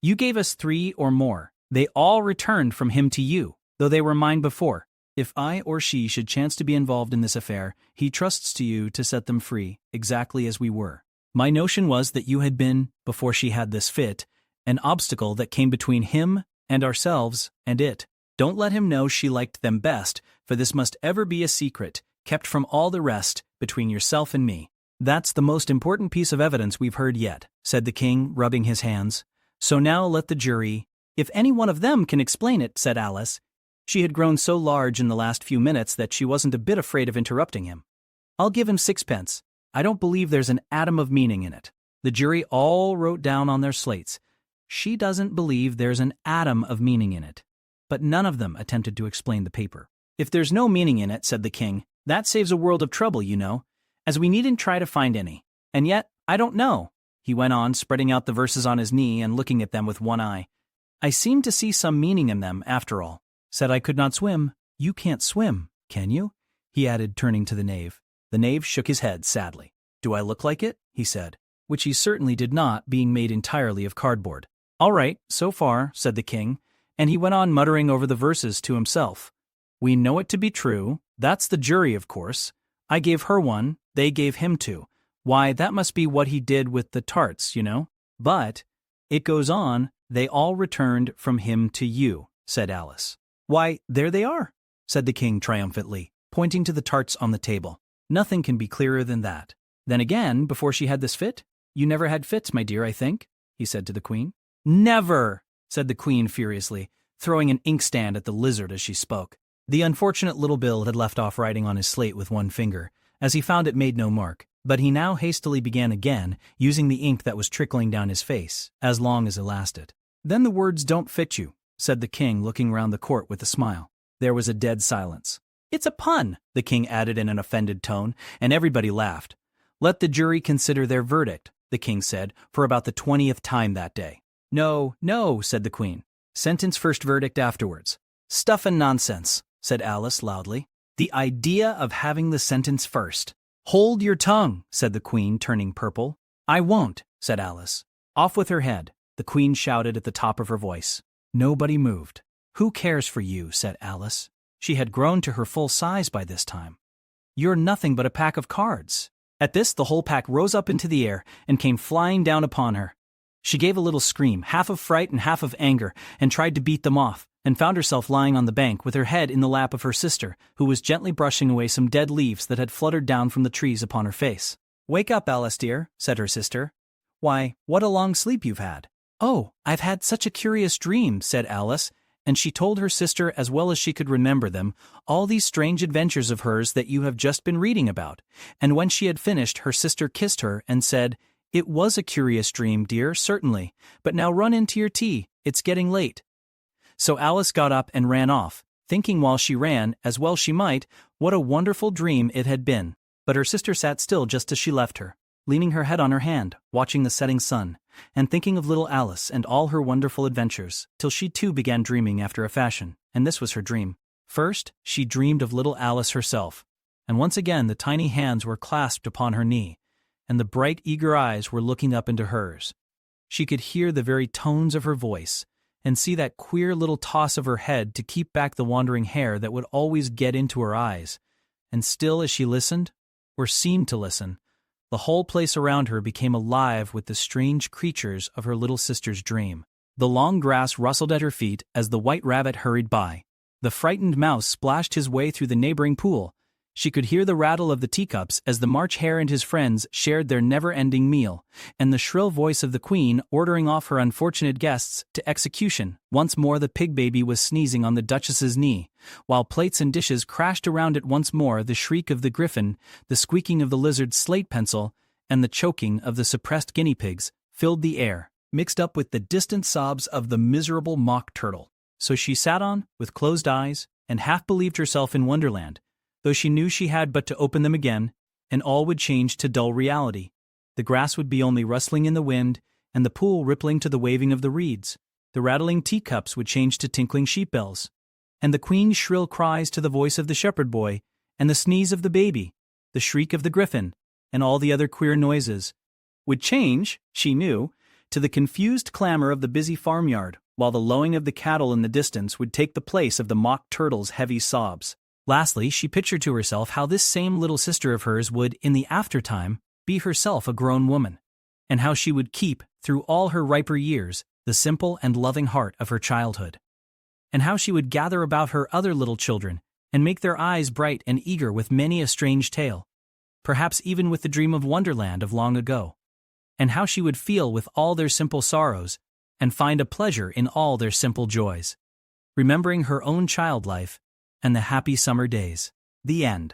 You gave us 3 or more. They all returned from him to you, though they were mine before. If I or she should chance to be involved in this affair, he trusts to you to set them free, exactly as we were. My notion was that you had been, before she had this fit, an obstacle that came between him and ourselves and it. Don't let him know she liked them best, for this must ever be a secret, kept from all the rest, between yourself and me. That's the most important piece of evidence we've heard yet, said the king, rubbing his hands. So now let the jury— If any one of them can explain it, said Alice. She had grown so large in the last few minutes that she wasn't a bit afraid of interrupting him. I'll give him 6 pence. I don't believe there's an atom of meaning in it. The jury all wrote down on their slates. She doesn't believe there's an atom of meaning in it. But none of them attempted to explain the paper. If there's no meaning in it, said the king, that saves a world of trouble, you know, as we needn't try to find any. And yet, I don't know, he went on, spreading out the verses on his knee and looking at them with one eye. I seem to see some meaning in them, after all. Said I could not swim. You can't swim, can you? He added, turning to the knave. The knave shook his head sadly. Do I look like it? He said, which he certainly did not, being made entirely of cardboard. All right, so far, said the king, and he went on muttering over the verses to himself. We know it to be true. That's the jury, of course. I gave her 1, they gave him 2. Why, that must be what he did with the tarts, you know. But it goes on, They all returned from him to you, said Alice. Why, there they are, said the king triumphantly, pointing to the tarts on the table. Nothing can be clearer than that. Then again, before she had this fit, you never had fits, my dear, I think, he said to the queen. Never, said the queen furiously, throwing an inkstand at the lizard as she spoke. The unfortunate little Bill had left off writing on his slate with one finger, as he found it made no mark, but he now hastily began again, using the ink that was trickling down his face, as long as it lasted. Then the words don't fit you, said the king, looking round the court with a smile. There was a dead silence. It's a pun, the king added in an offended tone, and everybody laughed. Let the jury consider their verdict, the king said, for about the 20th time that day. No, no, said the queen. Sentence first, verdict afterwards. Stuff and nonsense, said Alice loudly. The idea of having the sentence first. Hold your tongue, said the queen, turning purple. I won't, said Alice. Off with her head, the queen shouted at the top of her voice. Nobody moved. Who cares for you, said Alice. She had grown to her full size by this time. You're nothing but a pack of cards. At this, the whole pack rose up into the air and came flying down upon her. She gave a little scream, half of fright and half of anger, and tried to beat them off, and found herself lying on the bank with her head in the lap of her sister, who was gently brushing away some dead leaves that had fluttered down from the trees upon her face. Wake up, Alice dear, said her sister. Why, what a long sleep you've had. Oh, I've had such a curious dream, said Alice, and she told her sister, as well as she could remember them, all these strange adventures of hers that you have just been reading about. And when she had finished, her sister kissed her and said, It was a curious dream, dear, certainly, but now run into your tea, it's getting late. So Alice got up and ran off, thinking while she ran, as well she might, what a wonderful dream it had been. But her sister sat still just as she left her, leaning her head on her hand, watching the setting sun, and thinking of little Alice and all her wonderful adventures, till she too began dreaming after a fashion, and this was her dream. First, she dreamed of little Alice herself, and once again the tiny hands were clasped upon her knee, and the bright, eager eyes were looking up into hers. She could hear the very tones of her voice, and see that queer little toss of her head to keep back the wandering hair that would always get into her eyes. And still as she listened, or seemed to listen, the whole place around her became alive with the strange creatures of her little sister's dream. The long grass rustled at her feet as the white rabbit hurried by. The frightened mouse splashed his way through the neighboring pool. She could hear the rattle of the teacups as the March Hare and his friends shared their never-ending meal, and the shrill voice of the queen ordering off her unfortunate guests to execution. Once more the pig baby was sneezing on the duchess's knee, while plates and dishes crashed around it once more. The shriek of the griffin, the squeaking of the lizard's slate pencil, and the choking of the suppressed guinea pigs filled the air, mixed up with the distant sobs of the miserable mock turtle. So she sat on, with closed eyes, and half believed herself in Wonderland, though she knew she had but to open them again, and all would change to dull reality. The grass would be only rustling in the wind, and the pool rippling to the waving of the reeds. The rattling teacups would change to tinkling sheep bells, and the queen's shrill cries to the voice of the shepherd boy, and the sneeze of the baby, the shriek of the griffin, and all the other queer noises, would change, she knew, to the confused clamor of the busy farmyard, while the lowing of the cattle in the distance would take the place of the mock turtle's heavy sobs. Lastly, she pictured to herself how this same little sister of hers would, in the aftertime, be herself a grown woman, and how she would keep, through all her riper years, the simple and loving heart of her childhood, and how she would gather about her other little children, and make their eyes bright and eager with many a strange tale, perhaps even with the dream of Wonderland of long ago, and how she would feel with all their simple sorrows, and find a pleasure in all their simple joys, remembering her own child life, and the happy summer days. The end.